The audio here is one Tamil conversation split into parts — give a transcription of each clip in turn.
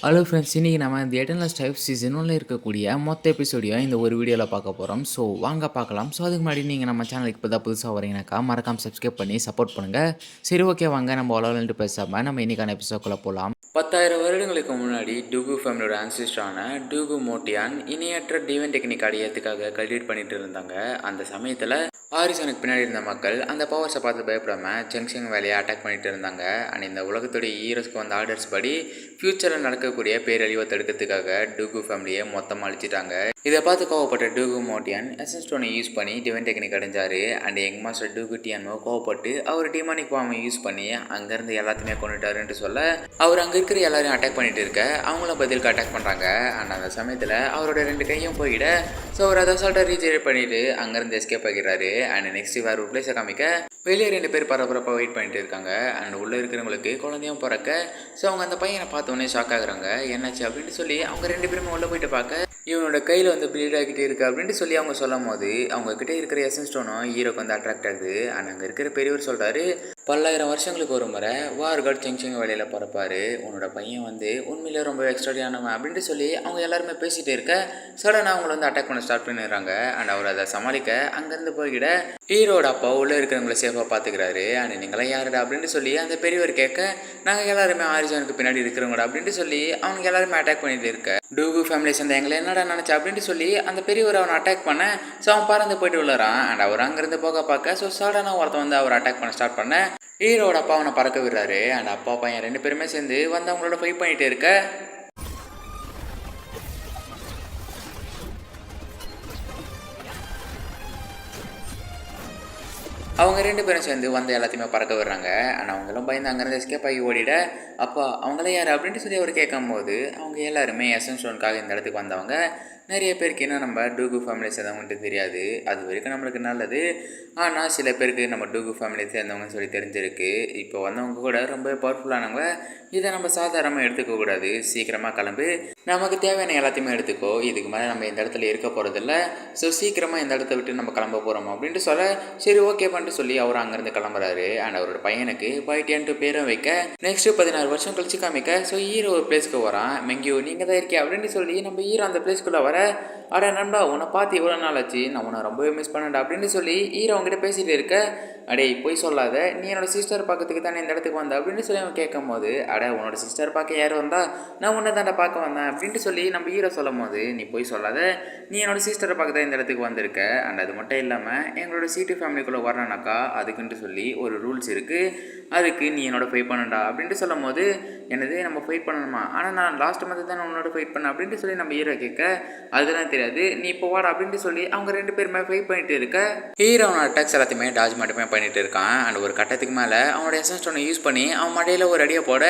ஹலோ ஃப்ரெண்ட்ஸ், இன்னைக்கு நம்ம இந்த எட்டர்னல் டைப் சீசன் 1ல இருக்கக்கூடிய மொத்த எபிசோடையும் இந்த ஒரு வீடியோவில் பார்க்க போகிறோம். ஸோ வாங்க பார்க்கலாம். ஸோ அதுக்கு முன்னாடி நீங்கள் நம்ம சேனலுக்கு இப்போ தான் புதுசாக வரீங்கனாக்கா மறக்காம சப்ஸ்கிரைப் பண்ணி சப்போர்ட் பண்ணுங்கள். சரி, ஓகே, வாங்க நம்ம வளவலன்ட்டு பேசாமல் நம்ம இன்றைக்கான எபிசோட்குள்ளே போகலாம். 10,000 வருடங்களுக்கு முன்னாடி டூகு ஃபேமிலியோட ஆன்சிஸ்டரான டூகு மோட்டியான் இணையற்ற டிவைன் டெக்னிக் அடையிறதுக்காக கல்டிவேட் பண்ணிட்டு இருந்தாங்க. அந்த சமயத்தில் ஹாரிசனுக்கு பின்னாடி இருந்த மக்கள் அந்த பவர்ஸை பார்த்து பயப்படாமல் ஜங்ஷன் வேலையை அட்டாக் பண்ணிட்டு இருந்தாங்க. அண்ட் இந்த உலகத்துடைய ஹீரோஸ்க்கு வந்த ஆர்டர்ஸ் படி ஃப்யூச்சரில் நடக்கக்கூடிய பேரழிவை தடுக்கிறதுக்காக டூகு ஃபேமிலியை மொத்தமாக அழிச்சிட்டாங்க. இதை பார்த்து கோவப்பட்ட டூகு மோட்டியான் எசன்ஸ் ஸ்டோனை யூஸ் பண்ணி டிவைன் டெக்னிக் அடைஞ்சார். அண்ட் யங் மாஸ்டர் டூகு டியானோ கோவப்பட்டு அவர் டிமானிக் ஃபார்மை யூஸ் பண்ணி அங்கேருந்து எல்லாத்தையுமே கொண்டுட்டாருன்ட்டு சொல்ல அவர் அங்கே இருக்கிற எல்லாரையும் அட்டாக் பண்ணிட்டு இருக்க அவங்களும் பதிலுக்கு அட்டாக் பண்ணுறாங்க. அண்ட் அந்த சமயத்தில் அவரோட 2 கையும் போயிட ஸோ அவர் அதை அசால்ட்டாக ரீஜெனரேட் பண்ணிட்டு அங்கேருந்து எஸ்கேப் ஆகிறாரு. அண்ட் நெக்ஸ்ட் வேறு ஒரு பிளேஸை காமிக்க வெளியே 2 பேர் பரபரப்பாக வெயிட் பண்ணிட்டு இருக்காங்க. அண்ட் உள்ளே இருக்கிறவங்களுக்கு குழந்தையும் பிறக்க ஸோ அவங்க அந்த பையனை பார்த்தோன்னே ஷாக் ஆகுறாங்க. என்னாச்சு அப்படின்னு சொல்லி அவங்க 2 பேருமே உள்ளே போயிட்டு பார்க்க இவனோட கையில் வந்து ப்ளீட் ஆகிட்டே இருக்குது அப்படின்ட்டு சொல்லி அவங்க சொல்லும் போது அவங்கக்கிட்ட இருக்கிற எசன்ஸ் ஸ்டோனும் ஹீரோக்கு வந்து அட்ராக்ட் ஆகுது. அண்ட் அங்கே இருக்கிற பெரியவர் சொல்கிறாரு, 10,000 வருஷங்களுக்கு ஒரு முறை வார்காட் செங்சிங் வேலையில் பிறப்பார், உன்னோட பையன் வந்து உண்மையிலே ரொம்ப எக்ஸ்ட்ராடியானவன் அப்படின்ட்டு சொல்லி அவங்க எல்லாருமே பேசிகிட்டே இருக்க சடனாக அவங்கள வந்து அட்டாக் பண்ண ஸ்டார்ட் பண்ணிடுறாங்க. அண்ட் அவர் அதை சமாளிக்க அங்கேருந்து போய்கிட ஹீரோட அப்பா உள்ளே இருக்கிறவங்கள சேஃபாக பார்த்துக்கிறாரு. அண்ட் நீங்களாம் யாருடா அப்படின்ட்டு சொல்லி அந்த பெரியவர் கேட்க நாங்கள் எல்லாருமே ஆரிஜனுக்கு பின்னாடி இருக்கிறவங்கடா அப்படின்ட்டு சொல்லி அவங்க எல்லாருமே அட்டாக் பண்ணிட்டு இருக்க டூகு ஃபேமிலி சேர்ந்த எங்களை என்னடா நினச்சா அப்படின்ட்டு சொல்லி அந்த பெரியவர் அவனை அட்டாக் பண்ண ஸோ அவன் பறந்து போயிட்டு உள்ளறான். அண்ட் அவர் அங்கேருந்து போக பார்க்க ஸோ சடனாக ஒருத்தன் வந்து அவர் அட்டாக் பண்ண ஸ்டார்ட் பண்ண ஹீரோட அப்பா அவனை பறக்க விடுறாரு. அண்ட் அப்பா பையன் 2 பேருமே சேர்ந்து வந்து அவங்களோட ஃபைட் பண்ணிட்டு இருக்க அவங்க 2 பேரும் சேர்ந்து வந்து எல்லாத்தையுமே பறக்க விடுறாங்க. ஆனால் அவங்களும் பயந்து அங்கேருந்து எஸ்கேப் ஆகி ஓடிட அப்பா அவங்களே யார் அப்படின்ட்டு சொல்லி அவர் கேட்கும்போது அவங்க எல்லாருமே எசன்ஸ் ஸ்டோனுக்காக இந்த இடத்துக்கு வந்தவங்க. நிறைய பேருக்கு இன்னும் நம்ம டூகு ஃபேமிலி சேர்ந்தவங்கன்ட்டு தெரியாது. அது வரைக்கும் நம்மளுக்கு நல்லது. ஆனால் சில பேருக்கு நம்ம டூகு ஃபேமிலி சேர்ந்தவங்கன்னு சொல்லி தெரிஞ்சிருக்கு. இப்போ வந்தவங்க கூட ரொம்ப பவர்ஃபுல்லானவங்க. இதை நம்ம சாதாரணமாக எடுத்துக்கக்கூடாது. சீக்கிரமாக கிளம்பு, நமக்கு தேவையான எல்லாத்தையுமே எடுத்துக்கோ. இதுக்கு மேலே நம்ம இந்த இடத்துல இருக்க போகிறதில்ல. ஸோ சீக்கிரமாக இந்த இடத்த விட்டு நம்ம கிளம்ப போகிறோம் அப்படின்ட்டு சொல்ல சரி ஓகே பண்ணிட்டு சொல்லி அவர் அங்கேருந்து கிளம்புறாரு. அண்ட் அவரோட பையனுக்கு பைட்டியான்ட்டு பேரும் வைக்க நெக்ஸ்ட் 16 வருஷம் கழிச்சு காமிக்க ஸோ ஹீரோ ஒரு பிளேஸ்க்கு வரான். மெங்கியோ நீங்கள் தான் இருக்கே அப்படின்ட்டு சொல்லி நம்ம ஹீரோ அந்த பிளேஸ்க்குள்ளே வர அட நண்பா உன்னை பார்த்து இவ்வளோ நாள் ஆச்சு, நான் உன்னை ரொம்பவே மிஸ் பண்ணேன்டா அப்படின்னு சொல்லி ஹீரோ அவங்ககிட்ட பேசிகிட்டு இருக்க அடே போய் சொல்லாத, நீ என்னோட சிஸ்டர் பார்க்கறதுக்கு தானே இந்த இடத்துக்கு வந்த அப்படின்னு சொல்லி அவன் கேட்கும் போது அட உன்னோட சிஸ்டர் பார்க்க யார் வந்தா, நான் உன்னை தாண்டா பார்க்க வந்தேன் அப்படின்ட்டு சொல்லி நம்ம ஹீரோ சொல்லும் போது நீ போய் சொல்லாத, நீ என்னோட சிஸ்டரை பார்க்க தான் இந்த இடத்துக்கு வந்திருக்க. அண்ட் அது மட்டும் இல்லாமல் எங்களோட சிடி ஃபேமிலிக்குள்ளே வரணுனாக்கா அதுக்குன்ட்டு சொல்லி ஒரு ரூல்ஸ் இருக்குது, அதுக்கு நீ என்னோட ஃபைட் பண்ணண்டா அப்படின்ட்டு சொல்லும் போது என்னது நம்ம ஃபைட் பண்ணணுமா, ஆனால் நான் லாஸ்ட் மந்த் தான் உன்னோட ஃபைட் பண்ணேன் அப்படின்ட்டு சொல்லி நம்ம ஹீரோ கேட்க அதெல்லாம் தெரியாது, நீ இப்போ வாடா அப்படின்ட்டு சொல்லி அவங்க 2 பேருமே ஃபைட் பண்ணிட்டு இருக்க ஹீரோ அவனோட அட்டாக்ஸ் எல்லாத்தையுமே டாஜ் மட்டுமே பண்ணிட்டு இருக்கான். அண்ட் ஒரு கட்டத்துக்கு மேலே அவனோட எசன்ஸ் ஸ்டோனை யூஸ் பண்ணி அவன் மடையில் ஒரு அடியை போட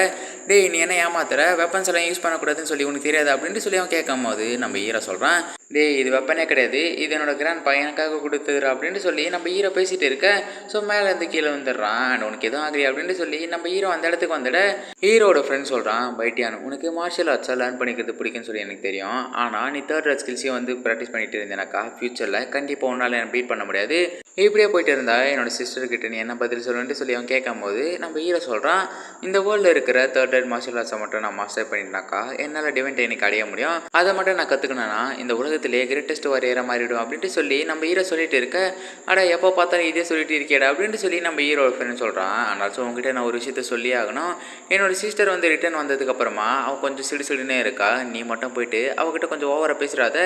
டேய் நீ என்ன ஏமாத்துற, வெப்பன்ஸ் எல்லாம் யூஸ் பண்ணக்கூடாதுன்னு சொல்லி உனக்கு தெரியாது அப்படின்ட்டு சொல்லி அவன் கேட்கும் போது நம்ம ஹீரோ சொல்கிறான் டேய் இது வெப்பனே கிடையாது, இது என்னோட கிராண்ட் பையனுக்காக கொடுத்துரு அப்படின்ட்டு சொல்லி நம்ம ஹீரோ பேசிகிட்டு இருக்க ஸோ மேலேருந்து கீழே வந்துடுறான். அண்ட் உனக்கு எதுவும் ஆகலையா அப்படின்ட்டு சொல்லி நம்ம ஹீரோ அந்த இடத்துக்கு வந்துட ஹீரோட ஃப்ரெண்ட் சொல்கிறான் பைட்டியான் உனக்கு மார்ஷியல் ஆர்ட்ஸை லேர்ன் பண்ணிக்கிறது பிடிக்குன்னு சொல்லி எனக்கு தெரியும், ஆனால் நீ தேர்ட் ரேட் ஸ்கில்ஸையும் வந்து ப்ராக்டிஸ் பண்ணிட்டு இருந்தேனாக்கா ஃப்யூச்சரில் கண்டிப்பாக உன்னால் எனக்கு பீட் பண்ண முடியாது, இப்படியே போயிட்டு இருந்தா என்னோட சிஸ்டர்கிட்ட நீ என்ன பதில் சொல்லுன்ட்டு சொல்லி அவன் கேட்கும் போது நம்ம ஹீரோ சொல்கிறான் இந்த வேர்ல்டில் இருக்கிற தேர்ட் ரேட் மார்ஷியல் ஆர்ட்ஸை மட்டும் நான் மாஸ்டர் பண்ணிட்டேனாக்கா என்னால் டிவைன் டெக்னிக் அடைய முடியும், அதை மட்டும் நான் கற்றுக்கணுன்னா இந்த உலகத்திலே கிரேட்டஸ்ட் வாரியராக மாறிடும் அப்படின்ட்டு சொல்லி நம்ம ஹீரோ சொல்லிட்டு இருக்க அட எப்போ பார்த்தாலும் இதே சொல்லிட்டு இருக்கேடா அப்படின்ட்டு சொல்லி நம்ம ஹீரோ ஃப்ரெண்ட் சொல்கிறான். ஆனால் உங்ககிட்ட நான் ஒரு விஷயத்த சொல்லி ஆகணும், என்னோட சிஸ்டர் வந்து ரிட்டர்ன் வந்ததுக்கப்புறமா அவள் கொஞ்சம் சிடுசிடுனே இருக்கா, நீ மட்டும் போயிட்டு அவகிட்ட கொஞ்சம் ஓவராக பேசுகிறாத,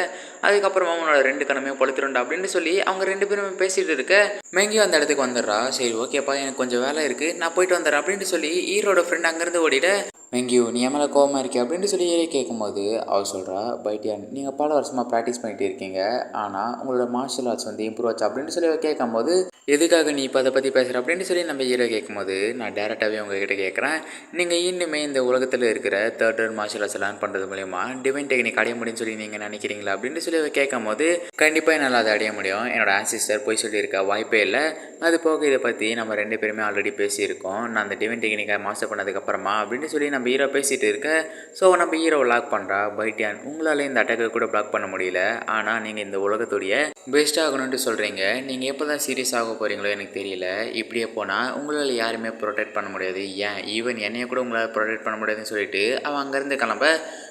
அதுக்கப்புறமா அவனோட 2 கணமே பொழுத்துருண்டா அப்படின்னு சொல்லி அவங்க 2 பேருமே பேசிகிட்டு இருக்க மெங்கியும் அந்த இடத்துக்கு வந்துடுறா. சரி ஓகேப்பா எனக்கு கொஞ்சம் வேலை இருக்குது நான் போயிட்டு வந்துடுறேன் அப்படின்ட்டு சொல்லி ஹீரோட ஃப்ரெண்ட் அங்கேருந்து ஓடிட மெங்கியூ நீ மேலே கோவமாக இருக்கே அப்படின்ட்டு சொல்லி ஏறி கேட்கும்போது அவள் சொல்கிறா பைட்டியான் நீங்கள் பல வருஷமாக ப்ராக்டிஸ் பண்ணிட்டு இருக்கீங்க, ஆனால் உங்களோட மார்ஷியல் ஆர்ட்ஸ் வந்து இம்ப்ரூவ் ஆச்சு அப்படின்னு சொல்லி கேட்கும்போது எதுக்காக நீ இப்போ அதை பற்றி பேசுகிற அப்படின்ட்டு சொல்லி நம்ம ஹீரோ கேட்கும்போது நான் டேரெக்டாகவே உங்ககிட்ட கேட்குறேன், நீங்கள் இன்னுமே இந்த உலகத்தில் இருக்கிற third rate martial arts learn பண்ணுறது மூலிமா டிவைன் டெக்னிக் அடைய முடியும்னு சொல்லி நீங்கள் நினைக்கிறீங்களா அப்படின்ட்டு சொல்லி கேட்கும்போது கண்டிப்பாக என்னால் அதை அடைய முடியும், என்னோட ஆன்சிஸ்டர் போய் சொல்லியிருக்க வாய்ப்பே இல்லை, அது போக இதை பற்றி நம்ம 2 பேருமே ஆல்ரெடி பேசியிருக்கோம், நான் அந்த டிவைன் டெக்னிக்கை மாஸ்டர் பண்ணதுக்கப்புறமா அப்படின்னு சொல்லி நம்ம ஹீரோ பேசிகிட்டு இருக்க ஸோ நம்ம ஹீரோ லாக் பண்ணுறா பைட்டியான் உங்களால் இந்த அட்டாக்கை கூட பிளாக் பண்ண முடியல, ஆனால் நீங்கள் இந்த உலகத்துடைய பெஸ்ட் ஆகணும்னு சொல்கிறீங்க, நீங்கள் எப்போ தான் சீரியஸ் ஆக போகிறீங்களோ எனக்கு தெரியல. இப்படியே போனால் உங்களால் யாருமே ப்ரொடெக்ட் பண்ண முடியாது. ஏன் ஈவன் என்னைய கூட உங்களால் ப்ரொடெக்ட் பண்ண முடியாதுன்னு சொல்லிட்டு அவன் அங்கேருந்து கிளம்ப.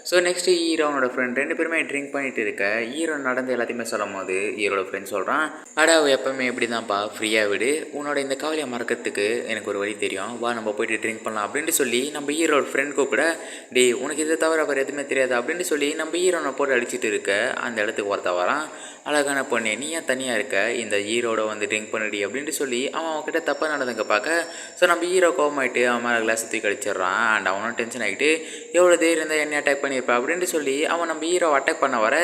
ஸோ நெக்ஸ்ட்டு ஹீரோ அவனோட ஃப்ரெண்ட் 2 பேருமே ட்ரிங்க் பண்ணிட்டு இருக்க ஹீரோ நடந்து எல்லாத்தையுமே சொல்லும் போது ஹீரோட ஃப்ரெண்ட் சொல்கிறான், அடா எப்பவுமே இப்படி தான்ப்பா, ஃப்ரீயாக விடு, உன்னோட இந்த கவலையை மறக்கிறதுக்கு எனக்கு ஒரு வழி தெரியும், வா நம்ம போயிட்டு ட்ரிங்க் பண்ணலாம் அப்படின்ட்டு சொல்லி நம்ம ஹீரோட ஃப்ரெண்ட் கூப்பிட, டே உனக்கு இதை தவிர அவர் எதுவுமே தெரியாது அப்படின்ட்டு சொல்லி நம்ம ஹீரோனை போட்டு அடிச்சுட்டு இருக்க அந்த இடத்துக்கு ஒருத்த வரான். அழகான பொண்ணு நீ ஏன் தனியாக இருக்க, இந்த ஹீரோட வந்து ட்ரிங்க் பண்ணடி அப்படின்ட்டு சொல்லி அவன் அவன்கிட்ட தப்பாக நடந்துங்க பார்க்க. ஸோ நம்ம ஹீரோ கோவமாயிட்டு அவன் மேலே கிளாஸ் தூக்கி அடிச்சிடுறான். அண்ட் அவனும் டென்ஷன் ஆகிட்டு எவ்வளோ தைரியம் இருந்தால் என்ன அட்டாக் பண்ணியிருப்பா அப்படின்ட்டு சொல்லி அவன் நம்ம ஹீரோவை அட்டாக் பண்ண வர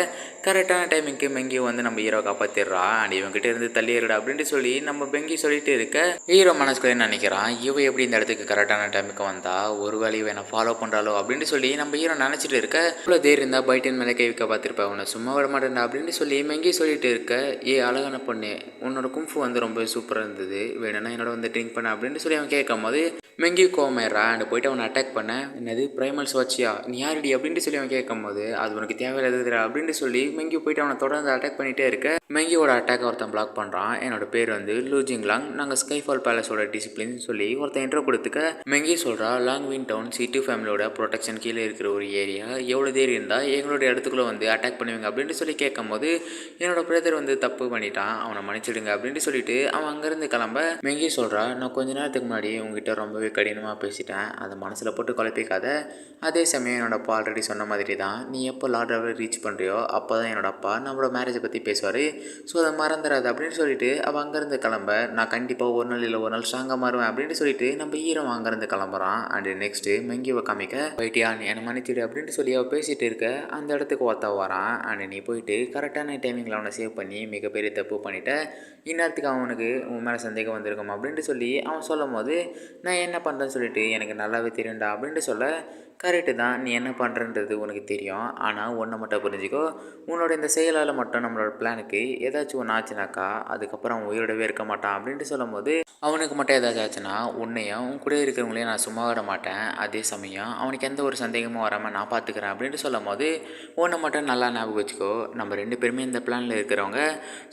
கரெக்டான டைமிங்க்கு மெங்கி வந்து நம்ம ஹீரோ காப்பாற்றிடுறான். அண்ட் இவங்ககிட்ட இருந்து தள்ளிடுடா அப்படின்ட்டு சொல்லி நம்ம பெங்கி சொல்லிட்டு இருக்க ஹீரோ மனசுக்குள்ளே நினைக்கிறான், இவ எப்படி இந்த இடத்துக்கு கரெக்டான டைமுக்கு வந்தா, ஒரு வேளை இவனை ஃபாலோ பண்ணுறாளோ அப்படின்ட்டு சொல்லி நம்ம ஹீரோ நினச்சிட்டு இருக்க. இவ்வளோ தைரியம் இருந்தால் பைட்டின் மேலே கை வைக்க பார்த்துருப்பா, உன்னை சும்மா விட மாட்டேன்டா அப்படின்னு சொல்லி மெங்கி சொல்லிட்டு இருக்க. அழகான பொண்ணு உன்னோட கும்ஃபு வந்து ரொம்ப சூப்பராக இருந்தது, வேணும்னா என்னோட வந்து ட்ரிங்க் பண்ண அப்படின்னு சொல்லி அவன் கேட்கும் போது மெங்கி கோவமாயிடுறா. அண்ட் போயிட்டு அவனை அட்டாக் பண்ண, என்னது பிரைமல்ஸ் வச்சியா நீ யாருடி அப்படின்ட்டு சொல்லி அவன் கேட்கும் போது அது உனக்கு தேவையில்லாததுடா அப்படின்ட்டு சொல்லி மெங்கி போயிட்டு அவனை தொடர்ந்து அட்டாக் பண்ணிகிட்டே இருக்க. மெங்கியோட அட்டாக் ஒருத்தன் பிளாக் பண்ணுறான். என்னோட பேர் வந்து லூஜிங்லாங், நாங்கள் ஸ்கைஃபால் பேலஸோட டிசிப்ளின் சொல்லி ஒருத்தன் இன்ட்ரோ கொடுத்துக்க மெங்கி சொல்கிறா, லாங்வின் டவுன் C2 ஃபேமிலியோட ப்ரொடெக்ஷன் கீழே இருக்கிற ஒரு ஏரியா, எவ்வளோ தேரி இருந்தால் எங்களோட இடத்துக்குள்ளே வந்து அட்டாக் பண்ணுவீங்க அப்படின்ட்டு சொல்லி கேட்கும் போது என்னோட பிரதர் வந்து தப்பு பண்ணிட்டான், அவனை மன்னிச்சிடுங்க அப்படின்ட்டு சொல்லிட்டு அவன் அங்கேருந்து கிளம்ப. மெங்கி சொல்கிறா, நான் கொஞ்ச நேரத்துக்கு முன்னாடி உங்ககிட்ட ரொம்பவே கடினமாக பேசிட்டேன், அதை மனசில் போட்டு குழப்பிக்காத. அதே சமயம் என்னோட அப்பா ஆல்ரெடி சொன்ன மாதிரி தான், நீ எப்போ லார்டாவை ரீச் பண்ணுறியோ அப்போ தான் என்னோட அப்பா நம்மளோட மேரேஜை பற்றி பேசுவார், ஸோ அதை மறந்துடாது அப்படின்னு சொல்லிட்டு அவள் அங்கேருந்து கிளம்ப. நான் கண்டிப்பாக ஒரு நாள் இல்லை ஒரு நாள் ஸ்ட்ராங்காக மாறுவேன் அப்படின்ட்டு சொல்லிட்டு நம்ம ஹீரோ அங்கேருந்து கிளம்புறான். அண்டு நெக்ஸ்ட்டு மெங்கியை காமிக்க, போயிட்டியா நீ என்னை மன்னிச்சிடு அப்படின்னு சொல்லி அவள் பேசிகிட்டு இருக்க அந்த இடத்துக்கு ஒருத்த வரான். அண்டு நீ போயிட்டு கரெக்டான டைமிங்கில் அவனை சேவ் பண்ணி மிகப்பெரிய தப்பு பண்ணிவிட்ட, இந்நேரத்துக்கு அவனுக்கு உன் மேலே சந்தேகம் வந்திருக்கும் அப்படின்ட்டு சொல்லி அவன் சொல்லும் போது, நான் என்ன பண்ணுறேன்னு சொல்லிட்டு எனக்கு நல்லாவே தெரியும்டா அப்படின்ட்டு சொல்ல, கரெக்டு தான் நீ என்ன பண்ணுறன்றது உனக்கு தெரியும், ஆனால் ஒன்றை மட்டும் புரிஞ்சுக்கோ, உன்னோட இந்த செயலால் மட்டும் நம்மளோட பிளானுக்கு ஏதாச்சும் ஒன்று ஆச்சுனாக்கா அதுக்கப்புறம் அவன் உயிரோடவே இருக்க மாட்டான் அப்படின்ட்டு சொல்லும் போது, அவனுக்கு மட்டும் ஏதாச்சும் ஆச்சுன்னா உன்னையும் உன் கூட இருக்கிறவங்களையும் நான் சும்மா விட மாட்டேன், அதே சமயம் அவனுக்கு எந்த ஒரு சந்தேகமும் வராமல் நான் பார்த்துக்கிறேன் அப்படின்ட்டு சொல்லும் போது, ஒன்றை மட்டும் நல்லா ஞாபகம் வச்சுக்கோ, நம்ம 2 பேருமே இந்த பிளானில் இருக்கிறவங்க,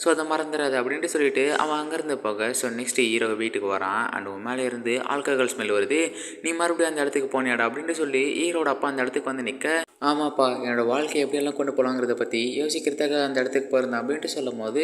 ஸோ அதை மறந்துடாது அப்படின்ட்டு சொல்லிட்டு அவன் அங்கேருந்து போக. ஸோ நெக்ஸ்ட்டு ஹீரோ வீட்டுக்கு வரான். அண்ட் உன் மேலே இருந்து ஆல்கஹால் ஸ்மெல் வருது, நீ மறுபடியும் அந்த இடத்துக்கு போனியாடா அப்படின்ட்டு சொல்லி ஹீரோட அப்பா அந்த இடத்துக்கு வந்து நிற்க, ஆமாப்பா என்னோடய வாழ்க்கையை எப்படியெல்லாம் கொண்டு போகலாங்கிறத பற்றி யோசிக்கிறதுக்காக அந்த இடத்துக்கு போயிருந்தேன் அப்படின்ட்டு சொல்லும் போது,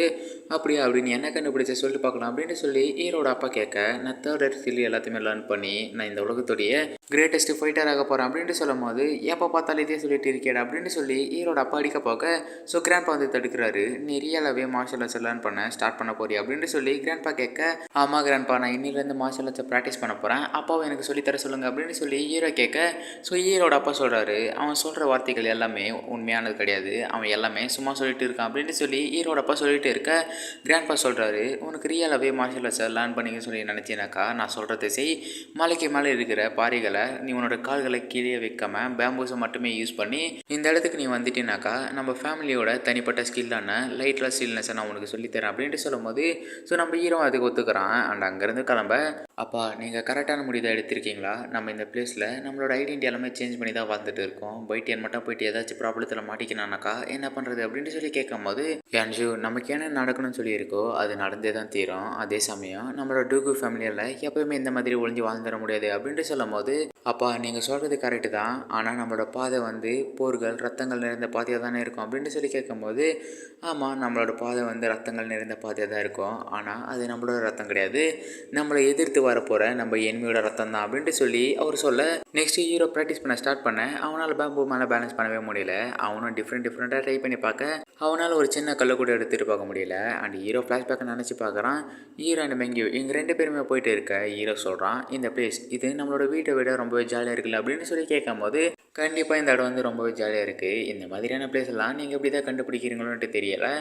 அப்படியா அப்படின்னு என்ன கண்டுபிடிச்ச சொல்லிட்டு பார்க்கலாம் அப்படின்ட்டு சொல்லி ஹீரோட அப்பா கேட்க, நான் 3rd இடத்துல எல்லாத்தையுமே லேர்ன் பண்ணி நான் இந்த உலகத்துடைய கிரேட்டஸ்ட் ஃபைட்டர் ஆக போகிறேன் அப்படின்ட்டு சொல்லும் போது, எப்போ பார்த்தாலும் இதே சொல்லிட்டு இருக்கேடா அப்படின்னு சொல்லி ஹீரோட அப்பா அடிக்க போக. ஸோ கிராண்ட்பா வந்து தடுக்கிறாரு, நீ ரியலாகவே மார்ஷல் ஆர்ட்ஸ் லேர்ன் பண்ண ஸ்டார்ட் பண்ண போறியா அப்படின்ட்டு சொல்லி கிராண்ட்பா கேட்க, ஆமாம் கிராண்ட்பா நான் இன்னிலேருந்து மார்ஷல் ஆர்ட்ஸை ப்ராக்டிஸ் பண்ண போகிறேன், அப்பாவை எனக்கு சொல்லித்தர சொல்லுங்கள் அப்படின்னு சொல்லி ஹீரோ கேட்க. ஸோ ஹீரோட அப்பா சொல்கிறாரு, அவன் சொல்கிற வார்த்தைகள் எல்லாமே உண்மையானது கிடையாது, அவன் எல்லாமே சும்மா சொல்லிட்டு இருக்கான் அப்படின்ட்டு சொல்லி ஹீரோட அப்பா சொல்லிட்டு இருக்க. கிராண்ட்பா சொல்கிறாரு, உனக்கு ரியலாகவே மார்ஷல் ஆர்ட்ஸை லேர்ன் பண்ணிங்க சொல்லி நினச்சினாக்கா நான் சொல்கிறத செய், மலைக்கு மேலே இருக்கிற பாறைகளை நீ உன்னோட கால்களை கீழே வைக்காமல் பேம்பூஸை மட்டுமே யூஸ் பண்ணி இந்த இடத்துக்கு நீ வந்துட்டேனாக்கா நம்ம ஃபேமிலியோட தனிப்பட்ட ஸ்கில்லான லைட்ல ஸ்டில்னஸை நான் உனக்கு சொல்லித்தரேன் அப்படின்ட்டு சொல்லும் போது, ஸோ நம்ம ஹீரோ அதுக்கு ஒத்துக்கிறான். அண்ட் அங்கேருந்து கிளம்ப, அப்பா நீங்கள் கரெக்டான முடிவை எடுத்திருக்கீங்களா, நம்ம இந்த பிளேஸில் நம்மளோட ஐடென்டி எல்லாமே சேஞ்ச் பண்ணி தான் வாழ்ந்துட்டு இருக்கோம், பைட்டியன் மட்டும் போயிட்டு ஏதாச்சும் ப்ராப்ளத்தில் மாட்டிக்கினானாக்கா என்ன பண்ணுறது அப்படின்ட்டு சொல்லி கேட்கும் போது, யான்ஜு நமக்கு என்ன நடக்கணும்னு சொல்லியிருக்கோ அது நடந்தே தான் தீரும், அதே சமயம் நம்மளோட டூகு ஃபேமிலியில் எப்போயுமே இந்த மாதிரி ஒழிஞ்சு வாழ்ந்துட முடியாது அப்படின்ட்டு சொல்லும் போது, அப்பா நீங்கள் சொல்கிறது கரெக்டு தான், ஆனால் நம்மளோட பாதை வந்து போர்கள் ரத்தங்கள் நிறைந்த பாதையாக தானே இருக்கும் அப்படின்ட்டு சொல்லி கேட்கும்போது, ஆமாம் நம்மளோட பாதை வந்து ரத்தங்கள் நிறைந்த பாதையாக தான் இருக்கும், ஆனால் அது நம்மளோட ரத்தம் கிடையாது, நம்மளை எதிர்த்து வரப்போகிற நம்ம என்மையோட ரத்தம் தான் அப்படின்ட்டு சொல்லி அவர் சொல்ல. நெக்ஸ்ட் ஹீரோ ப்ராக்டிஸ் பண்ண ஸ்டார்ட் பண்ண அவனால் பேம்பு மேலே பேலன்ஸ் பண்ணவே முடியல, அவனும் டிஃப்ரெண்ட்டாக ட்ரை பண்ணி பார்க்க அவனால் ஒரு சின்ன கல்லை கூட எடுத்துகிட்டு பார்க்க முடியல. அண்ட் ஹீரோ ஃப்ளாஷ்பேக்கை நினச்சி பார்க்குறான். ஹீரோ அண்ட் மெங்கியூ இங்கே 2 பேருமே போயிட்டு இருக்க. ஹீரோ சொல்கிறான், இந்த பிளேஸ் இது நம்மளோட வீட்டை விட ரொம்பவே ஜாலியாக இருக்குல்ல அப்படின்னு சொல்லி கேட்கும் போது, கண்டிப்பாக இந்த இடம் வந்து ரொம்பவே ஜாலியாக இருக்குது, இந்த மாதிரியான பிளேஸ் எல்லாம் நீங்கள் எப்படி தான் கண்டுபிடிக்கிறீங்களோன்ட்டு தெரியலை,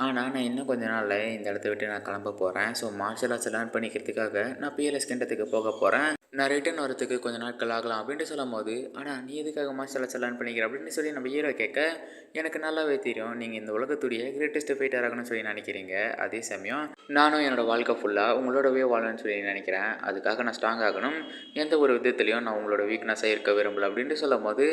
ஆனால் நான் இன்னும் கொஞ்ச நாளில் இந்த இடத்த விட்டு நான் கிளம்ப போகிறேன், ஸோ மார்ஷல் ஆர்ட்ஸ் லேர்ன் பண்ணிக்கிறதுக்காக நான் PLS கிண்டத்துக்கு போக போகிறேன், நான் ரிட்டர்ன் வரதுக்கு கொஞ்சம் நாட்கள் ஆகலாம் அப்படின்ட்டு சொல்லும்போது, "ஆனா நீ எதுக்காக மார்ஷல் ஆர்ட்ஸ் லேர்ன் பண்ணிக்கிற?" அப்படின்னு சொல்லி நம்ம ஹீரோ கேட்க, "எனக்கு நல்லாவே தெரியும். நீங்க இந்த உலகத்துடைய கிரேட்டஸ்ட் ஃபைட்டர் ஆகணும்னு சொல்லி நினைக்கிறீங்க. அதே சமயம் நானும் என்னோட வாழ்க்கை ஃபுல்லா உங்களோடவே வாழணும்னு சொல்லி நினைக்கிறேன். அதுக்காக நான் ஸ்ட்ராங் ஆகணும். எந்த ஒரு விதத்திலயும் நான் உங்களோட வீக்னஸா இருக்க விரும்பல." அப்படின்ட்டு சொல்லும்போது,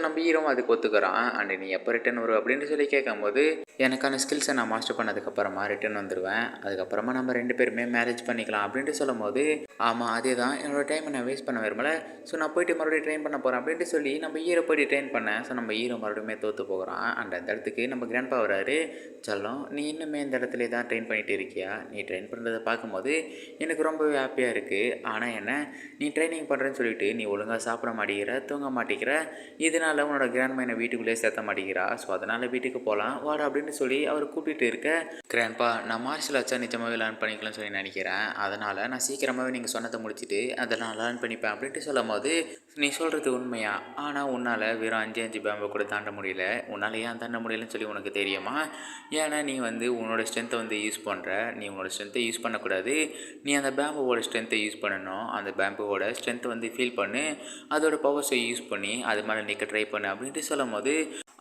நம்ம ஹீரோவும் அதுக்கு ஒத்துக்கிறான். அண்ட் "நீ எப்போ ரிட்டர்ன் வருவ?" அப்படின்ட்டு சொல்லி கேட்கும்போது, "எனக்கான ஸ்கில்ஸை நான் மாஸ்டர் பண்ணதுக்கப்புறமா ரிட்டர்ன் வந்துருவேன். அதுக்கப்புறமா நம்ம 2 பேருமே மேரேஜ் பண்ணிக்கலாம்." அப்படின்ட்டு சொல்லும்போது, "ஆமாம், அதேதான். என்னோட டைமை நான் வேஸ்ட் பண்ண விரும்பல. நான் போயிட்டு மறுபடியும் ட்ரெயின் பண்ண போகிறேன்." அப்படின்ட்டு சொல்லி நம்ம ஹீரோ போயிட்டு ட்ரெயின் பண்ணேன். நம்ம ஹீரோ மறுபடியுமே தோற்று போகிறான். அண்ட் அந்த இடத்துக்கு நம்ம கிராண்ட்பா வராரு. "செல்லம், நீ இன்னுமே இந்த இடத்துல தான் ட்ரெயின் பண்ணிட்டு இருக்கியா? நீ ட்ரெயின் பண்ணுறத பார்க்கும்போது எனக்கு ரொம்பவே ஹாப்பியாக இருக்குது. ஆனால் என்ன, நீ ட்ரைனிங் பண்ணுறேன்னு சொல்லிட்டு நீ ஒழுங்காக சாப்பிட மாட்டேங்கிற, தூங்க மாட்டேங்கிற. இதனால் உன்னோட கிராண்ட்மா என்னை வீட்டுக்குள்ளேயே சேர்த்த மாட்டேங்கிறா. அதனால் வீட்டுக்கு போகலாம் வாடா." அப்படின்னு சொல்லி அவர் கூப்பிட்டு இருக்க, "கிராண்ட்பா, நான் மார்ஷல் ஆர்ட்ஸை நிஜமாகவே லேர்ன் பண்ணிக்கலாம்னு சொல்லி நினைக்கிறேன். அதனால் நான் சீக்கிரமாகவே நீங்கள் சொன்னதை முடிச்சுட்டு அதை நான் லேர்ன் பண்ணிப்பேன்." அப்படின்ட்டு சொல்லும்போது, "நீ சொல்கிறது உண்மையா? ஆனால் உன்னால் வெறும் 5 பேம்பை கூட தாண்ட முடியல. உன்னால் ஏன் தாண்ட முடியலன்னு சொல்லி உனக்கு தெரியுமா? ஏன்னா நீ உன்னோட ஸ்ட்ரென்த்தை யூஸ் பண்ணுற. நீ உன்னோட ஸ்ட்ரென்த்தை யூஸ் பண்ணக்கூடாது. நீ அந்த பேம்போட ஸ்ட்ரென்த்தை யூஸ் பண்ணணும். அந்த பேம்போட ஸ்ட்ரென்த்தை ஃபீல் பண்ணு. அதோட பவர்ஸை யூஸ் பண்ணி அது மேலே நிற்க ட்ரை பண்ணு." அப்படின்ட்டு சொல்லும்போது,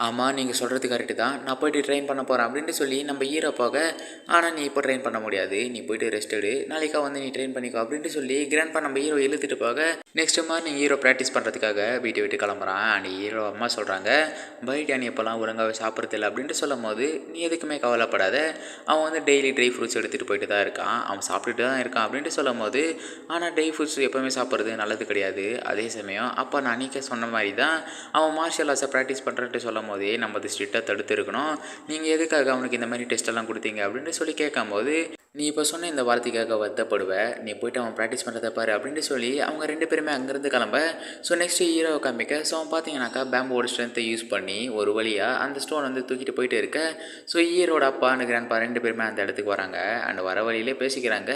"ஆமாம், நீங்கள் சொல்கிறது கரெக்டு தான். நான் போய்ட்டு ட்ரெயின் பண்ண போகிறேன்." அப்படின்ட்டு சொல்லி நம்ம ஹீரோ போக, "ஆனால் நீ இப்போ ட்ரெயின் பண்ண முடியாது. நீ போய்ட்டு ரெஸ்ட் எடு. நாளைக்கா நீ ட்ரெயின் பண்ணிக்கோ." அப்படின்ட்டு சொல்லி கிராண்ட்பா நம்ம ஹீரோ இழுத்துட்டு போக, நெக்ஸ்ட் மார்னிங் ஹீரோ ப்ராக்டிஸ் பண்ணுறதுக்காக வீட்டை விட்டு கிளம்புறான். அண்ட் ஹீரோ அம்மா சொல்கிறாங்க, "பைட் நீ இப்போலாம் ஒழுங்காகவே சாப்பிட்றதில்ல." அப்படின்ட்டு சொல்லும்போது, "நீ எதுக்குமே கவலைப்படாத. அவன் டெய்லி ட்ரை ஃப்ரூட்ஸ் எடுத்துகிட்டு போயிட்டு தான் இருக்கான். அவன் சாப்பிட்டுட்டு தான் இருக்கான்." அப்படின்ட்டு சொல்லும்போது, "ஆனால் ட்ரை ஃப்ரூட்ஸ் எப்போவுமே சாப்பிட்றது நல்லது கிடையாது. அதே சமயம் அப்போ நான் அன்றைக்கே சொன்ன மாதிரி தான் அவன் மார்ஷியல் ஆர்ட்ஸை ப்ராக்டிஸ் பண்ணுறேன்ட்டு சொல்லும் போதே நம்ம அது ஸ்ட்ரிக்டாக தடுத்து இருக்கணும். நீங்கள் எதுக்காக அவனுக்கு இந்த மாதிரி டெஸ்ட்டெல்லாம் கொடுத்தீங்க?" அப்படின்ட்டு சொல்லி கேட்கும்போது, "நீ இப்போ சொன்ன இந்த வார்த்தைக்காக வருத்தப்படுவ. நீ போய்ட்டு அவன் ப்ராக்டிஸ் பண்ணுறத பாரு." அப்படின்ட்டு சொல்லி அவங்க 2 பேருமே அங்கேருந்து கிளம்ப, நெக்ஸ்ட்டு ஹீரோவை காமிக்க, அவன் பார்த்தீங்கன்னாக்கா பேம்போட ஸ்ட்ரென்த்தை யூஸ் பண்ணி ஒரு வழியாக அந்த ஸ்டோன் தூக்கிட்டு போயிட்டு இருக்க, ஹீரோட அப்பா அண்ட் கிராண்ட்பா 2 பேருமே அந்த இடத்துக்கு வராங்க. அண்ட் வர வழியிலே பேசிக்கிறாங்க,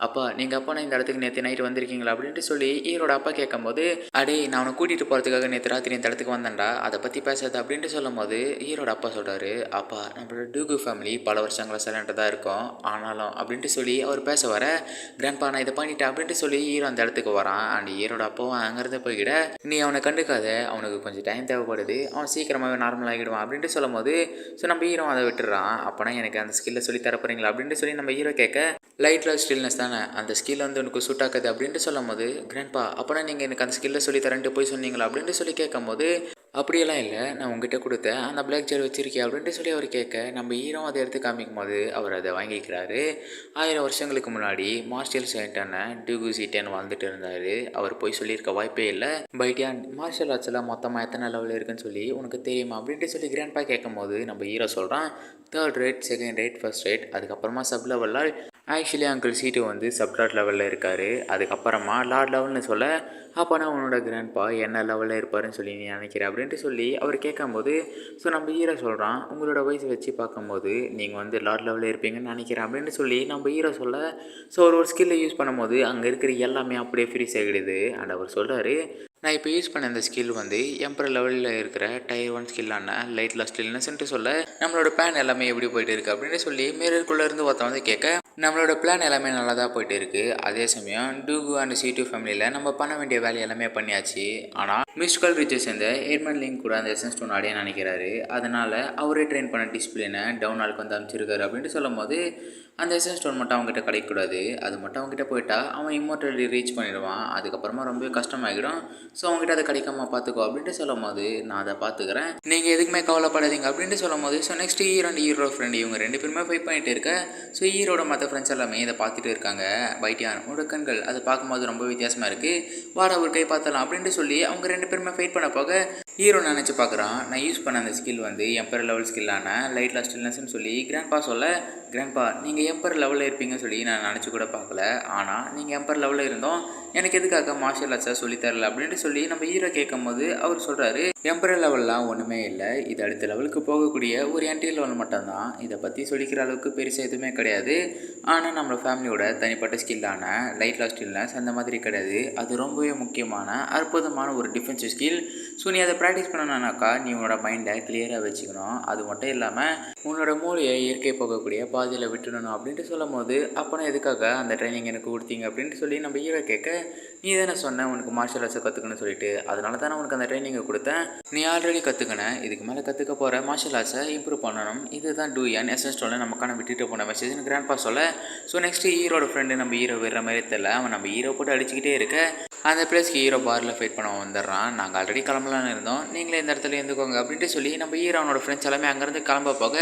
"அப்பா, நீங்கள் அப்பா நான் இந்த இடத்துக்கு நேற்று நைட்டு வந்திருக்கீங்களா?" அப்படின்ட்டு சொல்லி ஹீரோட அப்பா கேட்கும்போது, "அடே, நான் அவனை கூட்டிகிட்டு போகிறதுக்காக நேற்று ராத்திரி இந்த இடத்துக்கு வந்தேன்டா, அதை பற்றி பேசாது." அப்படின்ட்டு சொல்லும்போது ஹீரோட அப்பா சொல்கிறாரு, "அப்பா, நம்மளோட டூகு ஃபேமிலி பல வருஷங்களாக சைலண்ட்டாக தான் இருக்கும். ஆனாலும்." அப்படின்ட்டு சொல்லி அவர் பேச வர, "கிராண்ட்பா, நான் இதை பண்ணிட்டேன்." அப்படின்ட்டு சொல்லி ஹீரோ அந்த இடத்துக்கு வரான். அண்ட் ஹீரோட அப்பாவும் அங்கேருந்து போய்கிட, "நீ அவனை கண்டுக்காத. அவனுக்கு கொஞ்சம் டைம் தேவைப்படுது. அவன் சீக்கிரமாகவே நார்மல் ஆகிடுவான்." அப்படின்ட்டு சொல்லும்போது, நம்ம ஹீரோ அதை விட்டுறான். "அப்போனா எனக்கு அந்த ஸ்கில்லை சொல்லி தர போகிறீங்களா?" அப்படின்ட்டு சொல்லி நம்ம ஹீரோ கேட்க, "லைட்டில் ஸ்டில்னஸ் தானே அந்த ஸ்கில் உனக்கு சூட் ஆகுது." அப்படின்ட்டு சொல்லும்போது, கிராண்ட்பா, அப்போனா நீங்கள் எனக்கு அந்த ஸ்கில்லை சொல்லி தரேன்ட்டு போய் சொன்னீங்களா? அப்படின்ட்டு சொல்லி கேட்கும்போது, "அப்படியெல்லாம் இல்லை. நான் உங்ககிட்ட கொடுத்த அந்த பிளாக் ஜெல் வச்சிருக்கியா?" அப்படின்ட்டு சொல்லி அவர் கேட்க, நம்ம ஹீரோ அதை எடுத்து காமிக்கும்போது அவர் அதை வாங்கிக்கிறாரு. 1000 வருஷங்களுக்கு முன்னாடி மார்ஷியல் சைன்ட்டான டியூகு சீட்டேன் வாழ்ந்துட்டு இருந்தார். அவர் போய் சொல்லியிருக்க வாய்ப்பே இல்லை. "பைட்டியான், மார்ஷியல் ஆர்ட்ஸில் மொத்தமாக எத்தனை லெவல் இருக்குன்னு சொல்லி உனக்கு தெரியுமா?" அப்படின்ட்டு சொல்லி கிராண்ட்பா கேட்கும்போது நம்ம ஹீரோ சொல்கிறான், "3rd rate, 2nd rate, 1st rate, அதுக்கப்புறமா சப் லெவலில் ஆக்சுவலி அங்கிள் சீட்டு சப் லார்ட் லெவலில் இருக்கார். அதுக்கப்புறமா லார்ட் லெவல்னு சொல்ல, அப்போனா உன்னோட கிராண்ட்பா என்ன லெவலில் இருப்பாருன்னு சொல்லி நீ நினைக்கிற?" அப்படின்ட்டு சொல்லி அவர் கேட்கும்போது, நம்ம ஹீரோ சொல்கிறான், "உங்களோட வயசு வச்சு பார்க்கும்போது நீங்கள் லார்ட் லெவலில் இருப்பீங்கன்னு நினைக்கிறேன்." அப்படின்ட்டு சொல்லி நம்ம ஹீரோ சொல்ல, ஒரு ஸ்கில்லை யூஸ் பண்ணும்போது அங்கே இருக்கிற எல்லாமே அப்படியே ஃப்ரீஸ் ஆகிடுது. அண்ட் அவர் சொல்கிறாரு, "நான் இப்போ யூஸ் பண்ண இந்த ஸ்கில் எம்பரர் லெவலில் இருக்கிற டயர் 1 ஸ்கில்லான லைட் லாஸ்ட் ஸ்டில்னஸ்ன்ட்டு சொல்ல, நம்மளோட பிளான் எல்லாமே எப்படி போயிட்டு இருக்குது?" அப்படின்னு சொல்லி மிரருக்குள்ளேருந்து ஒருத்தன் கேட்க, நம்மளோட பிளான் எல்லாமே நல்லா தான் போயிட்டு இருக்குது. அதே சமயம் டூகு அண்ட் C2 ஃபேமிலியில் நம்ம பண்ண வேண்டிய வேலை எல்லாமே பண்ணியாச்சு. ஆனால் மிஸ்டிகல் ரீச்சை சேர்ந்த ஏர்மன் லிங்க் கூட அந்த எசன்ஸ் ஸ்டோன் அடைய நினைக்கிறாரு. அதனால் அவரே ட்ரெயின் பண்ண டிசிப்ளினை டவுன் ஆளுக்கு அனுப்பிச்சிருக்காரு. அப்படின்ட்டு சொல்லும் போது, அந்த எசன்ஸ் ஸ்டோன் மட்டும் அவங்ககிட்ட கிடைக்கக்கூடாது. அது மட்டும் அவங்ககிட்ட போயிட்டா அவன் இம்மோர்டாலிட்டி ரீச் பண்ணிடுவான். அதுக்கப்புறமா ரொம்பவே கஷ்டமாகிடும். அவங்ககிட்ட அதை கிடைக்காம பார்த்துக்கோ. அப்படின்ட்டு சொல்லும் போது, "நான் அதை பார்த்துக்கிறேன், நீங்கள் எதுக்குமே கவலைப்படாதீங்க." அப்படின்ட்டு சொல்லும் போது, next hero and hero friend இவங்க 2 பேருமே ஃபைட் பண்ணிட்டு இருக்க, ஹீரோட மற்ற ஃப்ரெண்ட்ஸ் எல்லாமே இதை பார்த்துட்டு இருக்காங்க. "பைட்டியான், உன்னோட கண்கள் அதை பார்க்கும்போது ரொம்ப வித்தியாசமாக இருக்குது. வாடா ஒரு கை பார்த்தலாம்." அப்படின்ட்டு சொல்லி அவங்க 2 பேருமே ஃபைட் பண்ண போக, ஹீரோ நினச்சி பார்க்குறான், நான் யூஸ் பண்ண அந்த ஸ்கில் எம்பரர் லெவல் ஸ்கில்லான லைட் லாஸ்ட் ஸ்டில்னஸ்ன்னு சொல்லி கிராண்ட்பா சொல்ல, கிராண்ட்பா, நீங்கள் எம்பரர் லெவலில் இருப்பீங்கன்னு சொல்லி நான் நினச்சி கூட பார்க்கல. ஆனால் நீங்கள் எம்பரர் லெவலில் இருந்தோம் எனக்கு எதுக்காக மார்ஷியல் ஆர்ட்ஸை சொல்லித்தரல? அப்படின்ட்டு சொல்லி நம்ம ஹீரோ கேட்கும்போது அவர் சொல்கிறாரு, எம்பரர் லெவல்லாம் ஒன்றுமே இல்லை. இது அடுத்த லெவலுக்கு போகக்கூடிய ஒரு என்ட்ரி லெவல் மட்டும்தான். இதை பற்றி சொல்லிக்கிற அளவுக்கு பெருசாக எதுவுமே கிடையாது. ஆனால் நம்ம ஃபேமிலியோட தனிப்பட்ட ஸ்கில்லான லைட் லாஸ்ட் ஸ்டில்னஸ் அந்த மாதிரி கிடையாது. அது ரொம்பவே முக்கியமான அற்புதமான ஒரு டிஃபென்சிவ் ஸ்கில். நீ அதை ப்ராக்டிஸ் பண்ணணுன்னாக்கா நீ உன்னோட மைண்டை கிளியராக வச்சுக்கணும். அது மட்டும் இல்லாமல் உன்னோட மூளையை இயற்கை போகக்கூடிய பாதையில் விட்டுடணும்." அப்படின்ட்டு சொல்லும் போது, "அப்போனா எதுக்காக அந்த ட்ரைனிங் எனக்கு கொடுத்தீங்க?" அப்படின்ட்டு சொல்லி நம்ம ஹீரோ கேட்க, நீ தானே சொன்ன உனக்கு மார்ஷல் ஆர்ட்ஸை கற்றுக்கணும்னு சொல்லிட்டு, அதனால தான் நான் உனக்கு அந்த ட்ரைனிங்கை கொடுத்தேன். நீ ஆல்ரெடி கற்றுக்கின, இதுக்கு மேலே கற்றுக்க போகிற மார்ஷல் ஆர்ட்ஸை இம்ப்ரூவ் பண்ணணும். இதுதான் டூயான் எஸ்என் ஸ்டோனில் நமக்கான விட்டுட்டு போன மெசேஜ்னு கிராண்ட்பா சொல்ல. ஸோ நெக்ஸ்ட்டு ஹீரோட ஃப்ரெண்டு நம்ம ஹீரோ விடுற மாதிரி தெரியல, அவன் நம்ம ஹீரோ போட்டு அடிச்சுக்கிட்டே இருக்க. அந்த பிளேஸ்க்கு ஹீரோ பாரில் ஃபைட் பண்ண வந்துடுறான். நாங்கள் ஆல்ரெடி கிளம்பலான்னு இருந்தோம், நீங்களே இந்த இடத்துல இருந்துக்கோங்க அப்படின்ட்டு சொல்லி நம்ம ஹீரோ அவனோட ஃப்ரெண்ட்ஸ் எல்லாமே அங்கேருந்து கிளம்ப போக,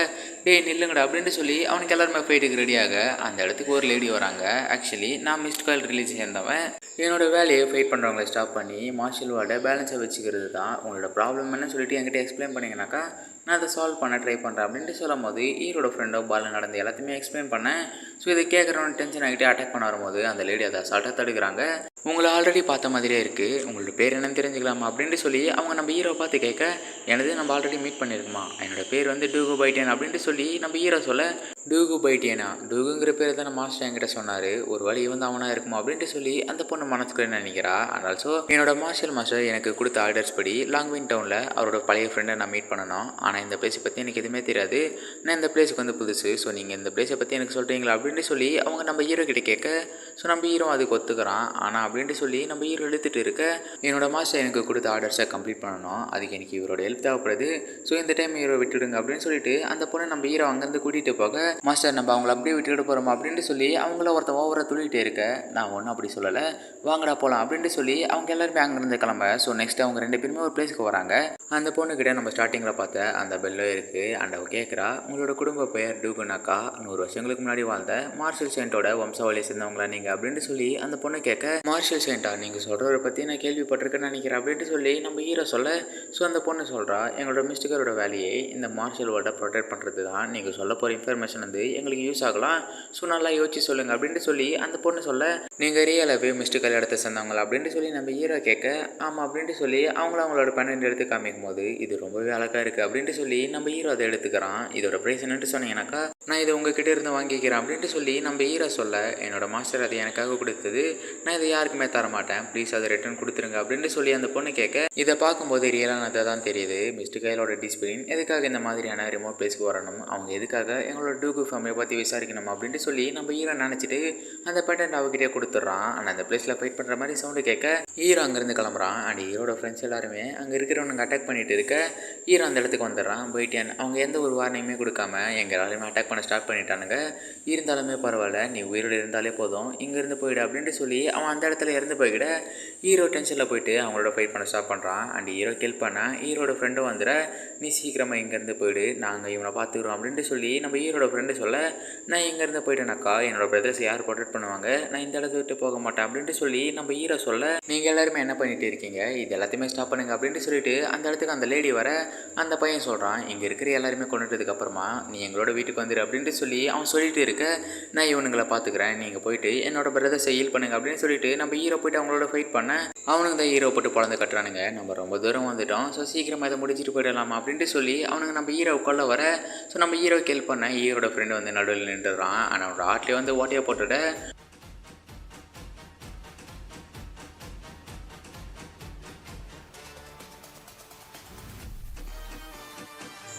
டே நில்லுங்கடா அப்படின்ட்டு சொல்லி அவனுக்கு எல்லாருமே ஃபைட்டுக்கு ரெடியாக அந்த இடத்துக்கு ஒரு லேடி வராங்க. ஆக்சுவலி நான் மிஸ்ட் கால் ரிலீஸ் சேர்ந்தவன். என்னோட வேலையை ஃபைட் பண்ணுறவங்களை ஸ்டாப் பண்ணி மார்ஷல் ஆர்ட்டை பேலன்ஸை வச்சுக்கிறது தான் உங்களோட ப்ராப்ளம் என்ன சொல்லிட்டு என்கிட்ட எக்ஸ்பிளைன் பண்ணிங்கனாக்கா நான் அதை சால்வ் பண்ண ட்ரை பண்ணுறேன் அப்படின்ட்டு சொல்லும் போது ஹீரோட ஃப்ரெண்டோ பாலில் நடந்து எல்லாத்தையுமே எக்ஸ்பிளைன் பண்ணேன். ஸோ இதை கேட்குறவன் டென்ஷன் ஆகிட்டே அட்டாக் பண்ண வரும்போது அந்த லேடி அதை அசால்ட்டாக தடுக்கிறாங்க. உங்களை ஆல்ரெடி பார்த்த மாதிரியே இருக்குது, உங்களோட பேர் என்னன்னு தெரிஞ்சுக்கலாமா அப்படின்ட்டு சொல்லி அவங்க நம்ம ஹீரோ பார்த்து கேட்க, எனது நம்ம ஆல்ரெடி மீட் பண்ணியிருக்குமா, என்னோட பேர் வந்து டூகு பைட்டியன் அப்படின்ட்டு சொல்லி நம்ம ஹீரோ சொல்ல, டூகு பைட்டியனா, டூகுங்கிற பேர் தான் மாஸ்டர் என்கிட்ட சொன்னார், ஒரு வழி வந்து அவனாக இருக்குமா அப்படின்ட்டு சொல்லி அந்த பொண்ணு மனசுக்குள்ளே நினைக்கிறா. அண்ட் ஆல்சோ என்னோட மார்ஷல் மாஸ்டர் எனக்கு கொடுத்த ஆர்டர்ஸ் படி லாங்வின் டவுனில் அவரோட பழைய ஃப்ரெண்டை நான் மீட் பண்ணணும். ஆனால் இந்த பிளேஸை பற்றி எனக்கு எதுவுமே தெரியாது, நான் இந்த பிளேஸுக்கு வந்து புதுசு, ஸோ நீங்கள் இந்த பிளேஸை பற்றி எனக்கு சொல்கிறீங்களா அப்படின்ட்டு சொல்லி அவங்க நம்ம ஹீரோ கிட்ட கேட்க, ஸோ நம்ம ஹீரோ அதுக்கு ஒத்துக்கிறான். ஆனால் அப்படின்ட்டு சொல்லி நம்ம ஹீரோ எழுத்துட்டு இருக்க, என்னோட மாஸ்டர் எனக்கு கொடுத்த ஆர்டர்ஸை கம்ப்ளீட் பண்ணணும், அதுக்கு எனக்கு இவரோட ஹெல்ப் தேவைப்படுது, ஸோ இந்த டைம் ஹீரோ விட்டுடுங்க அப்படின்னு சொல்லிட்டு அந்த பொண்ணை நம்ம ஹீரோ அங்கேருந்து கூட்டிகிட்டு போக, மாஸ்டர் நம்ம அவங்கள அப்படியே விட்டுக்கிட்டு போகிறோமா அப்படின்ட்டு சொல்லி அவங்கள ஒருத்தன் ஓவராக துள்ளிகிட்டே இருக்க, நான் ஒன்றும் அப்படி சொல்லலை, வாங்கடா போகலாம் அப்படின்ட்டு சொல்லி அவங்க எல்லாருமே அங்கேருந்து கிளம்ப. ஸோ நெக்ஸ்ட் அவங்க ரெண்டு பேருமே ஒரு பிளேஸ்க்கு வராங்க. அந்த பொண்ணுக்கிட்ட நம்ம ஸ்டார்டிங்கில் பார்த்த அந்த பெல்லும் இருக்குது. அண்ட் அவள் கேட்குறா, உங்களோட குடும்ப பெயர் டூகுனாக்கா, 100 வருஷங்களுக்கு முன்னாடி வாழ்ந்த மார்ஷல் செயின்ட்டோட வம்சாவளியை சேர்ந்தவங்களா நீங்கள் அப்படின்ட்டு சொல்லி அந்த பொண்ணு கேட்க, மார்ஷல் செயின்ட்டா நீங்கள் சொல்கிறவரை பற்றி நான் கேள்விப்பட்டிருக்கேன்னு நினைக்கிறேன் அப்படின்ட்டு சொல்லி நம்ம ஹீரோ சொல்ல, ஸோ அந்த பொண்ணு சொல்கிறா, எங்களோட மிஸ்டிக்கரோட வேலையை இந்த மார்ஷல் வேர்ல்டை ப்ரொடெக்ட் பண்ணுறது தான், நீங்கள் சொல்ல போகிற இன்ஃபர்மேஷன் வந்து எங்களுக்கு யூஸ் ஆகலாம், ஸோ நல்லா யோசிச்சு சொல்லுங்கள் அப்படின்ட்டு சொல்லி அந்த பொண்ணு சொல்ல, நீங்கள் ரியலாகவே மிஸ்டிக்கல் இடத்த சேர்ந்தவங்களா அப்படின்ட்டு சொல்லி நம்ம ஹீரோ கேட்க, ஆமாம் அப்படின்ட்டு சொல்லி அவங்களோட பன்னெண்டு எடுத்து காமிக்கும் போது இது ரொம்பவே அழகாக இருக்குது அப்படின்ட்டு சொல்லி நம்ம ஹீரோ அதை எடுத்துக்கிறான். இதோட ப்ரைஸ் என்னன்ட்டு சொன்னீங்கன்னாக்கா நான் இதை உங்ககிட்ட இருந்து வாங்கிக்கிறேன் அப்படின்ட்டு சொல்லி நம்ம ஹீரோ சொல்ல, என்னோட மாஸ்டர் அதை எனக்காக கொடுத்தது, நான் இதை யாருக்குமே தர மாட்டேன், ப்ளீஸ் அதை ரிட்டர்ன் கொடுத்துருங்க அப்படின்ட்டு சொல்லி அந்த பொண்ணு கேட்க, இதை பார்க்கும்போது ரியலானதை தான் தெரியுது, மிஸ்டர் கைலோட டிஸ்பிளின் எதுக்காக இந்த மாதிரியான ரிமோட் பிளேஸ்க்கு வரணும், அவங்க எதுக்காக எங்களோட டூகு ஃபேமிலியை பற்றி விசாரிக்கணும் அப்படின்ட்டு சொல்லி நம்ம ஹீரோ நினச்சிட்டு அந்த பேட்டன்ட் அவகிட்டே கொடுத்துட்றான். ஆனால் அந்த பிளேஸில் ஃபைட் பண்ணுற மாதிரி சவுண்டு கேட்க ஹீரோ அங்கேருந்து கிளம்புறான். அண்ட் ஹீரோட ஃப்ரெண்ட்ஸ் எல்லாருமே அங்கே இருக்கிறவனுங்க அட்டாக் பண்ணிட்டு இருக்க, ஹீரோ அந்த இடத்துக்கு வந்துடுறான். போயிட்டேன் அவங்க எந்த ஒரு வார்னிங்குமே கொடுக்காம எங்கள் எல்லாருமே அட்டாக் பண்ண ஸ்டார்ட் பண்ணிட்டானுங்க. இருந்தாலுமே பரவாயில்ல, நீ உயிரோடு இருந்தாலே போதும், இங்கேருந்து போயிடு அப்படின்ட்டு சொல்லி அவன் அந்த இடத்துல இருந்து போய்கிட ஹீரோ டென்ஷனில் போயிட்டு அவங்களோட ஃபைட் பண்ண ஸ்டார்ட் பண்ணுறான். அண்ட் ஹீரோ ஹெல்ப் பண்ண ஹீரோட ஃப்ரெண்டும் வந்துட, நீ சீக்கிரமாக இங்கேருந்து போயிடு, நாங்கள் இவனை பார்த்துக்குறோம் அப்படின்ட்டு சொல்லி நம்ம ஹீரோட ஃப்ரெண்டு சொல்ல, நான் இங்கேருந்து போயிட்டேனாக்கா என்னோட பிரதர்ஸ் யார் ப்ரொடெக்ட் பண்ணுவாங்க, நான் இந்த இடத்த விட்டு போக மாட்டேன் அப்படின்ட்டு சொல்லி நம்ம ஹீரோ சொல்ல, நீங்கள் எல்லாருமே என்ன பண்ணிட்டு இருக்கீங்க, இது எல்லாத்தையுமே ஸ்டாப் பண்ணுங்க அப்படின்ட்டு சொல்லிட்டு அந்த இடத்துக்கு அந்த லேடி வர, அந்த பையன் சொல்கிறான், இங்கே இருக்கிற எல்லாருமே கொண்டுட்டதுக்கப்புறமா நீ எங்களோட வீட்டுக்கு வந்துடு அப்படின்ட்டு சொல்லி அவன் சொல்லிட்டு இருக்க, நான் இவனுங்களை பார்த்துக்கிறேன், நீங்கள் போயிட்டு என்னோட பிரதர்ஸை ஹீல் பண்ணுங்க அப்படின்னு சொல்லிட்டு நம்ம ஹீரோ போயிட்டு அவங்களோட ஃபைட் பண்ண, அவனுக்கு தான் ஹீரோ போட்டு குழந்தை கட்டுறானுங்க, நம்ம ரொம்ப தூரம் வந்துட்டோம், ஸோ சீக்கிரமாக இதை முடிச்சுட்டு போயிடலாமா அப்படின்ட்டு சொல்லி அவனுக்கு நம்ம ஹீரோ கொள்ள வர, ஸோ நம்ம ஹீரோக்கு ஹெல்ப் பண்ண ஹீரோட ஃப்ரெண்டு வந்து நடுவில் நின்றுறான். ஆனால் அவனோட ஆட்லேயே வந்து ஓட்டையை போட்டுட,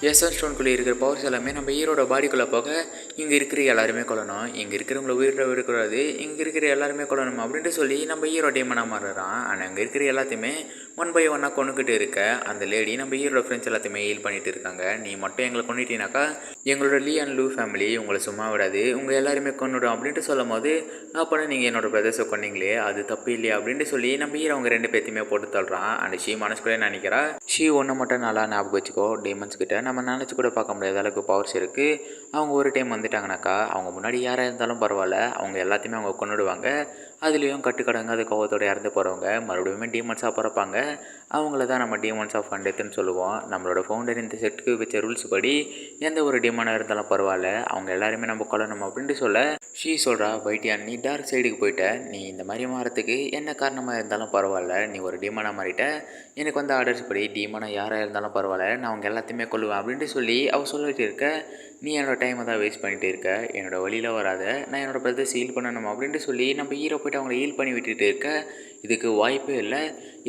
எஸ்என் ஸ்டோனுக்குள்ளே இருக்கிற பவர்ஸ் எல்லாமே நம்ம ஹீரோட பாடிக்குள்ளே போக, இங்கே இருக்கிற எல்லாருமே கொல்லணும், இங்கே இருக்கிறவங்கள உயிரோட விடக்கூடாது, இங்கே இருக்கிற எல்லாருமே கொல்லணும் அப்படின்ட்டு சொல்லி நம்ம ஹீரோ டீமனாக மாறுறான். ஆனால் அங்கே இருக்கிற எல்லாத்தையுமே 1 by 1 கொண்டுக்கிட்டு இருக்க அந்த லேடி நம்ம ஹீரோட ஃப்ரெண்ட்ஸ் எல்லாத்தையுமே ஹீல் பண்ணிட்டு இருக்காங்க. நீ மட்டும் எங்களை கொண்டுட்டீனாக்கா எங்களோட லீ அண்ட் லூ ஃபேமிலி உங்களை சும்மா விடாது, உங்கள் எல்லாருமே கொண்டுடும் அப்படின்ட்டு சொல்லும் போது, அப்போ நீங்கள் என்னோட பிரதர்ஸை கொண்டீங்களே அது தப்பு இல்லையா அப்படின்ட்டு சொல்லி நம்ம ஹீரோ அவங்க ரெண்டு பேர்த்தையுமே போட்டு தள்ளுறான். அண்ட் ஷீ மனசுக்குள்ளே நினைக்கிறா, ஷீ ஒன்று மட்டும் நல்லா ஞாபகம் வச்சுக்கோ, டீமன்ஸ் கிட்ட நம்ம நினச்சி கூட பார்க்க முடியாத அளவுக்கு பவர்ஸ் இருக்குது, அவங்க ஒரு டைம் வந்துட்டாங்கனாக்கா அவங்க முன்னாடி யாராக இருந்தாலும் பரவாயில்ல, அவங்க எல்லாத்தையுமே அவங்க கொண்டுடுவாங்க, அதுலேயும் கட்டுக்கடங்காத கோவத்தோடு இறந்து போகிறவங்க மறுபடியும் டீமன்ஸாக பிறப்பாங்க, அவங்கள தான் நம்ம டீமன்ஸ் ஆஃப் அண்டெத்துன்னு சொல்லுவோம். நம்மளோட ஃபவுண்டர் இந்த செட்டுக்கு வச்ச ரூல்ஸ் படி எந்த ஒரு டீமனாக இருந்தாலும் பரவாயில்ல, அவங்க எல்லாருமே நம்ம கொல்லணும் அப்படின்ட்டு சொல்ல, ஷீ சொல்கிறா, பைட்டியா நீ டார்க் சைடுக்கு போயிட்ட, நீ இந்த மாதிரி மாறத்துக்கு என்ன காரணமாக இருந்தாலும் பரவாயில்ல, நீ ஒரு டீமனாக மாறிட்ட, எனக்கு வந்து ஆர்டர்ஸ் படி டீமனாக யாராக இருந்தாலும் பரவாயில்ல, நான் அவங்க எல்லாத்தையுமே கொல்லுவேன் அப்படின்ட்டு சொல்லி அவள் சொல்லிட்டு இருக்க, நீ என்னோடய டைமை தான் வேஸ்ட் பண்ணிகிட்டு இருக்க, என்னோடய வழியில் வராத, நான் என்னோடய பிரதர்ஸ் ஹீல் பண்ணணும் அப்படின்ட்டு சொல்லி நம்ம ஹீரோ போய்ட்டு அவங்கள ஹீல் பண்ணி விட்டுட்டு இருக்க, இதுக்கு வாய்ப்பே இல்லை,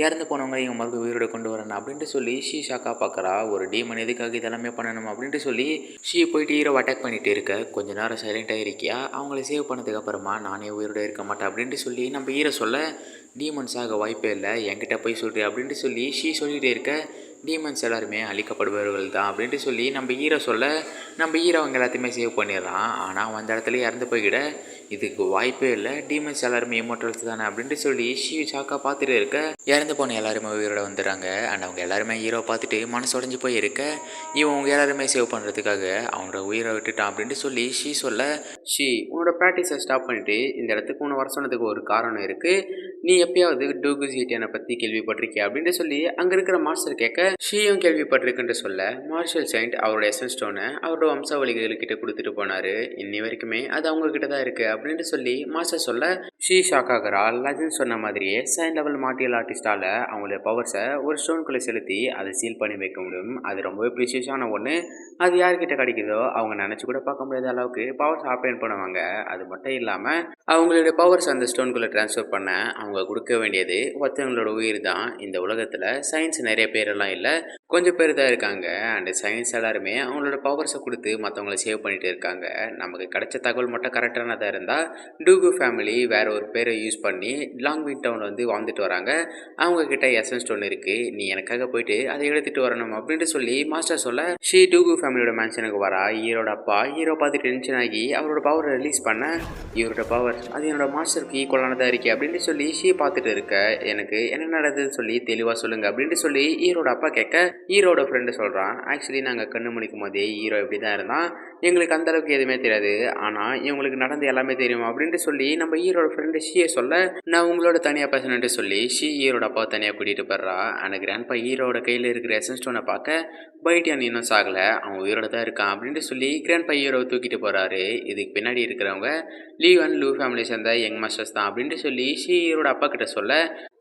இறந்து போனவங்க இவங்க மறுபடியும் உயிரோட கொண்டு வரணும் அப்படின்ட்டு சொல்லி ஷாக்கா பார்க்குறா. ஒரு டீமன் எதுக்காக இதெல்லாமே பண்ணணும் அப்படின்ட்டு சொல்லி போயிட்டு ஹீரோவை அட்டாக் பண்ணிட்டு இருக்க. கொஞ்ச நேரம் சைலண்ட்டாக இருக்கியா, அவங்கள சேவ் பண்ணதுக்கு அப்புறமா நானே உயிரோட இருக்க மாட்டேன் அப்படின்ட்டு சொல்லி நம்ம ஹீரோ சொல்ல, டீமன்ஸ் ஆக வாய்ப்பே இல்லை, என்கிட்ட போய் சொல்கிறேன் அப்படின்ட்டு சொல்லி சொல்லிகிட்டே இருக்க. டீமன்ஸ் எல்லாருமே அழிக்கப்படுபவர்கள் தான் அப்படின்ட்டு சொல்லி நம்ம ஹீரோ சொல்ல, நம்ம ஹீரோ அவங்க எல்லாத்தையுமே சேவ் பண்ணிடுறான். ஆனால் அவன் அந்த இடத்துல இறந்து போய்கிட. இதுக்கு வாய்ப்பே இல்லை, டீமன்ஸ் எல்லாருமே இமோட்டல்ஸ் தானே அப்படின்ட்டு சொல்லி ஷாக்காக பார்த்துட்டு இருக்க. இறந்து போன எல்லாருமே உயிரோட வந்துடுறாங்க. அண்ட் அவங்க எல்லாருமே ஹீரோ பார்த்துட்டு மனசு உடஞ்சி போய் இருக்க. இவங்க எல்லாருமே சேவ் பண்ணுறதுக்காக அவனோட உயிரை விட்டுட்டான் அப்படின்ட்டு சொல்லி சொல்ல, உன்னோட ப்ராக்டிஸை ஸ்டாப் பண்ணிவிட்டு இந்த இடத்துக்கு உன்னை வர சொன்னதுக்கு ஒரு காரணம் இருக்குது. நீ எப்பயாவது டூகு ஜிடியனை பற்றி கேள்விப்பட்டிருக்கிய அப்படின்ட்டு சொல்லி அங்கே இருக்கிற மாஸ்டர் கேட்க, ஷீயும் கேள்விப்பட்டிருக்குன்ட்டு சொல்ல, மார்ஷல் செயின்ட் அவரோட எசன்ஸ் ஸ்டோனை அவரோட வம்சாவளிகள்கிட்ட கொடுத்துட்டு போனார். இன்னி வரைக்குமே அது அவங்கக்கிட்ட தான் இருக்குது அப்படின்ட்டு சொல்லி மாஸ்டர் சொல்ல, ஷாக் ஆகிறா. லெஜண்ட் சொன்ன மாதிரியே செகண்ட் லெவல் மார்ஷியல் ஆர்டிஸ்டால் அவங்களோட பவர்ஸை ஒரு ஸ்டோனுக்குள்ளே செலுத்தி அதை சீல் பண்ணி வைக்க முடியும். அது ரொம்பவே ப்ரிஷியஸான ஒன்று. அது யார்கிட்ட கிடைக்குதோ அவங்க நினச்சி கூட பார்க்க முடியாத அளவுக்கு பவர்ஸ் ஆப்ரேட் பண்ணுவாங்க. அது மட்டும் இல்லாமல் அவங்களுடைய பவர்ஸ் அந்த ஸ்டோனுக்குள்ளே ட்ரான்ஸ்ஃபர் பண்ண அவங்க கொடுக்க வேண்டியது ஒருத்தவங்களோட உயிர் தான். இந்த உலகத்தில் சயின்ஸ் நிறைய பேரெல்லாம் இல்லை, கொஞ்சம் பேர் தான் இருக்காங்க. அண்ட் சயின்ஸ் எல்லாருமே அவங்களோட பவர்ஸை கொடுத்து மற்றவங்கள சேவ் பண்ணிகிட்டு இருக்காங்க. நமக்கு கிடைச்ச தகவல் மட்டும் கரெக்டானதாக இருந்தால் டூகு ஃபேமிலி வேற ஒரு பேரை யூஸ் பண்ணி லாங் வீட் டவுன் வந்து வாழ்ந்துட்டு வராங்க. அவங்கக்கிட்ட எசன்ஸ் ஸ்டோன் இருக்குது, நீ எனக்காக போயிட்டு அதை எடுத்துகிட்டு வரணும் அப்படின்ட்டு சொல்லி மாஸ்டர் சொல்ல, டூகு ஃபேமிலியோட மேன்ஷனுக்கு வரா. ஹீரோட அப்பா ஹீரோ பார்த்து டென்ஷன் ஆகி அவரோட பவரை ரிலீஸ் பண்ண, இவரோட பவர் அது என்னோட மாஸ்டருக்கு ஈக்குவலானதாக இருக்கே அப்படின்ட்டு சொல்லி பார்த்துட்டு இருக்க. எனக்கு என்ன நடந்ததுன்னு சொல்லி தெளிவாக சொல்லுங்கள் அப்படின்ட்டு சொல்லி ஹீரோட அப்பா கேட்க, ஹீரோட ஃப்ரெண்டு சொல்கிறான், ஆக்சுவலி நாங்கள் கண்ணு முடிக்கும் போதே ஹீரோ இப்படி தான் இருந்தான், எங்களுக்கு அந்தளவுக்கு எதுவுமே தெரியாது, ஆனால் இவங்களுக்கு நடந்து எல்லாமே தெரியும் அப்படின்ட்டு சொல்லி நம்ம ஹீரோட ஃப்ரெண்டு சொல்ல, நான் உங்களோட தனியாக பேசணுன்ட்டு சொல்லி ஹீரோட அப்பா தனியாக கூட்டிகிட்டு போடுறா. ஆனால் கிராண்ட்பா ஹீரோட கையில் இருக்கிற எசன்ஸ் ஸ்டோனை பார்க்க, பைட்டியான் இன்னும் சாகலை, அவன் உயிரோட தான் இருக்கான் அப்படின்ட்டு சொல்லி கிராண்ட்பா ஹீரோவை தூக்கிட்டு போகிறாரு. இதுக்கு பின்னாடி இருக்கிறவங்க லீவ் அண்ட் லூ ஃபேமிலி சேர்ந்த யங் மாஸ்டர்ஸ் தான் அப்படின்ட்டு சொல்லி ஹீரோட அப்பா கிட்ட சொல்ல,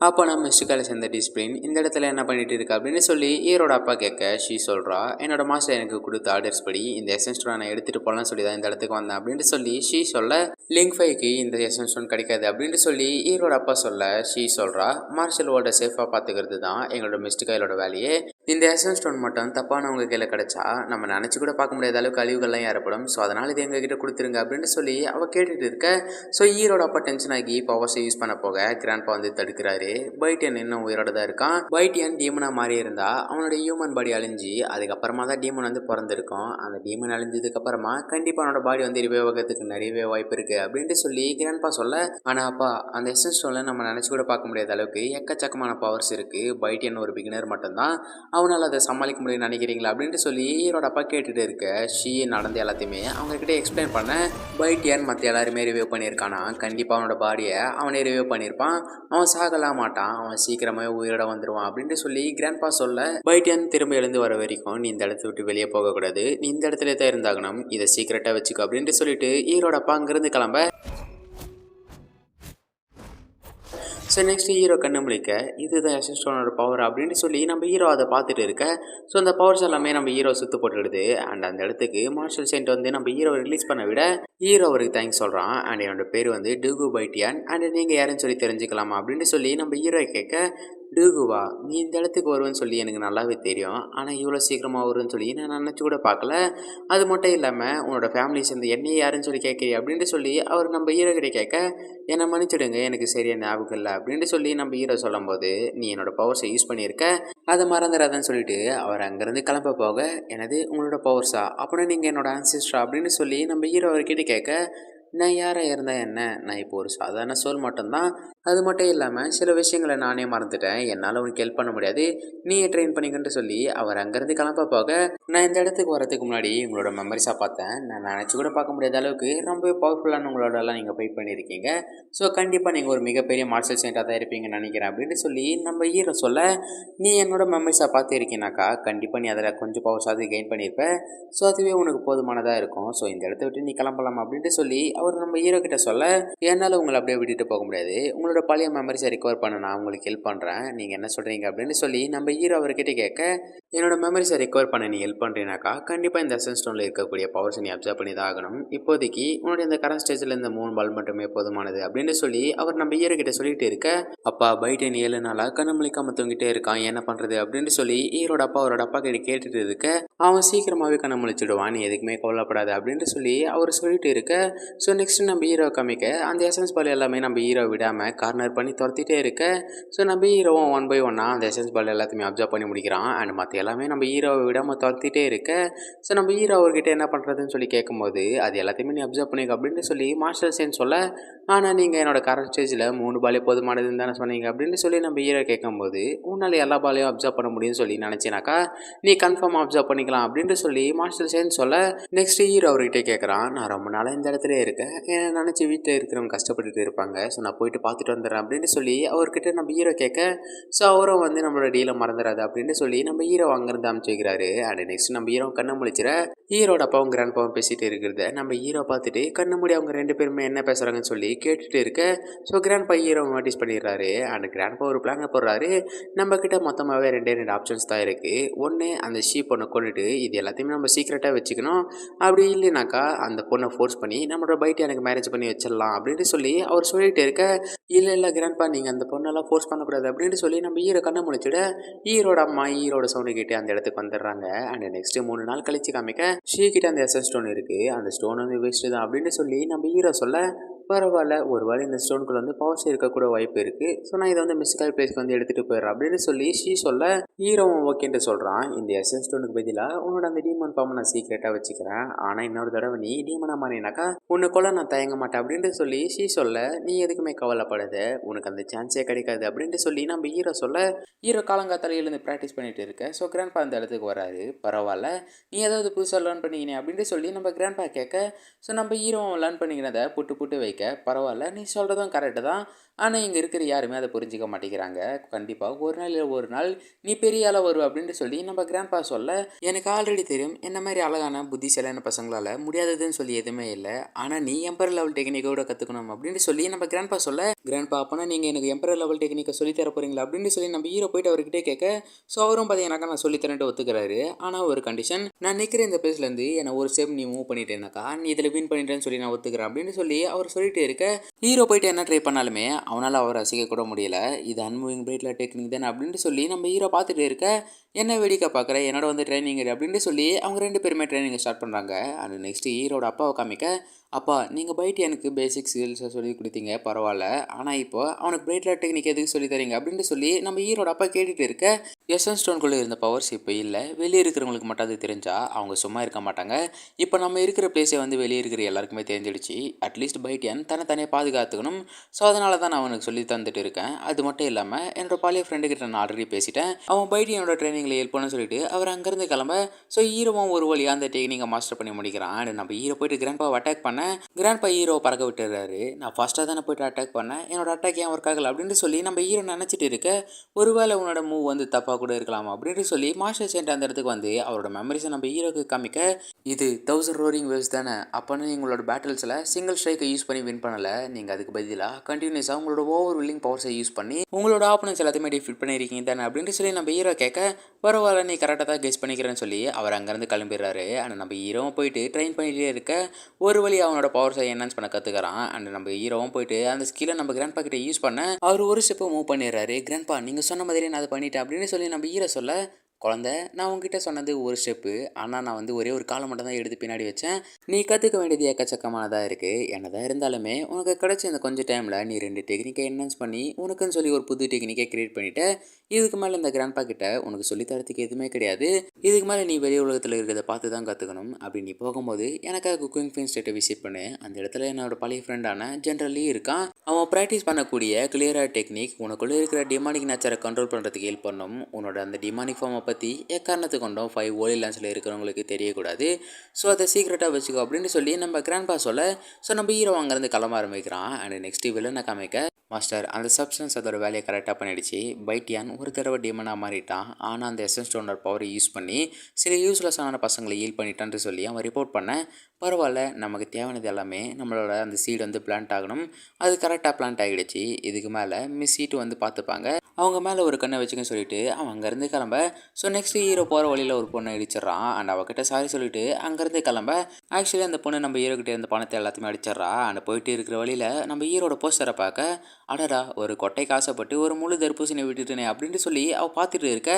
அப்போ நான் மிஸ்டுக்கால சேர்ந்த டிஸ்பிளின் இந்த இடத்துல என்ன பண்ணிட்டு இருக்கு அப்படின்னு சொல்லி ஹீரோட அப்பா கேட்க, சொல்கிறா, என்னோட மாஸ்டர் எனக்கு கொடுத்த ஆர்டர்ஸ் படி இந்த எசன்ஸ் ஸ்டோன் நான் எடுத்துகிட்டு போகலான்னு சொல்லி தான் இந்த இடத்துக்கு வந்தேன் அப்படின்ட்டு சொல்லி சொல்ல, லிங்க் 5க்கு இந்த எசன்ஸ் ஸ்டோன் கிடைக்காது அப்படின்ட்டு சொல்லி ஹீரோட அப்பா சொல்ல, சொல்கிறா, மார்ஷல் வேர்ல்டை சேஃபாக பார்த்துக்கிறது தான் எங்களோட மிஸ்டுக்காயிலோட வேலையே. இந்த எசன்ஸ் ஸ்டோன் மட்டும் தப்பானவங்க கையில் கிடைச்சா நம்ம நினச்சி கூட பார்க்க முடியாத அளவுக்கு அழிவுகள்லாம் ஏற்படும். ஸோ அதனால் இது எங்ககிட்ட கொடுத்துருங்க அப்படின்ட்டு சொல்லி அவள் கேட்டுட்டு இருக்க. ஸோ ஹீரோட அப்பா டென்ஷன் ஆகி பவர்ஸை யூஸ் பண்ண போக கிராண்ட்பா வந்து தடுக்கிறாரு. பைட்டியன் இன்னும் உயிரோட தான் இருக்கான். பைட்டியன் டீமனாக மாறி இருந்தா அவனோட ஹியூமன் பாடி அழிஞ்சு அதுக்கப்புறமா தான் டீமன் வந்து பிறந்திருக்கும். அந்த டீமன் அழிஞ்சதுக்கப்புறமா கண்டிப்பாக அவனோட பாடி வந்து ரிவைவ் ஆகிறதுக்கு நிறையவே வாய்ப்பு இருக்குது அப்படின்ட்டு சொல்லி கிராண்ட்பா சொல்ல, ஆனால் அப்பா அந்த எசன்ஸ் ஸ்டோனில் நம்ம நினச்சி கூட பார்க்க முடியாத அளவுக்கு எக்கச்சக்கமான பவர்ஸ் இருக்குது. பைட்டியன் ஒரு பிகினர் மட்டும்தான், அவனால் அதை சமாளிக்க முடியும்னு நினைக்கிறீங்களா அப்படின்ட்டு சொல்லி ஹீரோட அப்பா கேட்டுட்டு இருக்க. நடந்த எல்லாத்தையுமே அவங்கக்கிட்ட எக்ஸ்பிளைன் பண்ண, பைட்டியன் மற்ற எல்லாருமே ரிவைவ் பண்ணியிருக்கானா, கண்டிப்பாக அவனோட பாடியை அவனே ரிவைவ் பண்ணியிருப்பான், அவன் சாகலாம் மாட்டான், அவன் சீக்கிரமே உயிரோட வந்துடுவான் அப்படின்ட்டு சொல்லி கிராண்ட்பா சொல்ல, பைட்டியன் திரும்ப எழுந்து வர வரைக்கும் நீ இந்த இடத்த விட்டு வெளியே போகக்கூடாது, நீ இந்த இடத்துல தான் இருந்தாகணும், இதை சீக்கிரட்டாக வச்சுக்கோ அப்படின்ட்டு சொல்லிட்டு ஹீரோட அப்பா அங்கேருந்து கிளம்ப. ஸோ நெக்ஸ்ட் ஹீரோ கண்ணு முழிக்க, இதுதான் எசன்ஸ் ஸ்டோனோட பவர் அப்படின்னு சொல்லி நம்ம ஹீரோ அதை பார்த்துட்டு இருக்க. ஸோ அந்த பவர்ஸ் எல்லாமே நம்ம ஹீரோ சுற்று போட்டுடுது. அண்ட் அந்த இடத்துக்கு மார்ஷல் செயின்ட் வந்து நம்ம ஹீரோ ரிலீஸ் பண்ண விட ஹீரோ அவருக்கு தேங்க்ஸ் சொல்கிறான். அண்ட் என்னோட பேர் வந்து டூகு பைட்டியான், அண்ட் நீங்கள் யாருன்னு சொல்லி தெரிஞ்சுக்கலாமா அப்படின்னு சொல்லி நம்ம ஹீரோ கேட்க, டூகுவா, நீ இந்த இடத்துக்கு வருவேன்னு சொல்லி எனக்கு நல்லாவே தெரியும், ஆனால் இவ்வளோ சீக்கிரமாக வருவேன்னு சொல்லி நான் நினச்சி கூட பார்க்கல. அது மட்டும் இல்லாமல் உன்னோட ஃபேமிலி சேர்ந்து என்னையே யாருன்னு சொல்லி கேட்குறீ அப்படின்ட்டு சொல்லி அவர் நம்ம ஹீரோ கிட்ட கேட்க, என்னை மன்னிச்சிடுங்க எனக்கு சரியான ஞாபகம் இல்லை அப்படின்னு சொல்லி நம்ம ஹீரோ சொல்லும் போது, நீ என்னோட பவர்ஸை யூஸ் பண்ணியிருக்க, அதை மறந்துடாதன்னு சொல்லிட்டு அவர் அங்கேருந்து கிளம்ப போக, எனது உங்களோட பவர்ஸா அப்படின்னா நீங்கள் என்னோட ஆன்சிஸ்டரா அப்படின்னு சொல்லி நம்ம ஹீரோ அவர்கிட்ட கேட்க, நான் யாராக இருந்தால் என்ன, நான் இப்போ ஒரு சாதாரண சோல் மட்டும்தான், அது மட்டும் இல்லாமல் சில விஷயங்களை நானே மறந்துட்டேன், என்னால் உனக்கு ஹெல்ப் பண்ண முடியாது, நீயே ட்ரெயின் பண்ணிக்கிட்டு சொல்லி அவர் அங்கேருந்து கிளம்ப போக, நான் இந்த இடத்துக்கு வரதுக்கு முன்னாடி உங்களோட மெமரிஸாக பார்த்தேன், நான் நினச்சி கூட பார்க்க முடியாத அளவுக்கு ரொம்பவே பவர்ஃபுல்லான உங்களோடலாம் நீங்கள் ஃபைட் பண்ணியிருக்கீங்க, ஸோ கண்டிப்பாக நீங்கள் ஒரு மிகப்பெரிய மார்ஷல் செயின்ட்டாக தான் இருப்பீங்கன்னு நினைக்கிறேன் அப்படின்னு சொல்லி நம்ம ஹீரோ சொல்ல, நீ என்னோட மெமரிஸாக பார்த்து இருக்கீனாக்கா கண்டிப்பாக நீ அதில் கொஞ்சம் பவர்ஸாவது கெயின் பண்ணியிருப்பேன், ஸோ அதுவே உனக்கு போதுமானதாக இருக்கும், ஸோ இந்த இடத்த விட்டு நீ கிளம்பலாம் அப்படின்ட்டு சொல்லி அவர் நம்ம ஹீரோ கிட்ட சொல்ல, என்னால் உங்களை அப்படியே விட்டுட்டு போக முடியாது, உங்களோட பழைய மெமரிஸை ரிகவர் பண்ண நான் உங்களுக்கு ஹெல்ப் பண்ணுறேன், நீங்கள் என்ன சொல்கிறீங்க அப்படின்னு சொல்லி நம்ம ஹீரோ அவர்கிட்ட கேட்க, என்னோட மெமரிஸை ரெக்கவர் பண்ண நீ ஹெல்ப் பண்ணுறீனாக்கா கண்டிப்பாக இந்த எசன்ஸ் ஸ்டோனில் இருக்கக்கூடிய பவர்ஸை நீ அப்சர்வ் பண்ணி தான் ஆகணும். இப்போதைக்கு உன்னுடைய இந்த கரண்ட் ஸ்டேஜில் இந்த 3 பால் மட்டுமே போதுமானது அப்படின்னு சொல்லி அவர் நம்ம ஹீரோ கிட்ட சொல்லிட்டு இருக்க, அப்பா பைட்டன் 7 நாளாக கண்ணு முழிக்காம தூங்கிட்டே இருக்கான், என்ன பண்ணுறது அப்படின்னு சொல்லி ஹீரோட அப்பா அவரோட அப்பா கிட்ட கேட்டுட்டு இருக்க, அவன் சீக்கிரமாகவே கண்ணு முழிச்சிடுவான், நீ எதுக்குமே கவலைப்படாது அப்படின்னு சொல்லி அவர் சொல்லிட்டு இருக்க. ஸோ நெக்ஸ்ட் நம்ம ஹீரோ காமிக்க அந்த எசன்ஸ் பால் எல்லாமே நம்ம ஹீரோ விடாமல் கார்னர் பண்ணி துரத்திட்டே இருக்க. ஸோ நம்ம ஹீரோவும் 1 by 1 அந்த எசன்ஸ் பால் எல்லாத்தையுமே அப்சர்வ் பண்ணி முடிக்கிறான். அண்ட் மற்ற எல்லாமே நம்ம ஹீரோவை விடாமல் துரத்திட்டே இருக்க. ஸோ நம்ம ஹீரோ அவர்கிட்ட என்ன பண்ணுறதுன்னு சொல்லி கேட்கும்போது, அது எல்லாத்தையுமே நீ அப்சர்வ் பண்ணிக்க அப்படின்னு சொல்லி மாஸ்டர் சேன் சொல்ல, ஆனால் நீங்கள் என்னோட கரண்ட் ஸ்டேஜில் 3 பாலே போதுமானதுன்னு தானே சொன்னீங்க அப்படின்னு சொல்லி நம்ம ஹீரோ கேட்கும்போது, உன்னால் எல்லா பாலையும் அப்சர்வ் பண்ண முடியும்னு சொல்லி நினச்சினாக்கா நீ கன்ஃபார்மாக அப்சர்வ் பண்ணிக்கலாம் அப்படின்னு சொல்லி மாஸ்டர் சேன் சொல்ல, நெக்ஸ்ட் ஹீரோ அவர்கிட்ட கேட்குறான், நான் ரொம்ப நாளாக இந்த இடத்துல இருக்கேன், என்னை நினச்சி வீட்டில் இருக்கிறவங்க கஷ்டப்பட்டுட்டு இருப்பாங்க, ஸோ நான் போயிட்டு பார்த்துட்டு வந்துடுறேன் அப்படின்னு சொல்லி அவர்கிட்ட நம்ம ஹீரோ கேட்க, ஸோ அவரும் வந்து நம்மளோட டீலை மறந்துடாது அப்படின்னு சொல்லி நம்ம ஹீரோ அங்கேருந்து அமுச்சு வைக்கிறாரு. அண்ட் நெக்ஸ்ட் நம்ம ஹீரோ கண்ணை முழிச்சிட, ஹீரோட அப்பாவும் கிராண்ட் அப்பாவும் பேசிகிட்டு இருக்கிறத நம்ம ஹீரோ பார்த்துட்டு கண்ணு மூடி அவங்க 2 பேருமே என்ன பேசுகிறாங்கன்னு சொல்லி கேட்டுட்டு இருக்க. ஸோ கிராண்ட் பா ஹீரோ நோட்டீஸ் பண்ணிடுறாரு. அண்ட் கிராண்ட் பா ஒரு பிளானை போடுறாரு, நம்ம கிட்ட மொத்தமாகவே 2 ஆப்ஷன்ஸ் தான் இருக்குது. ஒன்று அந்த ஷீப் பொண்ணை கொண்டுட்டு இது எல்லாத்தையுமே நம்ம சீக்ரெட்டாக வச்சுக்கணும், அப்படி இல்லைனாக்கா அந்த பொண்ணை ஃபோர்ஸ் பண்ணி நம்மளோட பைட்டை எனக்கு மேரேஜ் பண்ணி வச்சிடலாம் அப்படின்னு சொல்லி அவர் சொல்லிட்டு இருக்க. இல்லை கிராண்ட்பா நீங்கள் அந்த பொண்ணெல்லாம் ஃபோர்ஸ் பண்ணக்கூடாது அப்படின்னு சொல்லி நம்ம ஹீரோ கண்ணை முழிச்சிட, ஹீரோட அம்மா ஹீரோட சவுண்டு கேட்டு அந்த இடத்துக்கு வந்துடுறாங்க. அண்ட் நெக்ஸ்ட் 3 நாள் கழிச்சு காமிக்க, ஷீக்கிட்ட அந்த எஸ்எஸ் ஸ்டோன் இருக்குது, அந்த ஸ்டோன் வந்து வேஸ்ட்டு தான் அப்படின்னு சொல்லி நம்ம ஹீரோ சொல்ல, பரவாயில்ல ஒரு வேளை இந்த ஸ்டோனுக்குள்ள வந்து பவர்ஸ் இருக்கக்கூட வாய்ப்பு இருக்குது, ஸோ நான் இதை வந்து மிஸ்கால் பிளேஸ்க்கு வந்து எடுத்துகிட்டு போயிடுறேன் அப்படின்னு சொல்லி ஷீ சொல்ல, ஹீரோவும் ஓகேன்ட்டு சொல்கிறான், இந்த எஸ்எஸ் ஸ்டோனுக்கு பதிலாக உன்னோட அந்த டீமன் ஃபார்மை நான் சீக்ரெட்டாக வச்சுக்கிறேன், ஆனால் இன்னொரு தடவை நீ டீமனாக மாறினாக்கா உன்னை கொள்ள நான் தயங்க மாட்டேன் அப்படின்ட்டு சொல்லி ஷீ சொல்ல, நீ எதுக்குமே கவலைப்படாத, உனக்கு அந்த சான்ஸே கிடைக்காது அப்படின்ட்டு சொல்லி நம்ம ஹீரோ சொல்ல, ஹீரோ காலங்காத்தால எழுந்து ப்ராக்டிஸ் பண்ணிட்டு இருக்க. ஸோ கிராண்ட்பா அந்த இடத்துக்கு வராரு. பரவாயில்ல நீ ஏதாவது புதுசாக லேர்ன் பண்ணிக்கினே அப்படின்ட்டு சொல்லி நம்ம கிராண்ட்பா கேட்க, ஸோ நம்ம ஹீரோ லேர்ன் பண்ணிக்கிறத புட்டு வைக்க, பரவாயில்ல நீ சொல்கிறதும் கரெக்டு தான், ஆனால் இங்கே இருக்கிற யாருமே அதை புரிஞ்சிக்க மாட்டேங்கிறாங்க, கண்டிப்பாக ஒரு நாள் இல்லை ஒரு நாள் நீ பெரிய ஆளாக வருவ அப்படின்ட்டு சொல்லி நம்ம கிராண்ட்பா சொல்ல, எனக்கு ஆல்ரெடி தெரியும் என்ன மாதிரி அழகான புத்திசாலியான பசங்களால் முடியாததுன்னு சொல்லி எதுவுமே இல்லை, ஆனால் நீ எம்பரர் லெவல் டெக்னிக்கோட கற்றுக்கணும் அப்படின்ட்டு சொல்லி நம்ம கிராண்ட்பா சொல்ல, கிராண்ட்பா அப்போனா நீங்கள் எனக்கு எம்பரர் லெவல் டெக்னிக்கை சொல்லித்தர போகிறீங்களா அப்படின்னு சொல்லி நம்ம ஹீரோ போயிட்டு அவர்கிட்டே கேட்க, ஸோ அவரும் பார்த்தீங்கன்னாக்கா நான் சொல்லித்தரேன்ட்டு ஒத்துக்கிறாரு. ஆனால் ஒரு கண்டிஷன், நான் நிற்கிற இந்த பிளேஸ்லேருந்து என்னை ஒரு ஸ்டெப் நீ மூவ் பண்ணிட்டேனாக்கா நீ இதில் வின் பண்ணிட்டேன்னு சொல்லி நான் ஒத்துக்கிறேன் அப்படின்னு சொல்லி அவர் சொல்லிட்டு இருக்க. ஹீரோ போயிட்டு என்ன ட்ரை பண்ணாலுமே அவனால் அவர் ரசிக்க கூட முடியல, இது அன்மூவிங் பிரேட்ல டெக்னிக் தானே அப்படின்ட்டு சொல்லி நம்ம ஹீரோ பார்த்துட்டு இருக்க, என்ன வேடிக்கை பார்க்குற என்னோட வந்து ட்ரைனிங் அப்படின்ட்டு சொல்லி அவங்க 2 பேருமே ட்ரைனிங்கை ஸ்டார்ட் பண்ணுறாங்க. அண்ட் நெக்ஸ்ட் ஹீரோட அப்பாவை காமிக்க, அப்பா நீங்கள் பைட் எனக்கு பேசிக் ஸ்கில்ஸை சொல்லி கொடுத்தீங்க பரவாயில்ல, ஆனால் இப்போ அவனுக்கு பிரேட்ல டெக்னிக் எதுக்கு சொல்லி தரீங்க அப்படின்ட்டு சொல்லி நம்ம ஹீரோட அப்பா கேட்டுட்டு இருக்க. எஸ்என் ஸ்டோனுக்குள்ளே இருந்த பவர்ஸ் இப்போ இல்லை, வெளியே இருக்கிறவங்களுக்கு மட்டும் அது தெரிஞ்சா அவங்க சும்மா இருக்க மாட்டாங்க, இப்போ நம்ம இருக்கிற பிளேஸை வந்து வெளியே இருக்கிற எல்லாருக்குமே தெரிஞ்சிடுச்சு, அட்லீஸ்ட் பைட்டியன் தனியாக பாதுகாத்துக்கணும், ஸோ அதனால தான் நான் அவனுக்கு சொல்லி தந்துட்டு இருக்கேன். அது மட்டும் இல்லாமல் என்னோட பழைய ஃப்ரெண்டு கிட்ட நான் ஆல்ரெடி பேசிட்டேன், அவன் பைட்டியனோட ட்ரைனிங்கில் ஹெல்ப் பண்ணு சொல்லிட்டு அவர் அங்கேருந்து கிளம்ப. ஸோ ஹீரோவும் ஒரு வழியாக அந்த டெக்னிக்கை மாஸ்டர் பண்ணி முடிக்கிறான். அண்ட் நம்ம ஹீரோ போயிட்டு கிராண்ட்பாவை அட்டாக் பண்ண, கிராண்ட்பா ஹீரோ பறக்க விட்டுறாரு, நான் ஃபஸ்ட்டாக தானே போய்ட்டு அட்டாக் பண்ணேன், என்னோட அட்டாக் ஏன் ஒர்க் ஆகலை அப்படின்னு சொல்லி நம்ம ஹீரோ நினச்சிட்டு இருக்க. ஒருவேளை உன்னோட மூவ் வந்து தப்பாக கூட இருக்கலாம் அப்படின்னு சொல்லி மாஸ்டர் சேண்ட் அந்த இடத்துக்கு வந்து அவரோட மெமரிஸை நம்ம ஹீரோக்கு காமிக்க, இது 1000 ரோரிங் வேவ்ஸ் தானே, அப்போனா உங்களோட பேட்டில்ஸில் சிங்கிள் ஸ்ட்ரைக்கை யூஸ் பண்ணி வின் பண்ணலை, நீங்கள் அதுக்கு பதிலாக கண்டினியூஸாக உங்களோட ஓவர் வில்லிங் பவர்ஸை யூஸ் பண்ணி உங்களோட ஆப்பனன்ஸ் எல்லாத்தையுமே டிஃபீட் பண்ணியிருக்கீங்க தானே அப்படின்ட்டு சொல்லி நம்ம ஹீரோ கேட்க, பரவாயில்ல நீ கரெக்டாக தான் கெஸ் பண்ணிக்கிறேன்னு சொல்லி அவர் அங்கேருந்து கிளம்பிடுறாரு. ஆனால் நம்ம ஹீரோவும் போயிட்டு ட்ரெயின் பண்ணிகிட்டே இருக்க, ஒரு வழி அவனோட பவர்ஸை என்ஹான்ஸ் பண்ண கற்றுக்கிறான். அண்ட் நம்ம ஹீரோவும் போயிட்டு அந்த ஸ்கில்லை நம்ம கிராண்ட்பா கிட்ட யூஸ் பண்ண அவர் ஒரு ஸ்டெப்பை மூவ் பண்ணிடுறாரு. கிராண்ட்பா நீங்கள் சொன்ன மாதிரியே நான் அதை பண்ணிட்டேன் அப்படின்னு சொல்லி நம்ம ஹீரோ சொல்ல, குழந்தை நான் உங்ககிட்ட சொன்னது ஒரு ஸ்டெப்பு, ஆனால் நான் வந்து ஒரே ஒரு காலை மட்டும் தான் எடுத்து பின்னாடி வச்சேன், நீ கற்றுக்க வேண்டியது எக்கச்சக்கமானதாக இருக்குது, என்னதான் இருந்தாலுமே உனக்கு கிடைச்ச இந்த கொஞ்சம் டைமில் நீ 2 டெக்னிக்கை என்ஹான்ஸ் பண்ணி உனக்குன்னு சொல்லி ஒரு புது டெக்னிக்கை கிரியேட் பண்ணிவிட்டு, இதுக்கு மேலே இந்த கிராண்ட்பா கிட்ட உனக்கு சொல்லித்தரத்துக்கு எதுவுமே கிடையாது, இதுக்கு மேலே நீ வெளி உலகத்தில் இருக்கிறத பார்த்து தான் கற்றுக்கணும், அப்படி நீ போகும்போது எனக்காக குயிங் ஃபீன் ஸ்டேட்டை விசிட் பண்ணு, அந்த இடத்துல என்னோட பழைய ஃப்ரெண்டான ஜென்ரலி இருக்கான், அவன் ப்ராக்டிஸ் பண்ணக்கூடிய கிளியராக டெக்னிக் உனக்குள்ளே இருக்கிற டிமானிக் நேச்சரை கண்ட்ரோல் பண்ணுறதுக்கு ஹெல்ப் பண்ணும், உன்னோட அந்த டிமானிக் ஃபார்மை பற்றி எக்காரணத்து கொண்டோம் 5 ஓலி லேன்ஸில் இருக்கிறவங்களுக்கு தெரியக்கூடாது, ஸோ அதை சீக்ரெட்டாக வச்சுக்கோ அப்படின்னு சொல்லி நம்ம கிராண்ட்பா சொல்ல, ஸோ நம்ம ஹீரோ அங்கேருந்து கிளம்ப ஆரம்பிக்கிறான். அண்ட் நெக்ஸ்ட் வில்லனை காமிக்க, மாஸ்டர் அந்த சப்ஸ்டன்ஸ் அதோட வேலையை கரெக்டாக பண்ணிடுச்சு. பைட்டியான் ஒரு தடவை டீமனாக மாறிட்டான். ஆனால் அந்த எசன்ஸ் ஸ்டோனோட பவரை யூஸ் பண்ணி சில யூஸ்லெஸ்ஸான பசங்களை ஹீல் பண்ணிட்டான்னு சொல்லி அவன் ரிப்போர்ட் பண்ண, பரவாயில்ல நமக்கு தேவையானது எல்லாமே நம்மளோட அந்த சீடு வந்து பிளான்ட் ஆகணும், அது கரெக்டாக பிளான்ட் ஆகிடுச்சு, இதுக்கு மேலே மிஸ் சீட்டு வந்து பார்த்துப்பாங்க, அவங்க மேலே ஒரு கண்ணை வச்சுக்கன்னு சொல்லிட்டு அவன் அங்கேருந்து கிளம்ப. ஸோ நெக்ஸ்ட் ஹீரோ போகிற வழியில் ஒரு பொண்ணை இடிச்சிடறான். அண்ட் அவகிட்ட சாரி சொல்லிட்டு அங்கேருந்து கிளம்ப. ஆக்சுவலி அந்த பொண்ணு நம்ம ஹீரோ கிட்டே இருந்த பணத்தை எல்லாத்தையுமே அடிச்சிடறா. அண்ட் போயிட்டு இருக்கிற வழியில் நம்ம ஹீரோட போஸ்டரை பார்க்க, அடடா ஒரு கொட்டைக்கு ஆசைப்பட்டு ஒரு முழு தர்பூசணி விட்டுட்டேனே அப்படின்ட்டு சொல்லி அவள் பார்த்துட்டு இருக்க.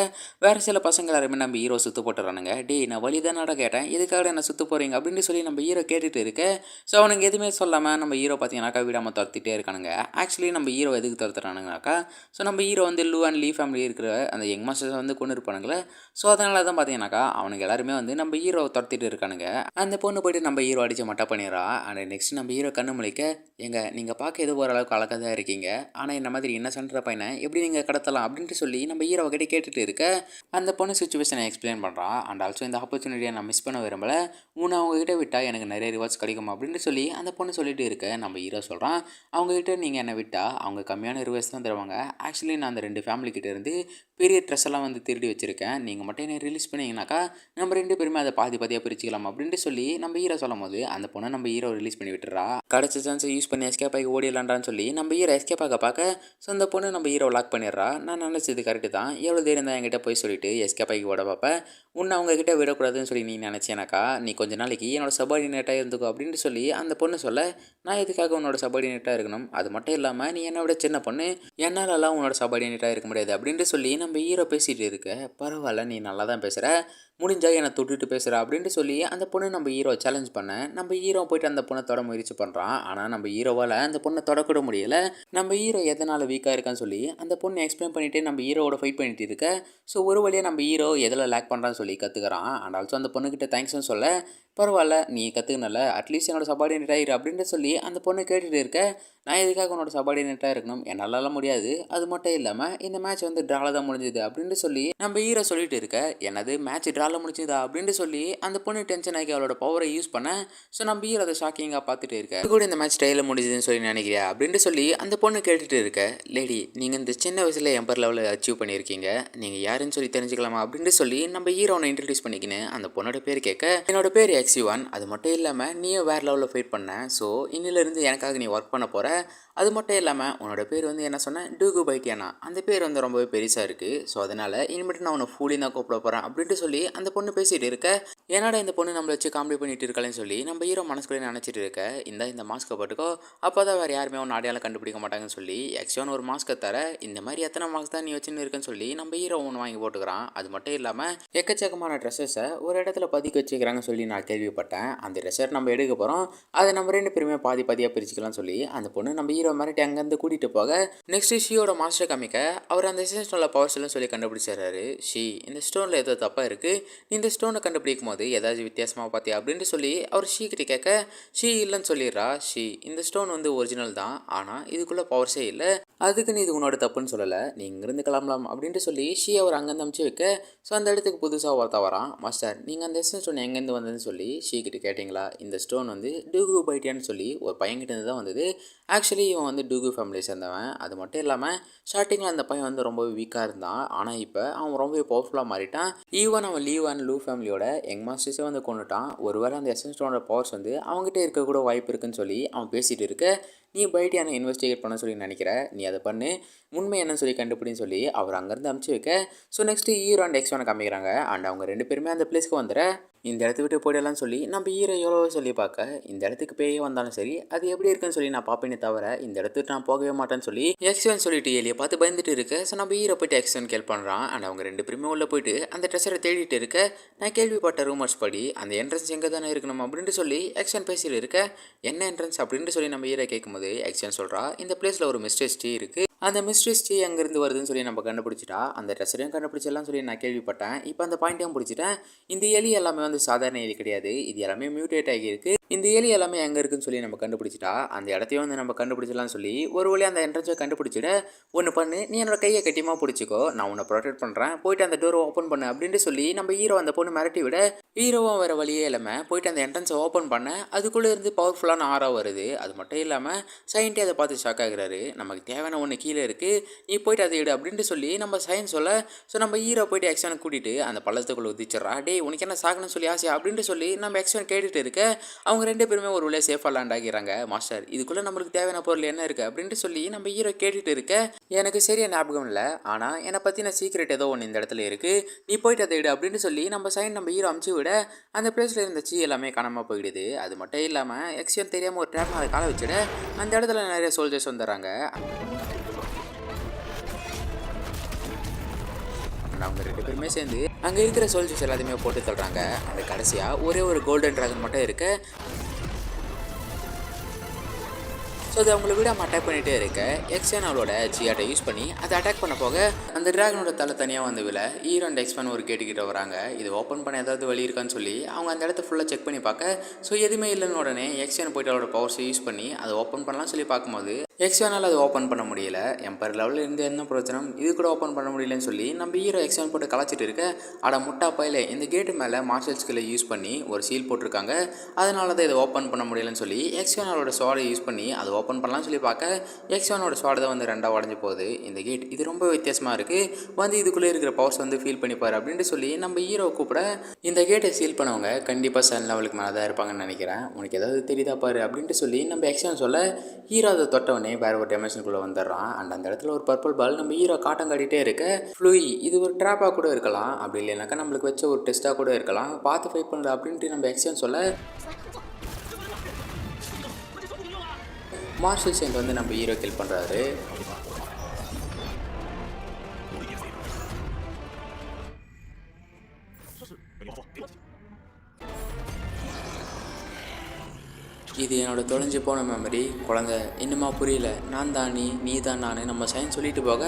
வேறு சில பசங்க எல்லாருமே நம்ம ஹீரோ சுற்று போட்டுறானுங்க. டேய் நான் வழி தானடா கேட்டேன், எதுக்காக என்ன சுற்று போகிறீங்க அப்படின்னு சொல்லி நம்ம ஹீரோ கேட்டுட்டு இருக்க. ஸோ அவனுக்கு எதுவுமே சொல்லாமல் நம்ம ஹீரோ பார்த்தீங்கன்னாக்கா விடாமல் துரத்திட்டே இருக்கானுங்க. ஆக்சுவலி நம்ம ஹீரோ எதுக்கு துரத்துறானுங்கனாக்கா, ஸோ நம்ம ஹீரோ வந்து லூ அண்ட் லீ ஃபேமிலி இருக்கிற அந்த யங் மாஸ்டர்ஸ் வந்து கொண்டு இருப்பானுங்களே. ஸோ அதனால தான் பார்த்தீங்கன்னாக்கா அவனுக்கு எல்லாருமே வந்து நம்ம ஹீரோ துரத்திட்டு இருக்கானுங்க. அந்த பொண்ணு போய்ட்டு நம்ம ஹீரோ அடித்து மட்டா பண்ணிடுறா. அண்ட் நெக்ஸ்ட் நம்ம ஹீரோ கண்ணு முழிக்க, எங்க நீங்கள் பார்க்க ஏதோ ஓரளவுக்கு அழகாக தான் இருக்கீங்க, ஆனால் இந்த மாதிரி இன்னசென்ட்ற பையனை எப்படி நீங்கள் கடத்தலாம் அப்படின்ட்டு சொல்லி நம்ம ஹீரோவை கிட்டே கேட்டுட்டு இருக்க. அந்த பொண்ணு சுச்சுவேஷனை எக்ஸ்பிளைன் பண்ணுறான். அண்ட் ஆல்சோ இந்த ஆப்பர்ச்சுனிட்டியை நான் மிஸ் பண்ண விரும்பலை, உன்னை அவங்ககிட்ட விட்டால் எனக்கு நிறைய ரிவார்ட்ஸ் கிடைக்கும் அப்படின்ட்டு சொல்லி அந்த பொண்ணு சொல்லிட்டு இருக்க. நம்ம ஹீரோ சொல்கிறான், அவங்ககிட்ட நீங்கள் என்னை விட்டால் அவங்க கம்மியான ரிவார்ட்ஸ் தான் தருவாங்க. ஆக்சுவலி நான் அந்த 2 ஃபேமிலி கிட்டே இருந்து பெரிய ட்ரெஸ் எல்லாம் வந்து திருடி வச்சுருக்கேன், நீங்கள் மட்டும் என்னை ரிலீஸ் பண்ணிங்கனாக்கா நம்ம 2 பேருமே அதை பாதி பாதியாக பிரிச்சுக்கலாம் அப்படின்ட்டு சொல்லி நம்ம ஹீரோ சொல்லும் போது அந்த பொண்ணை நம்ம ஹீரோ ரிலீஸ் பண்ணி விட்டுறா. கிடச்ச சான்ஸை யூஸ் பண்ணி எஸ்கேப் ஆகி ஓடிடலான்டான்னு சொல்லி நம்ம ஹீரோ எஸ்கேப் ஆக பார்க்க, ஸோ அந்த பொண்ணு நம்ம ஹீரோ லாக் பண்ணிடுறா. நான் நினச்சது கரெக்டு தான், எவ்வளோ தைரியம் தான் என்கிட்ட போய் சொல்லிட்டு எஸ்கேப் ஆகி ஓட பார்ப்பேன், உன்னை அவங்கக்கிட்ட விடக்கூடாதுன்னு சொல்லி நீ நினச்சேனாக்கா நீ கொஞ்ச நாளைக்கு என்னோட சபார்டினேட்டாக இருந்துக்கோ அப்படின்ட்டு சொல்லி அந்த பொண்ணு சொல்ல, நான் எதுக்காக உன்னோட சபார்டினேட்டாக இருக்கணும், அது மட்டும் இல்லாமல் நீ என்னை விட சின்ன பொண்ணு, என்னாலலாம் உன்னோட சபார்டினேட்டாக இருக்க முடியாது அப்படின்ட்டு சொல்லி நம்ம ஹீரோ பேசிகிட்டு இருக்க. பரவாயில்ல நீ நல்லா தான் பேசுகிற, முடிஞ்சால் என்னை தொட்டுட்டு பேசுகிற அப்படின்ட்டு சொல்லி அந்த பொண்ணு நம்ம ஹீரோ சேலஞ்ச் பண்ண. நம்ம ஹீரோ போய்ட்டு அந்த பொண்ணை தொட முயற்சி பண்ணுறான். ஆனால் நம்ம ஹீரோவால் அந்த பொண்ணை தொடக்கூட முடியலை. நம்ம ஹீரோ எதனால் வீக்காக இருக்கான்னு சொல்லி அந்த பொண்ணு எக்ஸ்பிளைன் பண்ணிவிட்டு நம்ம ஹீரோவோட ஃபைட் பண்ணிட்டு இருக்க. ஸோ ஒரு வழியாக நம்ம ஹீரோ எதில் லேக் பண்ணுறான்னு சொல்லி கற்றுக்கிறான். அண்ட் ஆல்சோ அந்த பொண்ணுக்கிட்ட தேங்க்ஸ்னு சொல்ல, பரவாயில்ல நீ கற்றுக்கணும்ல, அட்லீஸ்ட் என்னோட சபார்டினேட் ஆகிரு அப்படின்ட்டு சொல்லி அந்த பொண்ணு கேட்டுகிட்டு இருக்க. நான் எதுக்காக உன்னோட சபார்டினேட்டாக இருக்கணும், என்னாலலாம் முடியாது, அது மட்டும் இல்லாமல் இந்த மேட்ச் வந்து ட்ராவில் தான் முடிஞ்சுது அப்படின்ட்டு சொல்லி நம்ம ஹீரோ சொல்லிட்டு இருக்க. என்னது மேட்ச் ட்ராவில் முடிஞ்சுதா அப்படின்ட்டு சொல்லி அந்த பொண்ணு டென்ஷன் ஆகி அவளோட பவரை யூஸ் பண்ண. ஸோ நம்ம ஹீரோ அதை ஷாக்கிங்காக பார்த்துட்டு இருக்க. இது கூட இந்த மேட்ச் ட்ரையில் முடிஞ்சுதுன்னு சொல்லி நினைக்கிறியா அப்படின்ட்டு சொல்லி அந்த பொண்ணு கேட்டுட்டு இருக்க. லேடி நீங்கள் இந்த சின்ன வயசில் எம்பர் லெவலில் அச்சீவ் பண்ணியிருக்கீங்க, நீங்கள் யாருன்னு சொல்லி தெரிஞ்சுக்கலாமா அப்படின்ட்டு சொல்லி நம்ம ஹீரோனை இன்ட்ரடியூஸ் பண்ணிக்கின்னு அந்த பொண்ணோட பேர் கேட்க, என்னோட பேர் XU1, அது மட்டும் இல்லாமல் நீயும் வேறு லெவலில் ஃபைட் பண்ண, ஸோ இன்னிலேருந்து எனக்காக நீ ஒர்க் பண்ண போகிற, அது மட்டும் இல்லாமல் உன்னோட பேர் வந்து என்ன சொன்ன, டூகு பைட்டியானா, அந்த பேர் வந்து ரொம்பவே பெருசாக இருக்குது, ஸோ அதனால் இனிமேட்டு நான் உன்னை ஃபூலி தான் கூப்பிட போகிறேன் அப்படின்ட்டு சொல்லி அந்த பொண்ணு பேசிகிட்டு இருக்க. என்னடா இந்த பொண்ணு நம்மளை வச்சு காமெடி பண்ணிட்டு இருக்காளேன்னு சொல்லி நம்ம ஹீரோ மனசுக்குள்ளே நினச்சிட்டு இருக்க. இந்த மாஸ்க்கை போட்டுக்கோ, அப்போ தான் வேறு யாருமே உன் அடையாளம் கண்டுபிடிக்க மாட்டாங்கன்னு சொல்லி XU1 ஒரு மாஸ்க்கை தர. இந்த மாதிரி எத்தனை மாஸ்க் தான் நீ வச்சுன்னு இருக்குன்னு சொல்லி நம்ம ஹீரோ ஒன்று வாங்கி போட்டுக்கிறான். அது மட்டும் இல்லாமல் எக்கச்சக்கமான ட்ரெஸ்ஸஸை ஒரு இடத்துல பதுக்கி வச்சுக்கிறாங்கன்னு சொல்லி நான் கேள்விப்பட்டேன். அந்த ட்ரெஸ்ஸை நம்ம எடுக்க போகிறோம், அதை நம்ம 2 பேருமே பாதி பாதியாக பிரிச்சுக்கலாம்னு சொல்லி அந்த பொண்ணு நம்ம ஹீரோ மிரட்டி அங்கேருந்து கூட்டிகிட்டு போக. நெக்ஸ்ட் ஷீயோட மாஸ்டர் காமிக்க, அவர் அந்த ஸ்டோனில் பவர் செல்லுன்னு சொல்லி கண்டுபிடிச்சிடுறாரு. ஷீ இந்த ஸ்டோனில் ஏதோ தப்பாக இருக்குது, இந்த ஸ்டோனை கண்டுபிடிக்கும் போது ஏதாச்சும் வித்தியாசமாக பார்த்தியா அப்படின்ட்டு சொல்லி அவர் ஷீ கிட்ட கேட்க, ஷீ இல்லைன்னு சொல்லிடுறா. ஷீ இந்த ஸ்டோன் வந்து ஒரிஜினல் தான், ஆனால் இதுக்குள்ளே பவர்ஸே இல்லை, அதுக்கு நீ இது உன்னோட தப்புன்னு சொல்லலை, நீ இங்கேருந்து கிளம்பலாம் அப்படின்ட்டு சொல்லி ஷீ அவர் அங்கேருந்து அமுச்சு வைக்க. ஸோ அந்த இடத்துக்கு புதுசாக ஒருத்த வரான். மாஸ்டர் நீங்கள் அந்த ஸ்டோன் எங்கேருந்து வந்ததுன்னு சொல்லி ஷீ கிட்ட கேட்டிங்களா, இந்த ஸ்டோன் வந்து டூகு பைட்டியான்னு சொல்லி ஒரு பையன்கிட்ட தான் வந்தது. ஆக்சுவலி இவன் வந்து டூகு ஃபேமிலியை சேர்ந்தவன். அது மட்டும் இல்லாமல் ஸ்டார்டிங்கில் அந்த பையன் வந்து ரொம்பவே வீக்காக இருந்தான், ஆனால் இப்போ அவன் ரொம்பவே பவர்ஃபுல்லாக மாறிட்டான். ஈவன் அவன் லீவ் அண்ட் லூ ஃபேமிலியோட யங் மாஸ்டர்ஸே வந்து கொண்டுட்டான். ஒருவேளை அந்த எசன்ஸ்டோனோட பவர்ஸ் வந்து அவங்ககிட்ட இருக்கக்கூட வாய்ப்பு இருக்குன்னு சொல்லி அவன் பேசிகிட்டு இருக்க. நீ பைட்டியான இன்வெஸ்டிகேட் பண்ண சொல்லி நினைக்கிற, நீ அதை பண்ணு, உண்மை என்னன்னு சொல்லி கண்டுபிடின்னு சொல்லி அவர் அங்கேருந்து அமுச்சு வைக்க. So next hero and XU1 காமிக்கிறாங்க. அண்ட் அவங்க 2 பேருமே அந்த பிளேஸ்க்கு வந்துடுற. இந்த இடத்த விட்டு போயிடலாம்னு சொல்லி நம்ம ஹீரோ எவ்வளோ சொல்லி பார்க்க, இந்த இடத்துக்கு பேயே வந்தாலும் சரி அது எப்படி இருக்குன்னு சொல்லி நான் பார்ப்பேனே தவிர இந்த இடத்துக்கு நான் போகவே மாட்டேன்னு சொல்லி XU1 சொல்லிட்டு எலியை பார்த்து பயந்துட்டு இருக்கு. ஸோ நம்ம ஹீரோ போய்ட்டு XU1 கேள் பண்ணுறான். அண்ட் அவங்க 2 பேருமே உள்ளே போயிட்டு அந்த ட்ரெஸ்ஸரை தேடிட்டு இருக்க. நான் கேள்விப்பட்ட ரூமர்ஸ் படி அந்த என்ட்ரன்ஸ் எங்கே தானே இருக்கணும் அப்படின்ட்டு சொல்லி XU1 பேசிட்டு இருக்க. என்ன என்ட்ரன்ஸ் அப்படின்ட்டு சொல்லி நம்ம ஹீரோ கேட்கும்போது XU1 சொல்கிறா, இந்த பிளேஸில் ஒரு மிஸ்டேஸ் டீ இருக்குது, அந்த மிஸ்ட்ரிஸ் டீ அங்கேருந்து வருதுன்னு சொல்லி நம்ம கண்டுபிடிச்சிட்டா, அந்த ட்ரெஸ்ஸரையும் கண்டுபிடிச்செல்லாம் சொல்லி நான் கேள்விப்பட்டேன். இப்போ அந்த பாயிண்ட்டையும் பிடிச்சிட்டேன். இந்த எலி எல்லாமே வந்து சாதாரண எலி கிடையாது, இது எல்லாமே மியூட்டேட் ஆகியிருக்கு. இந்த ஏலி எல்லாமே எங்கே இருக்குன்னு சொல்லி நம்ம கண்டுபிடிச்சிட்டா அந்த இடத்தையும் வந்து நம்ம கண்டுபிடிச்சலாம்னு சொல்லி ஒரு வழி அந்த என்ட்ரன்ஸை கண்டுபிடிச்சிட ஒன்று பண்ணு, நீ என்னோட கையை கட்டியமாக பிடிச்சிக்கோ, நான் உன்னை ப்ரொடெக்ட் பண்ணுறேன், போயிட்டு அந்த டோரை ஓப்பன் பண்ணு அப்படின்ட்டு சொல்லி நம்ம ஹீரோ அந்த பொண்ணு மிரட்டி விட ஹீரோவும் வேறு வழியே இல்லாமல் போயிட்டு அந்த என்ட்ரன்ஸை ஓப்பன் பண்ண அதுக்குள்ளே இருந்து பவர்ஃபுல்லான ஆரா வருது. அது மட்டும் இல்லாமல் சயின்ட்டே அதை பார்த்து ஷாக் ஆகுறாரு. நமக்கு தேவையான ஒன்று கீழே இருக்குது, நீ போயிட்டு அதை இடு அப்படின்ட்டு சொல்லி நம்ம சயின்ஸ் சொல்ல ஸோ நம்ம ஹீரோ போயிட்டு எக்ஸானை கூட்டிகிட்டு அந்த பள்ளத்துக்குள்ளே உதிச்சிட்றா. டே உனக்கு என்ன சாகணும்னு சொல்லி ஆசையா அப்படின்ட்டு சொல்லி நம்ம எக்ஸான் கேட்டுட்டு இருக்க அவங்க 2 பேருமே ஒரு வழியாக சேஃபாக லேண்ட் ஆகிறாங்க. மாஸ்டர் இதுக்குள்ளே நம்மளுக்கு தேவையான பொருள் என்ன இருக்குது அப்படின்ட்டு சொல்லி நம்ம ஹீரோ கேட்டுட்டு இருக்க எனக்கு சரியா ஞாபகம் இல்லை, ஆனால் என்னை பற்றின சீக்ரெட் ஏதோ ஒன்று இந்த இடத்துல இருக்குது, நீ போயிட்டு அதை இடு அப்படின்னு சொல்லி நம்ம சைன் நம்ம ஹீரோ அமுச்சு விட அந்த பிளேஸில் இருந்த சீ எல்லாமே காணாமல் போயிடுது. அது மட்டும் இல்லாமல் எக்ஸியன் தெரியாமல் ஒரு ட்ராப் அதை காலை வச்சுட அந்த இடத்துல நிறைய சோல்ஜர்ஸ் வந்துடுறாங்க. அவங்க 2 பேருமே சேர்ந்து அங்கே இருக்கிற சோல்ஜர்ஸ் எல்லாத்தையுமே போட்டு தள்ளுறாங்க. அந்த கடைசியாக ஒரே ஒரு கோல்டன் ட்ராகன் மட்டும் இருக்கு. ஸோ அது அவங்கள விடாமல் அட்டாக் பண்ணிகிட்டே இருக்க எக்ஸ்மேன் அவளோட ஜிஆட்டை யூஸ் பண்ணி அதை அட்டாக் பண்ண போக அந்த ட்ராகனோட தலை தனியாக வந்து விழ ஹீரோ அண்ட் எக்ஸ்மேன் ஒரு கேட்டுக்கிட்ட வராங்க. இது ஓப்பன் பண்ண ஏதாவது வழி இருக்கான்னு சொல்லி அவங்க அந்த இடத்த ஃபுல்லாக செக் பண்ணி பார்க்க ஸோ எதுவுமே இல்லைன்னு உடனே எக்ஸ்மேன் போய்ட்டு அவளோட பவர்ஸை யூஸ் பண்ணி அதை ஓப்பன் பண்ணலாம் சொல்லி பார்க்கும்போது எக்ஸ்மேனால் அது ஓப்பன் பண்ண முடியல. எம்பர் லெவலில் இருந்து என்ன பிரச்சனை, இது கூட ஓப்பன் பண்ண முடியலன்னு சொல்லி நம்ம ஹீரோ எக்ஸ்மேன் போட்டு கலாச்சிட்டு இருக்க அட முட்டா பையில இந்த கேட்டு மேலே மார்ஷல் ஸ்கில்லை யூஸ் பண்ணி ஒரு சீல் போட்டிருக்காங்க, அதனால தான் இதை ஓப்பன் பண்ண முடியலன்னு சொல்லி எக்ஸ்மேனோட ஸ்வாடை யூஸ் பண்ணி அதை ஓப்பன் பண்ணலாம் சொல்லி பார்க்க எக்ஸ்மேனோட ஸ்வாட் தான் வந்து 2ஆக உடஞ்சி போகுது. இந்த கேட் இது ரொம்ப வித்தியாசமாக இருக்குது, வந்து இதுக்குள்ளே இருக்கிற பவர்ஸ் வந்து ஃபீல் பண்ணிப்பார் அப்படின்ட்டு சொல்லி நம்ம ஹீரோ கூப்பிட இந்த கேட்டை சீல் பண்ணவங்க கண்டிப்பாக 7 லெவலுக்கு மேலே தான் இருப்பாங்கன்னு நினைக்கிறேன், உனக்கு ஏதாவது தெரியுதா பாரு அப்படின்ட்டு சொல்லி நம்ம எக்ஸ்மேன் சொல்ல ஹீரோ அதை தொட்டவனே வேற ஒரு டைமென்ஷனுக்குள்ளே வந்துடுறான். அண்ட் அந்த இடத்துல ஒரு பர்பிள் பால் நம்ம ஹீரோ காட்டம் காட்டிகிட்டே இருக்க ஃப்ளூயி இது ஒரு ட்ராப்பாக கூட இருக்கலாம், அப்படி இல்லைனாக்கா நம்மளுக்கு வச்ச ஒரு டெஸ்ட்டாக கூட இருக்கலாம், பார்த்து ஃபைட் பண்ணுற அப்படின்ட்டு நம்ம எக்ஸ்மேன் சொல்ல மார்ஷல் சென்ட் வந்து நம்ம ஹீரோ கில் பண்ணுறாரு. இது என்னோட தொலைஞ்சு போன மெமரி, குழந்தை இன்னுமா புரியல, நான் தான் நீ தான் நான் நம்ம சயின்ஸ் சொல்லிட்டு போக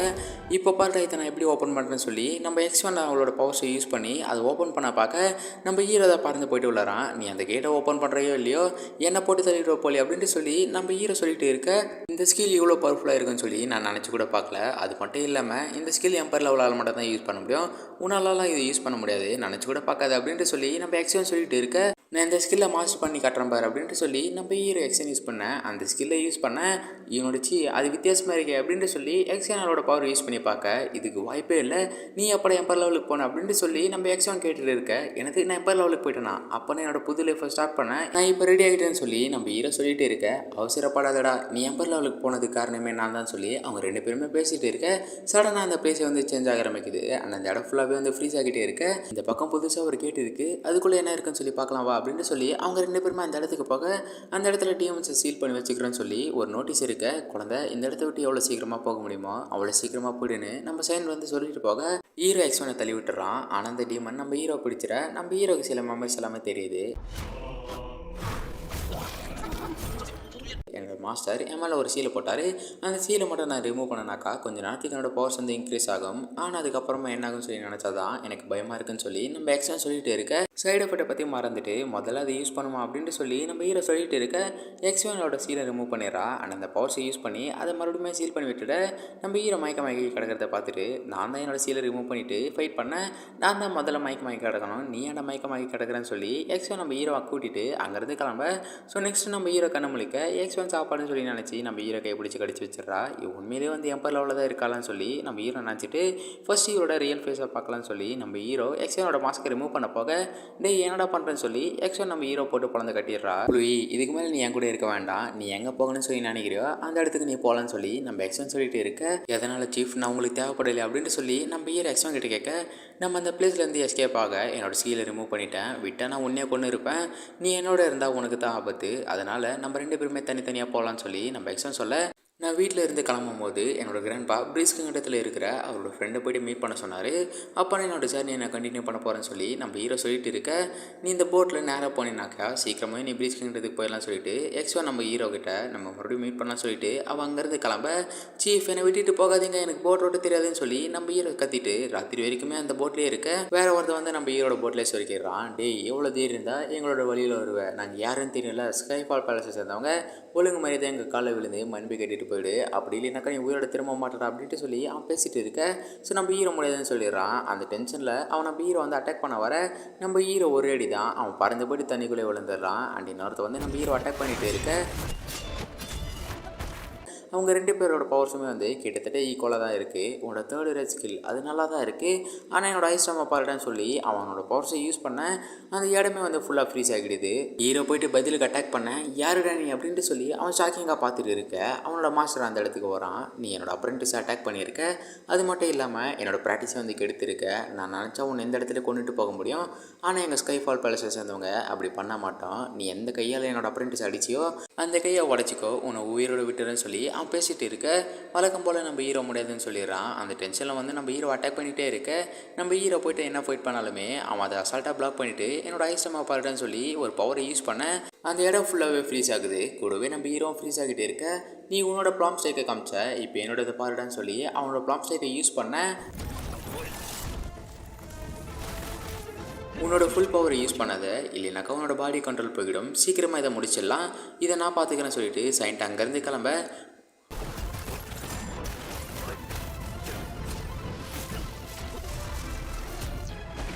இப்போ பாருடா இதை நான் எப்படி ஓப்பன் பண்ணுறேன்னு சொல்லி நம்ம எக்ஸ்மேன் அவளோட பவர்ஸை யூஸ் பண்ணி அதை ஓப்பன் பண்ண பார்க்க நம்ம ஹீரோ தான் பறந்து போயிட்டு விளாட்றான். நீ அந்த கேட்டை ஓப்பன் பண்ணுறையோ இல்லையோ என்னை போட்டு தள்ளிட்டு போலி அப்படின்ட்டு சொல்லி நம்ம ஹீரோ சொல்லிட்டு இருக்க இந்த ஸ்கில் இவ்வளோ பவர்ஃபுல்லாக இருக்குன்னு சொல்லி நான் நினச்சி கூட பார்க்கல. அது மட்டும் இல்லாமல் இந்த ஸ்கில் எம்பர் லெவலால் மட்டும் தான் யூஸ் பண்ண முடியும், உன்னாலலாம் இது யூஸ் பண்ண முடியாது, நினச்சி கூட பார்க்காது அப்படின்ட்டு சொல்லி நம்ம எக்ஸ்மேன் சொல்லிட்டு இருக்க நான் இந்த ஸ்கில்லை மாஸ்டர் பண்ணி காட்டுறேன் பாரு அப்படின்ட்டு சொல்லி நம்ம ஹீரோ எக்ஸ்மேன் யூஸ் பண்ணேன். அந்த ஸ்கில்லை யூஸ் பண்ண இவனோடச்சி அது வித்தியாசமாக இருக்கே அப்படின்ட்டு சொல்லி எக்ஸ்மேனோட பவர் யூஸ் பண்ணி பார்க்க இதுக்கு வாய்ப்பே இல்லை, நீ அப்போ எம்பர் லெவலுக்கு போன அப்படின்ட்டு சொல்லி நம்ம எக்ஸ்மேன் கேட்டுட்டு இருக்க எனக்கு நான் எம்பர் லெவலுக்கு போயிட்டேனா அப்போ என்னோட புது லைஃப்பை ஸ்டார்ட் பண்ணேன், நான் இப்போ ரெடி ஆகிட்டேன்னு சொல்லி நம்ம ஹீரோ சொல்லிட்டு இருக்க அவசரப்படாதடா நீ எம்பர் லெவலுக்கு போனதுக்கு காரணமே நான் தான் சொல்லி அவங்க 2 பேருமே பேசிகிட்டு இருக்க சடனாக அந்த பிளேஸை வந்து சேஞ்ச் ஆக ஆரம்பிக்குது. அந்த இடம் ஃபுல்லாகவே வந்து ஃப்ரீஸ் ஆகிட்டே இருக்க இந்த பக்கம் புதுசாக ஒரு கேட்டு இருக்குது, அதுக்குள்ளே என்ன இருக்குன்னு சொல்லி பார்க்கலாம் வா அப்படின்னு சொல்லி அவங்க 2 பேருமே அந்த இடத்துக்கு போக அந்த இடத்துல டிஎம்எஸை சீல் பண்ணி வச்சுக்கிறேன்னு சொல்லி ஒரு நோட்டீஸ் இருக்க குழந்தை இந்த இடத்த விட்டு எவ்வளோ சீக்கிரமாக போக முடியுமோ அவ்வளோ சீக்கிரமாக போயிடுன்னு நம்ம சைன் வந்து சொல்லிட்டு போக ஹீரோ எக்ஸ்மேனை தள்ளி விட்டுறான். ஆனால் அந்த டிஎம்என் நம்ம ஹீரோ பிடிச்சிட நம்ம ஹீரோக்கு சில மெமரிஸ் எல்லாமே தெரியுது. என்னோட மாஸ்டர் என் மேலே ஒரு சீலை போட்டார், அந்த சீலை மட்டும் நான் ரிமூவ் பண்ணனாக்கா கொஞ்சம் நேரத்துக்கு என்னோடய பவர்ஸ் வந்து இன்க்ரீஸ் ஆகும், ஆனால் அதுக்கப்புறமா என்ன ஆகும்னு சொல்லி நினச்சா தான் எனக்கு பயமாக இருக்குன்னு சொல்லி நம்ம எக்ஸ்மேன் சொல்லிட்டு இருக்க சைடு எஃபெக்ட்டை பற்றி மறந்துட்டு முதல்ல அதை யூஸ் பண்ணுமா அப்படின்ட்டு சொல்லி நம்ம ஹீரோ சொல்லிட்டு இருக்க எக்ஸ்மேனோட சீலை ரிமூவ் பண்ணிடுறா. ஆனால் அந்த பவர்ஸை யூஸ் பண்ணி அதை மறுபடியும் சீல் பண்ணி விட்டுட நம்ம ஹீரோ மயக்கி கிடக்கிறத பார்த்துட்டு நான் தான் என்னோடய சீலை ரிமூவ் பண்ணிவிட்டு ஃபைட் பண்ணேன், நான் தான் முதல்ல மயக்கி கிடக்கணும், நீ ஏன்டா மயக்கி கிடக்கிறேன்னு சொல்லி எக்ஸ்மேன் நம்ம ஹீரோவை கூட்டிகிட்டு அங்கேருந்து கிளம்ப. ஸோ நெக்ஸ்ட் நம்ம ஹீரோ கண்ண முழிக்க எக்ஸ்மேன் சாப்பாடுன்னு சொல்லி நினச்சி நம்ம ஹீரோ கை பிடிச்சி கடிச்சு வச்சிடறா. உண்மையிலே வந்து எம்பர் லெவலில் தான் இருக்காளான்னு சொல்லி நம்ம ஹீரோ நினச்சிட்டு ஃபர்ஸ்ட் ஹீரோட ரியல் ஃபேஸை பார்க்கலான்னு சொல்லி நம்ம ஹீரோ எக்ஸ்மேனோட மாஸ்க்கை ரிமூவ் பண்ண போக டே என்னடா பண்ணுறேன்னு சொல்லி எக்ஸ்மேன் நம்ம ஹீரோ போட்டு குழந்தை கட்டிடுறா. லூயி இதுக்கு மேலே நீ என் கூட இருக்க வேண்டாம், நீ எங்கே போகணும்னு சொல்லி நினைக்கிறியோ அந்த இடத்துக்கு நீ போகலான்னு சொல்லி நம்ம எக்ஸ்மேன் சொல்லிட்டு இருக்க எதனால் சீஃப் நான் உங்களுக்கு தேவைப்படலை அப்படின்ட்டு சொல்லி நம்ம ஹீரோ எக்ஸ்மேன் கிட்ட கேட்க நம்ம அந்த பிளேஸ்லேருந்து எஸ்கேப் ஆக என்னோட சீலை ரிமூவ் பண்ணிட்டேன், விட்டால் நான் உன்னே கொண்டு இருப்பேன், நீ என்னோட இருந்தால் உனக்கு தான் ஆபத்து, அதனால் நம்ம 2 பேருமே தனித்தனியாக போகலான்னு சொல்லி நம்ம எக்ஸ்மேன் சொல்ல நான் வீட்டில் இருந்து கிளம்பும்போது என்னோட கிராண்ட்பா பிரீஸ்கிங்கத்தில் இருக்கிற அவரோட ஃப்ரெண்டை போய்ட்டு மீட் பண்ண சொன்னார். அப்போ நான் என்னோட ஜர்னியை நான் கண்டினியூ பண்ண போகிறேன்னு சொல்லி நம்ம ஹீரோ சொல்லிட்டு இருக்க, நீ இந்த போட்டில் நேராக போனீங்கனாக்கா சீக்கிரமாக நீ பிரீஸ்கிங்கிறதுக்கு போயிடலாம் சொல்லிட்டு எக்ஸ்ட்ரா நம்ம ஹீரோ கிட்ட நம்ம மறுபடியும் மீட் பண்ணலாம் சொல்லிட்டு அவள் அங்கேருந்து கிளம்ப, சீஃப் என்னை விட்டுட்டு போகாதீங்க, எனக்கு போட் ஓட்ட தெரியாதுன்னு சொல்லி நம்ம ஹீரோ கத்திட்டு ராத்திரி வரைக்குமே அந்த போட்லேயே இருக்க, வேற ஒருத்தர் வந்து நம்ம ஹீரோட போட்லேயே சொல்லிக்கிறான், டேய் எவ்வளோ தேர் இருந்தால் எங்களோட வழியில் வருவேன், நாங்கள் யாருன்னு தெரியல, ஸ்கைஃபால் பேலஸை சேர்ந்தவங்க, ஒழுங்கு மாதிரி தான் எங்கள் காலை விழுந்து மன்பி கட்டிட்டு போயிடு, அப்படி இல்லைனாக்கா நீ உயிரோட திரும்ப மாட்டேறா அப்படின்ட்டு சொல்லி அவன் பேசிகிட்டு இருக்க. ஸோ நம்ம ஹீரோ முடியாதுன்னு சொல்லிடுறான். அந்த டென்ஷனில் அவன் நம்ம ஹீரோ வந்து அட்டாக் பண்ண வர நம்ம ஹீரோ ஒரே அடி தான் அவன் பறந்து போய்ட்டு தண்ணிக்குள்ளே விழுந்துடுறான். அண்ட் இன்னொருத்த வந்து நம்ம ஹீரோ அட்டாக் பண்ணிகிட்டு இருக்க. அவங்க 2 பேரோட பவர்ஸுமே வந்து கிட்டத்தட்ட ஈக்குவலாக தான் இருக்குது. உன்னோட தேர்ட் ரேட் ஸ்கில் அது நல்லா தான் இருக்குது, ஆனால் என்னோட ஐஸ்டாமா பாருடான்னு சொல்லி அவனோட பவர்ஸை யூஸ் பண்ண அந்த இடமே வந்து ஃபுல்லாக ஃப்ரீஸ் ஆகிடுது. ஹீரோ போயிட்டு பதிலுக்கு அட்டாக் பண்ண, யாருடா நீ அப்படின்ட்டு சொல்லி அவன் ஷாக்கிங்காக பார்த்துட்டு இருக்க. அவனோட மாஸ்டர் அந்த இடத்துக்கு வரான், நீ என்னோட அப்ரெண்டிஸை அட்டாக் பண்ணியிருக்க, அது மட்டும் இல்லாமல் என்னோட ப்ராக்டிஸை வந்து கெடுத்திருக்க, நான் நினச்சா உன்னை எந்த இடத்துல கொண்டுட்டு போக முடியும், ஆனால் எங்கள் ஸ்கைஃபால் பேலஸை சேர்ந்தவங்க அப்படி பண்ண மாட்டோம், நீ எந்த கையால் என்னோட அப்ரெண்டிஸ் அடிச்சியோ அந்த கையை உடச்சிக்கோ, உன்னை உயிரோட விட்டுறேன்னு சொல்லி அவன் பேசிகிட்டு இருக்க. வழக்கம் போல் நம்ம ஹீரோ முடியாதுன்னு சொல்லிடுறான். அந்த டென்ஷனில் வந்து நம்ம ஹீரோ அட்டாக் பண்ணிகிட்டே இருக்க. நம்ம ஹீரோ போய்ட்டு என்ன ஃபைட் பண்ணாலுமே அவன் அதை அசால்ட்டாக பிளாக் பண்ணிவிட்டு என்னோட ஐஸ்டமா பாருடான்னு சொல்லி ஒரு பவரை யூஸ் பண்ண அந்த இடம் ஃபுல்லாகவே ஃப்ரீஸ் ஆகுது. கூடவே நம்ம ஹீரோ ஃப்ரீஸ் ஆகிட்டே இருக்க. நீ உன்னோட ப்ளாம் ஸ்ட்ரைக்கை காமிச்ச, இப்போ என்னோட இதை பாருடான்னு சொல்லி அவனோட ப்ளாம் ஸ்ட்ரைக்கை யூஸ் பண்ண உன்னோட ஃபுல் பவரை யூஸ் பண்ணாத, இல்லைனாக்கா உன்னோட பாடி கண்ட்ரோல் போய்விடும், சீக்கிரமாக இதை முடிச்சிடலாம், இதை நான் பார்த்துக்கிறேன்னு சொல்லிட்டு சைன்ட் அங்கேருந்து கிளம்ப.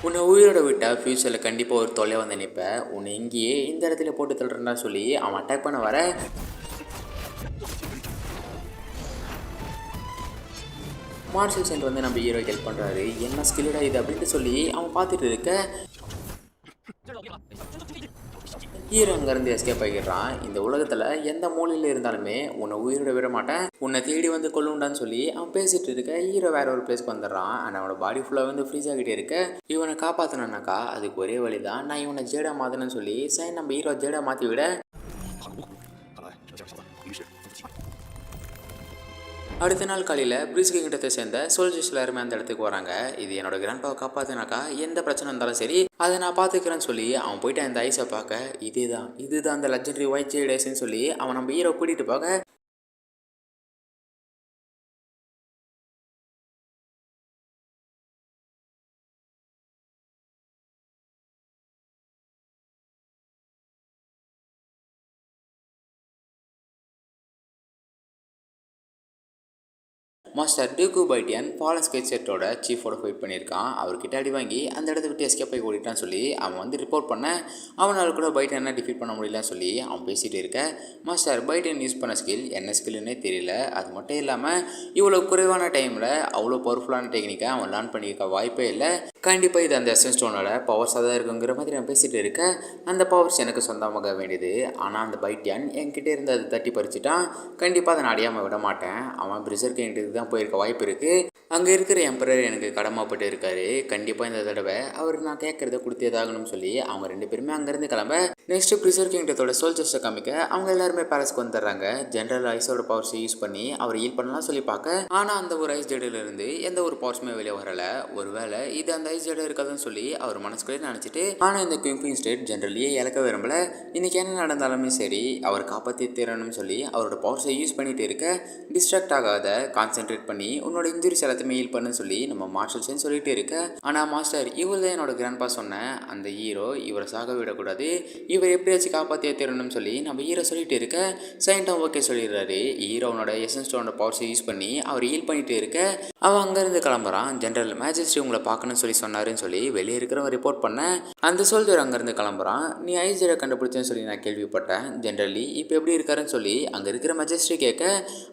உன்னை உயிரோட விட்டால் ஃப்யூச்சரில் கண்டிப்பாக ஒரு தொலை வந்து நிற்பேன், உன்னை இங்கேயே இந்த இடத்துல போட்டு தள்ளுறேன்னா சொல்லி அவன் அட்டாக் பண்ண வர மார்ஷல் சென்ட் வந்து நம்ம ஹீரோ ஹெல்ப் பண்ணுறாரு. என்ன ஸ்கில்டா இது அப்படின்ட்டு சொல்லி அவன் பார்த்துட்டு இருக்க. ஹீரோ அங்கேருந்து எஸ்கேப் ஆகிடுறான். இந்த உலகத்தில் எந்த மூலையில் இருந்தாலுமே உன்னை உயிரோட விட மாட்டேன், உன்னை தேடி வந்து கொள்ளுண்டான்னு சொல்லி அவன் பேசிகிட்டு இருக்க. ஹீரோ வேற ஒரு பிளேஸ்க்கு வந்துடுறான். அண்ட் அவனோட பாடி ஃபுல்லாக வந்து ஃப்ரீஸ் ஆகிட்டே இருக்க. இவனை காப்பாற்றணுன்னாக்கா அதுக்கு ஒரே வழி தான், நான் இவனை ஜேடா மாற்றணும்னு சொல்லி சரி நம்ம ஹீரோ ஜேடா மாற்றி விட. அடுத்த நாள் காலையில் பிரீஸ்கிங்கத்தை சேர்ந்த சோல்ஜர்ஸ் எல்லாருமே அந்த இடத்துக்கு வராங்க. இது என்னோட கிராண்ட்பாவை காப்பாற்றினாக்கா எந்த பிரச்சனை இருந்தாலும் சரி அதை நான் பார்த்துக்கிறேன்னு சொல்லி அவன் போயிட்டு அந்த ஐஸை பார்க்க, இதுதான் அந்த லெஜெண்டரி ஒயிட் ஜேட் ஐஸ்ன்னு சொல்லி அவன் நம்ம ஹீரோ கூட்டிகிட்டு போக. மாஸ்டர் டியூக்கு பைட்டியன் ஃபாலன் ஸ்கேட் செட்டோட சீஃபோட ஃபைட் பண்ணியிருக்கான். அவர்கிட்ட அடி வாங்கி அந்த இடத்த விட்டு எஸ்கேப் ஆகி ஓடிட்டான்னு சொல்லி அவன் வந்து ரிப்போர்ட் பண்ண, அவனால் கூட பைட்டனை டிஃபீட் பண்ண முடியலன்னு சொல்லி அவன் பேசிகிட்டு இருக்க. மாஸ்டர் பைட்டன் யூஸ் பண்ண ஸ்கில் என்ன ஸ்கில்லுன்னே தெரியல, அது மட்டும் இல்லாமல் இவ்வளோ குறைவான டைமில் அவ்வளோ பவர்ஃபுல்லான டெக்னிக்கை அவன் லேர்ன் பண்ணியிருக்க வாய்ப்பே இல்லை, கண்டிப்பாக இது அந்த எசன்ஸ் ஸ்டோனோட பவர்ஸாக தான் இருக்குங்கிற மாதிரி நான் பேசிகிட்டு இருக்கேன். அந்த பவர்ஸ் எனக்கு சொந்தமாக வேண்டியது, ஆனால் அந்த பைட்டியன் என்கிட்ட இருந்து அதை தட்டி பறிச்சுட்டான், கண்டிப்பாக அதை நான் அடையாமல் விட மாட்டேன், அவன் பிரிசர் கிங்க்கு தான் போயிருக்க வாய்ப்பு இருக்குது, அங்கே இருக்கிற எம்பரர் எனக்கு கடமைப்பட்டு இருக்காரு, கண்டிப்பாக இந்த தடவை அவருக்கு நான் கேட்குறத கொடுத்தேதாகணும்னு சொல்லி அவங்க 2 பேருமே அங்கேருந்து கிளம்ப. நெக்ஸ்ட்டு பிரிசர் கிங்டத்தோட சோல்ஜர்ஸை காமிக்க அவங்க எல்லாருமே பேலஸ்க்கு வந்துடுறாங்க. ஜென்ரல் ஐஸோட பவர்ஸை யூஸ் பண்ணி அவர் ஹீல் பண்ணலாம் சொல்லி பார்க்க, ஆனால் அந்த ஒரு ஐஸ் ஜெடிலிருந்து எந்த ஒரு பவர்ஸுமே வெளியே வரலை. ஒருவேளை இது அந்த ஐஸ் ஜெட் இருக்காதுன்னு சொல்லி அவர் மனசுக்குள்ளே நினச்சிட்டு, ஆனால் இந்த குயிங் ஸ்டேட் ஜென்ரலியே இழக்க விரும்பல, இன்றைக்கி என்ன நடந்தாலுமே சரி அவர் காப்பாற்றி தரணும்னு சொல்லி அவரோட பவர்ஸை யூஸ் பண்ணிட்டு இருக்க. டிஸ்ட்ராக்ட் ஆகாத, கான்சென்ட்ரேட் பண்ணி உன்னோட இன்ஜுரிஸ் எல்லாத்தையுமே ஹீல் பண்ணுன்னு சொல்லி நம்ம மார்ஷல் சென் சொல்லிட்டு இருக்க. ஆனால் மாஸ்டர் இவர் தான் என்னோட கிராண்ட்பா சொன்ன அந்த ஹீரோ, இவரை சாக விடக்கூடாது, இவர் எப்படியாச்சும் காப்பாற்றியே தரணும்னு சொல்லி நம்ம ஹீரோ சொல்லிட்டு இருக்க. சைன்டம் ஓகே சொல்லிடுறாரு. ஹீரோனோட எசன்ஸ் ஸ்டோனோட பவர்ஸை யூஸ் பண்ணி அவர் ஹீல் பண்ணிட்டு இருக்க. அவன் அங்கேருந்து கிளம்புறான். ஜென்ரல் மேஜஸ்ட்ரி உங்களை பார்க்கணும்னு சொல்லி சொன்னாருன்னு சொல்லி வெளியே இருக்கிறவன் ரிப்போர்ட் பண்ண அந்த சோல்ஜர் அங்கேருந்து கிளம்புறான். நீ ஐஜரை கண்டுபிடிச்சேன்னு சொல்லி நான் கேள்விப்பட்டேன், ஜென்ரலி இப்போ எப்படி இருக்காருன்னு சொல்லி அங்கே இருக்கிற மேஜஸ்ட்ரி கேட்க,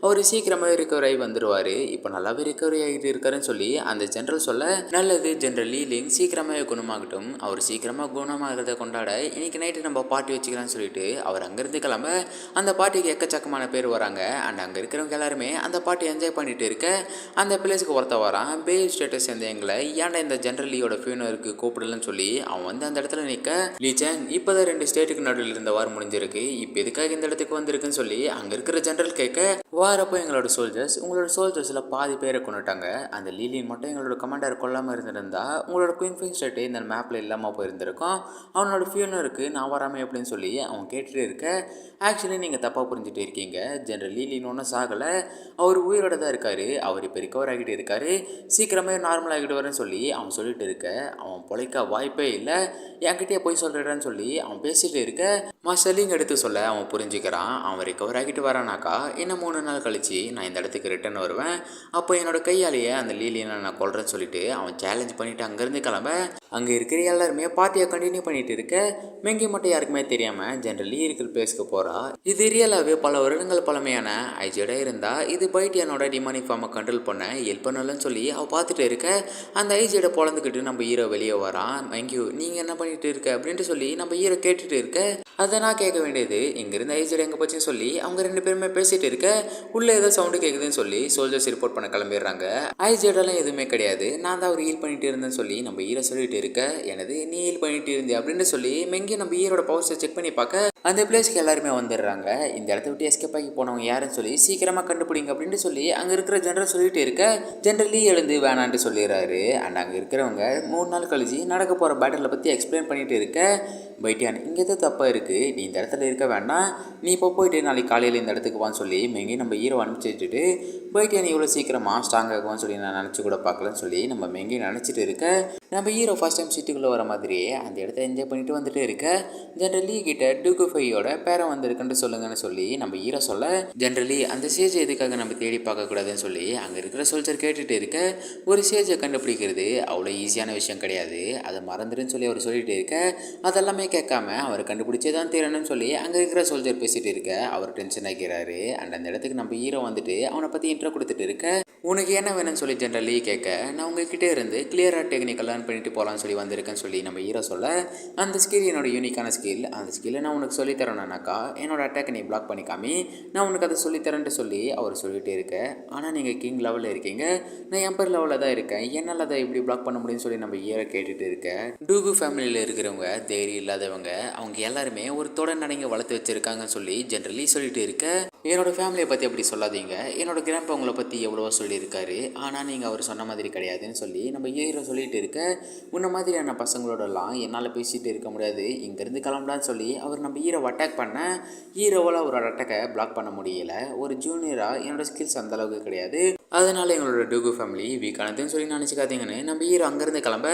அவர் சீக்கிரமாக ரிகவர் ஆகி வந்துடுவார், இப்போ நல்லாவே ரிகவரி ஆகிட்டு பண்ணிட்டு இருக்காருன்னு சொல்லி அந்த ஜெனரல் சொல்ல, நல்லது ஜெனரல் லீலிங் சீக்கிரமாகவே குணமாகட்டும், அவர் சீக்கிரமாக குணமாகிறத கொண்டாட இன்னைக்கு நைட்டு நம்ம பார்ட்டி வச்சுக்கலாம்னு சொல்லிட்டு அவர் அங்கேருந்து கிளம்ப அந்த பார்ட்டிக்கு எக்கச்சக்கமான பேர் வராங்க. அண்ட் அங்கே இருக்கிறவங்க எல்லாருமே அந்த பார்ட்டி என்ஜாய் பண்ணிட்டு இருக்க அந்த பிளேஸுக்கு ஒருத்த வரான். பேல் ஸ்டேட்டஸ் சேர்ந்த எங்களை ஏன்டா இந்த ஜெனரல் லீயோட ஃபியூனருக்கு கூப்பிடலன்னு சொல்லி அவன் வந்து அந்த இடத்துல நிற்க, லீச்சன் இப்போதான் 2 ஸ்டேட்டுக்கு நடுவில் இருந்த வார் முடிஞ்சிருக்கு, இப்போ எதுக்காக இந்த இடத்துக்கு வந்திருக்குன்னு சொல்லி அங்கே இருக்கிற ஜெனரல் கேட்க, வாரப்போ எங்களோட சோல்ஜர்ஸில் பாதி பேரை கொண்டுட்டாங்க, அந்த லீலின் மட்டும் எங்களோட கமாண்டர் கொல்லாமல் இருந்திருந்தா உங்களோட குயின்ஃபின் ஸ்டேட்டு இந்த மேப்பில் இல்லாமல் போயிருந்திருக்கோம், அவனோட ஃபியூனருக்கு நான் வராமல் எப்படின்னு சொல்லி அவன் கேட்டுட்டு இருக்க, ஆக்சுவலி நீங்கள் தப்பாக புரிஞ்சுட்டு இருக்கீங்க, ஜெனரல் லீலின் ஒன்றும் சாகலை, அவர் உயிரோட தான் இருக்காரு, அவர் இப்போ ரிகவர் ஆகிட்டு இருக்காரு, சீக்கிரமே நார்மல் ஆகிட்டு வரேன்னு சொல்லி அவன் சொல்லிட்டு இருக்க, அவன் பொழைக்க வாய்ப்பே இல்லை, என்கிட்டயே போய் சொல்லிடுறேன்னு சொல்லி அவன் பேசிட்டு இருக்க, மாஸ்டர்லிங் எடுத்து சொல்ல அவன் புரிஞ்சுக்கிறான். அவன் ரிகவர் ஆகிட்டு வரானாக்கா இன்னும் 3 நாள் கழிச்சு நான் இந்த இடத்துக்கு ரிட்டர்ன் வருவேன், அப்போ என்னோட கையாலேயே அந்த லீலியனை நான் கொல்றேன்னு சொல்லிட்டு அவன் சேலஞ்ச் பண்ணிட்டு அங்கேருந்து கிளம்ப அங்கே இருக்கிற எல்லாருமே பார்ட்டியை கண்டினியூ பண்ணிட்டு இருக்க, மெங்கி மட்டும் யாருக்குமே தெரியாமல் ஜெனரல் லீ இருக்கிற பிளேஸ்க்கு போகிறா. இது ரியலாகவே பல வருடங்கள் பழமையான ஐஜியோட இருந்தா இது பைட்டியனோட டிமானிக் ஃபார்மை கண்ட்ரோல் பண்ண ஹெல்ப் பண்ணலன்னு சொல்லி அவள் பார்த்துட்டு இருக்க, அந்த ஐஜியோட பொழந்துக்கிட்டு நம்ம ஹீரோ வெளியே வரான். மெங்கியூ நீங்கள் என்ன பண்ணிட்டு இருக்க அப்படின்ட்டு சொல்லி நம்ம ஹீரோ கேட்டுட்டு இருக்க, அதை நான் கேட்க வேண்டியது இங்கேருந்து ஐஜியோட எங்கே போச்சுன்னு சொல்லி அவங்க 2 பேருமே பேசிட்டு இருக்க, உள்ளே ஏதோ சவுண்டு கேட்குதுன்னு சொல்லி சோல்ஜர்ஸ் ரிப்போர்ட் பண்ண கிளம்பிடுறாங்க. ஐஜியோடலாம் எதுவுமே கிடையாது, நான் தான் அவர் ஹீல் பண்ணிட்டு இருந்தேன்னு சொல்லி நம்ம ஹீரோ சொல்லிட்டு இருக்க, எனது நீ ஹீல் பண்ணிட்டு இருந்தே அப்படின்னு சொல்லி மெங்கி நம்ம ஹீரோட பவர்ஸை செக் பண்ணி பார்க்க அந்த பிளேஸ்க்கு எல்லாருமே வந்துடுறாங்க. இந்த இடத்த விட்டு எஸ்கேப் ஆகி போனவங்க யாருன்னு சொல்லி சீக்கிரமாக கண்டுபிடிங்க அப்படின்னு சொல்லி அங்கே இருக்கிற ஜெனரல் சொல்லிட்டு இருக்க, ஜெனரல் லீ எழுந்து வேணான்ட்டு சொல்லிடுறாரு. அண்ட் அங்கே இருக்கிறவங்க 3 நாள் கழிச்சு நடக்க போகிற பேட்டலை பற்றி எக்ஸ்பிளைன் பண்ணிட்டு இருக்க, பைட்டியான் இங்கே தான் தப்பாக இருக்குது, நீ இந்த இடத்துல இருக்க வேண்டாம், நீ இப்போ போயிட்டு நாளைக்கு காலையில் இந்த இடத்துக்கு வான்னு சொல்லி மெங்கி நம்ம ஹீரோ அனுப்பிச்சி வச்சுட்டு, பைட்டியான் இவ்வளோ சீக்கிரமாக ஸ்ட்ராங் ஆகுவான்னு சொல்லி நான் நினச்சி கூட பார்க்கலன்னு சொல்லி நம்ம மெங்கி நினச்சிட்டு இருக்க, நம்ம ஹீரோ ஃபர்ஸ்ட் டைம் சிட்டிக்குள்ளே வர மாதிரியே அந்த இடத்த என்ஜாய் பண்ணிட்டு வந்துட்டு இருக்க, ஜெனரல் லீ கிட்ட டூக்கு ஃபையோட பேரம் வந்திருக்குன்னு சொல்லுங்கன்னு சொல்லி நம்ம ஹீரோ சொல்ல, ஜெனரலி அந்த சேஜை எதுக்காக நம்ம தேடி பார்க்கக்கூடாதுன்னு சொல்லி அங்கே இருக்கிற சோல்ஜர் கேட்டுட்டு இருக்க, ஒரு சேஜை கண்டுபிடிக்கிறது அவ்வளோ ஈஸியான விஷயம் கிடையாது, அதை மறந்துடுன்னு சொல்லி அவர் சொல்லிட்டு இருக்க, அதெல்லாமே கேட்காம அவர் கண்டுபிடிச்சே தான் தீரணும்னு சொல்லி அங்கே இருக்கிற சோல்ஜர் பேசிட்டு இருக்க, அவர் டென்ஷன் ஆகிறாரு. அண்ட் அந்த இடத்துக்கு நம்ம ஹீரோ வந்துட்டு அவனை பற்றி இன்ட்ரோ கொடுத்துட்டு இருக்க, உனக்கு என்ன வேணும்னு சொல்லி ஜெனரலி கேட்க, நான் உங்ககிட்ட இருந்து கிளியராக டெக்னிக்கல் லேர்ன் பண்ணிட்டு போகலான்னு சொல்லி வந்திருக்கேன்னு சொல்லி நம்ம ஹீரோ சொல்ல, அந்த ஸ்கில் என்னோட யூனிக்கான ஸ்கில், அந்த ஸ்கில்லை நான் உனக்கு சொல்லித்தரேன்னாக்கா என்னோட அட்டாக்கை நீ பிளாக் பண்ணிக்காமி நான் உனக்கு அதை சொல்லித்தரேன்ட்டு சொல்லி அவர் சொல்லிகிட்டே இருக்க, ஆனால் நீங்கள் கிங் லெவலில் இருக்கீங்க, நான் எம்பர் லெவலில் தான் இருக்கேன், என்னால் அதை இப்படி பிளாக் பண்ண முடியும்னு சொல்லி நம்ம ஹீரோ கேட்டுட்டு இருக்க, டூகு ஃபேமிலியில் இருக்கிறவங்க தைரியம் இல்லாதவங்க அவங்க எல்லாருமே ஒரு தொடர் நடைங்க வளர்த்து வச்சுருக்காங்கன்னு சொல்லி ஜெனரலி சொல்லிட்டு இருக்க, என்னோட ஃபேமிலியை பற்றி அப்படி சொல்லாதீங்க, என்னோட கிராண்ட்பா உங்களை பற்றி எவ்வளவோ சொல்லியிருக்காரு, ஆனால் நீங்கள் அவர் சொன்ன மாதிரி கிடையாதுன்னு சொல்லி நம்ம ஹீரோ சொல்லிட்டு இருக்க, உன்ன மாதிரியான பசங்களோடலாம் என்னால் பேசிகிட்டு இருக்க முடியாது, இங்கேருந்து கிளம்புடான்னு சொல்லி அவர் நம்ம ஹீரோவை அட்டாக் பண்ண, ஹீரோவால் அவரோட அட்டாக்கை பிளாக் பண்ண முடியல, ஒரு ஜூனியராக என்னோட ஸ்கில்ஸ் அந்த அளவுக்கு கிடையாது, அதனால் எங்களோட டூகு ஃபேமிலி வீக்கானதுன்னு சொல்லி நினச்சிக்காதீங்கன்னு நம்ம ஹீரோ அங்கேருந்து கிளம்ப,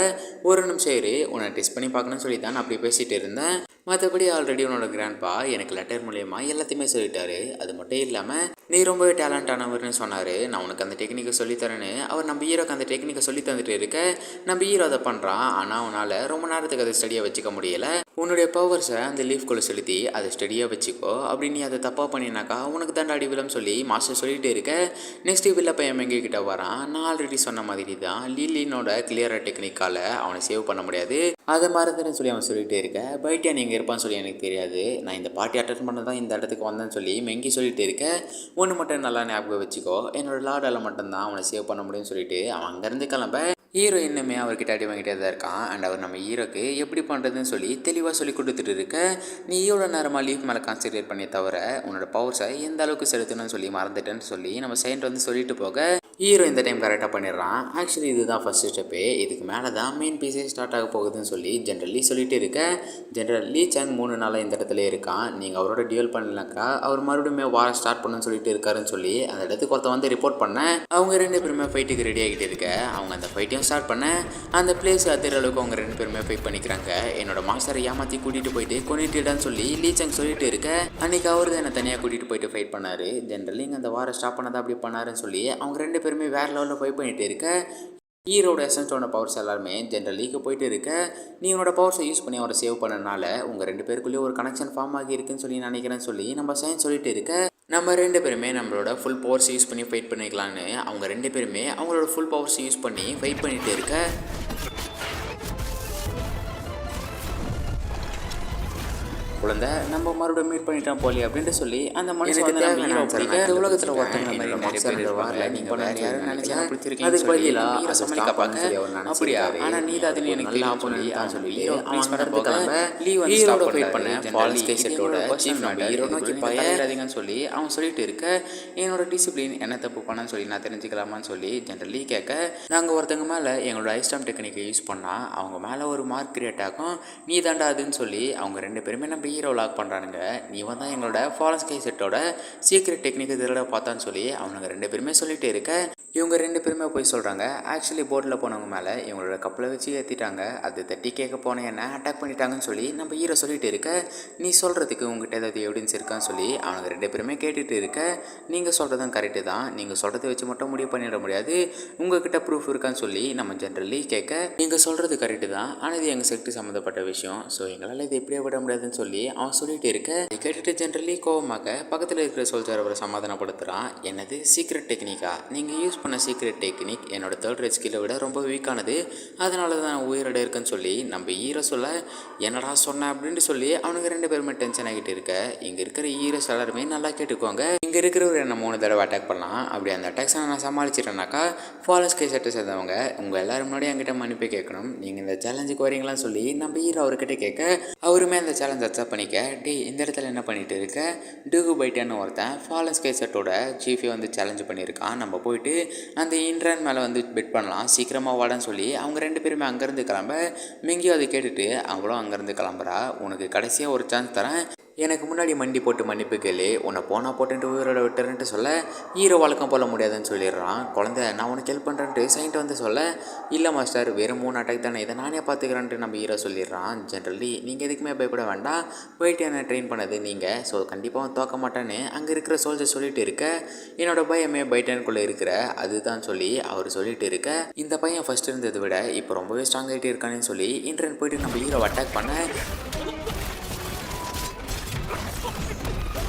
ஒரு நிமிஷம் இரு உன்னை டெஸ்ட் பண்ணி பார்க்கணும்னு சொல்லி தான் நான் அப்படி பேசிகிட்டு இருந்தேன், மற்றபடி ஆல்ரெடி உன்னோட கிராண்ட்பா எனக்கு லெட்டர் மூலயமா எல்லாத்தையுமே சொல்லிட்டாரு, அது மட்டும் இல்லாமல் நீ ரொம்பவே டேலண்டானவர்னு சொன்னார், நான் உனக்கு அந்த டெக்னிக்கை சொல்லித்தரேன்னு அவர் நம்ம ஹீரோக்கு அந்த டெக்னிக்கை சொல்லி தந்துட்டு இருக்க, நம்ம ஹீரோ அதை பண்ணுறான், ஆனால் அவனால் ரொம்ப நேரத்துக்கு அதை ஸ்டடியாக வச்சுக்க முடியலை, உன்னுடைய பவர்ஸை அந்த லீஃப்குள்ளே செலுத்தி அதை ஸ்டடியாக வச்சுக்கோ, அப்படி நீ அதை தப்பாக பண்ணினாக்கா உனக்கு தான் அடி விழம் சொல்லி மாஸ்டர் சொல்லிகிட்டே இருக்க, நெக்ஸ்ட் வில்ல பையன் எங்கே கிட்ட வரான், நான் ஆல்ரெடி சொன்ன மாதிரி தான் லீலினோட கிளியராக டெக்னிக்கால் அவனை சேவ் பண்ண முடியாது, அதை மறந்துன்னு சொல்லி அவன் சொல்லிகிட்டே இருக்க, பைட்டியான் எங்கே இருப்பான்னு சொல்லி எனக்கு தெரியாது, நான் இந்த பார்ட்டி அட்டன் பண்ண தான் இந்த இடத்துக்கு வந்தேன்னு சொல்லி மெங்கி சொல்லிட்டு இருக்க, ஒன்று மட்டும் நல்லா ஞாபகம் வச்சுக்கோ, என்னோட லாடால் மட்டும்தான் அவனை சேவ் பண்ண முடியும்னு சொல்லிட்டு அவன் அங்கேருந்து கிளம்ப, ஹீரோ இன்னுமே அவர்கிட்ட அடி வாங்கிட்டே தான் இருக்கான். அண்ட் அவர் நம்ம ஹீரோக்கு எப்படி பண்ணுறதுன்னு சொல்லி தெளிவாக சொல்லி கொடுத்துட்டு இருக்க, நீ எவ்வளோ நேரமாக லீஃப் மேலே கான்சன்ட்ரேட் பண்ணி தவிர உன்னோட பவர்ஸை எந்த அளவுக்கு செலுத்தணும்னு சொல்லி மறந்துட்டேன்னு சொல்லி நம்ம சைன்ட் வந்து சொல்லிட்டு போக, ஹீரோ இந்த டைம் கரெக்டாக பண்ணிடுறான். ஆக்சுவலி இதுதான் ஃபஸ்ட்டு ஸ்டெப்பு, இதுக்கு மேலே தான் மெயின் பீஸே ஸ்டார்ட் ஆக போகுதுன்னு சொல்லி ஜென்ரலி சொல்லிட்டு இருக்க, ஜென்ரல் லீ சாங் 3 நாளாக இந்த இடத்துல இருக்கான், நீங்கள் அவரோட டியூல் பண்ணலனாக்கா அவர் மறுபடியும் வாரம் ஸ்டார்ட் பண்ணுன்னு சொல்லிட்டு இருக்காருன்னு சொல்லி அந்த இடத்துக்கு ஒருத்த வந்து ரிப்போர்ட் பண்ண, அவங்க 2 பேருமே ஃபைட்டுக்கு ரெடி ஆகிட்டு இருக்க, அவங்க அந்த ஃபைட்டையும் ஸ்டார்ட் பண்ண, அந்த பிளேஸ் அதிர அளவுக்கு அவங்க 2 பேருமே ஃபைட் பண்ணிக்கிறாங்க. என்னோட மாஸ்டரை ஏமாற்றி கூட்டிகிட்டு போயிட்டு கொண்டுட்டான்னு சொல்லி லீ சாங் சொல்லிட்டு இருக்க, அன்றைக்கி அவர் தான் என்னை தனியாக கூட்டிகிட்டு போயிட்டு ஃபைட் பண்ணார், ஜென்ரலி இங்கே அந்த வாரம் ஸ்டாப் பண்ணதான் அப்படி பண்ணாருன்னு சொல்லி அவங்க 2 பேருமே வேறு லெவலில் ஃபைட் பண்ணிகிட்டு இருக்க, ஹீரோட எசன்ஸோட பவர்ஸ் எல்லாருமே ஜென்ரல் லீக்கு போயிட்டு இருக்க, நீ உன்னோட பவர்ஸை யூஸ் பண்ணி அவரை சேவ் பண்ணனால உங்கள் 2 பேருக்குள்ளேயே ஒரு கனெக்ஷன் ஃபார்ம் ஆகி இருக்குன்னு சொல்லி நினைக்கிறேன்னு சொல்லி நம்ம சயின்ஸ் சொல்லிட்டு இருக்க, நம்ம 2 பேருமே நம்மளோட ஃபுல் பவர்ஸ் யூஸ் பண்ணி ஃபைட் பண்ணிக்கலான்னு அவங்க 2 பேருமே அவங்களோட ஃபுல் பவர்ஸ் யூஸ் பண்ணி ஃபைட் பண்ணிகிட்டே இருக்க குழந்தை நம்ம மறுபடியும் மீட் பண்ணிட்டோம் போலி அப்படின்ட்டு சொல்லி அந்த மனுஷன் வந்து நம்ம ஹீரோ பிடிக்க இந்த உலகத்தில் ஒருத்தங்க மாதிரி நிறைய பேர் இருப்பாங்க. நீங்கள் வேறு யாரும் நினச்சா பிடிச்சிருக்கீங்க. அதுக்கு பதிலாக சமாளிக்க பார்க்க அப்படியா, ஆனால் நீ தான் அதில் எனக்கு தெரியும் சொல்லி ஹீரோ ப்ளீஸ் பண்ண போக லீவ் வந்து ஹீரோட ஃபைட் பண்ண ஃபால்ஸ் கேசட்டோட சீஃப் நம்ம ஹீரோ நோக்கி பயிராதீங்கன்னு சொல்லி அவன் சொல்லிட்டு இருக்க என்னோட டிசிப்ளின் என்ன தப்பு பண்ணான்னு சொல்லி நான் தெரிஞ்சுக்கலாமான்னு சொல்லி ஜென்ரலி கேட்க நாங்கள் ஒருத்தங்க மேலே எங்களோட ஐஸ்டாம் டெக்னிக்கை யூஸ் பண்ணால் அவங்க மேலே ஒரு மார்க் கிரியேட் ஆகும், நீ தாண்டா அதுன்னு சொல்லி அவங்க 2 பேருமே நம்ம ஹீரோ லாக் பண்ணுறானுங்க. நீ வந்து எங்களோட ஃபாலன்ஸ் கேசட்டோட சீக்ரெட் டெக்னிக் திருட பார்த்தான்னு சொல்லி அவனுங்க 2 பேருமே சொல்லிட்டு இருக்க இவங்க 2 பேருமே போய் சொல்கிறாங்க ஆக்சுவலி போர்டில் போனவங்க மேலே இவங்களோட கப்பலை வச்சு ஏற்றிட்டாங்க, அது தட்டி கேட்க போன என்ன அட்டாக் பண்ணிட்டாங்கன்னு சொல்லி நம்ம ஹீரோ சொல்லிட்டு இருக்க நீ சொல்கிறதுக்கு உங்ககிட்ட ஏதாவது எவிடன்ஸ் இருக்கான்னு சொல்லி அவனுங்க 2 பேருமே கேட்டுட்டு இருக்க நீங்கள் சொல்கிறதும் கரெக்டு தான், நீங்கள் சொல்கிறத வச்சு மட்டும் முடிவு பண்ணிட முடியாது, உங்ககிட்ட ப்ரூஃப் இருக்கான்னு சொல்லி நம்ம ஜென்ரலி கேட்க நீங்கள் சொல்கிறது கரெக்டு தான், ஆனால் இது எங்கள் செக்ட் சம்மந்தப்பட்ட விஷயம், ஸோ எங்களால் இது எப்படியே விட முடியாதுன்னு சொல்லி அவன் சொல்லிட்டு இருக்க இதை கேட்டுட்டு ஜென்ரலி கோவமாக பக்கத்தில் இருக்கிற சோல்ஜர் அவரை சமாதானப்படுத்துகிறான். என்னது சீக்ரெட் டெக்னிக்கா, நீங்கள் யூஸ் பண்ண சீக்ரெட் டெக்னிக் என்னோட 3rd ரேட் ஸ்கில்லை விட ரொம்ப வீக்கானது, அதனால தான் நான் உயிரோட இருக்குன்னு சொல்லி நம்ம ஹீரோ சொல்ல என்னடா சொன்னேன் அப்படின்ட்டு சொல்லி அவனுக்கு 2 பேருமே டென்ஷன் ஆகிட்டு இருக்க இங்கே இருக்கிற ஹீரோஸ் எல்லாருமே நல்லா கேட்டுக்குவாங்க, இங்கே இருக்கிறவர் என்ன 3 தடவை அட்டாக் பண்ணலாம், அப்படி அந்த அட்டாக்ஸை நான் சமாளிச்சிட்டேன்னாக்கா ஃபாலஸ் கேசட்டை சேர்ந்தவங்க உங்கள் எல்லாரும் முன்னாடி என்கிட்ட மன்னிப்பு கேட்கணும், நீங்கள் இந்த சேலஞ்சுக்கு வரீங்களான்னு சொல்லி நம்ம ஹீரோ அவர்கிட்ட கேட்க அவருமே அந்த சேலஞ்ச் அக்செப்ட் பண்ணிக்க டே இந்த இடத்துல என்ன பண்ணிட்டு இருக்க டூகு பைட்டான்னு ஒருத்தன் ஃபாலஸ் கேசட்டோட சீஃபை வந்து சேலஞ்ச் பண்ணியிருக்கான், நம்ம போயிட்டு அந்த இன்ட்ரான் மேலே வந்து பெட் பண்ணலாம் சீக்கிரமாக வாடான்னு சொல்லி அவங்க 2 பேருமே அங்கேருந்து கிளம்ப மிங்கியும் அதை கேட்டுட்டு அவங்களும் அங்கேருந்து கிளம்புறா, உனக்கு கடைசியாக ஒரு சான்ஸ் தரேன், எனக்கு முன்னாடி மண்டி போட்டு மன்னிப்பு கேளு, உன்னை போனால் போட்டுன்ட்டு உயிரோட விட்டுறேன்ட்டு சொல்ல ஹீரோ வழக்கம் போல முடியாதுன்னு சொல்லிடுறான். குழந்தை நான் உனக்கு ஹெல்ப் பண்ணுறேன்ட்டு சைன்ட்டு வந்து சொல்ல இல்லை மாஸ்டர் வெறும் 3 அட்டாக் தானே இதை நானே பார்த்துக்கிறேன்ட்டு நம்ம ஹீரோ சொல்லிடுறான். ஜென்ரலி நீங்கள் எதுக்குமே பயப்பட வேண்டாம், போயிட்டு என்ன ட்ரெயின் பண்ணது நீங்கள், ஸோ கண்டிப்பாக தோக்க மாட்டேன்னு அங்கே இருக்கிற சோல்ஜர் சொல்லிட்டு இருக்க என்னோட பயமே பைட்டனுக்குள்ளே இருக்கிற அதுதான் சொல்லி அவர் சொல்லிட்டு இருக்க இந்த பையன் ஃபஸ்ட் இருந்ததை விட இப்போ ரொம்பவே ஸ்ட்ராங் ஆகிட்டே இருக்கானேன்னு சொல்லி இன்ட்ரென் போயிட்டு நம்ம ஹீரோ அட்டாக் பண்ண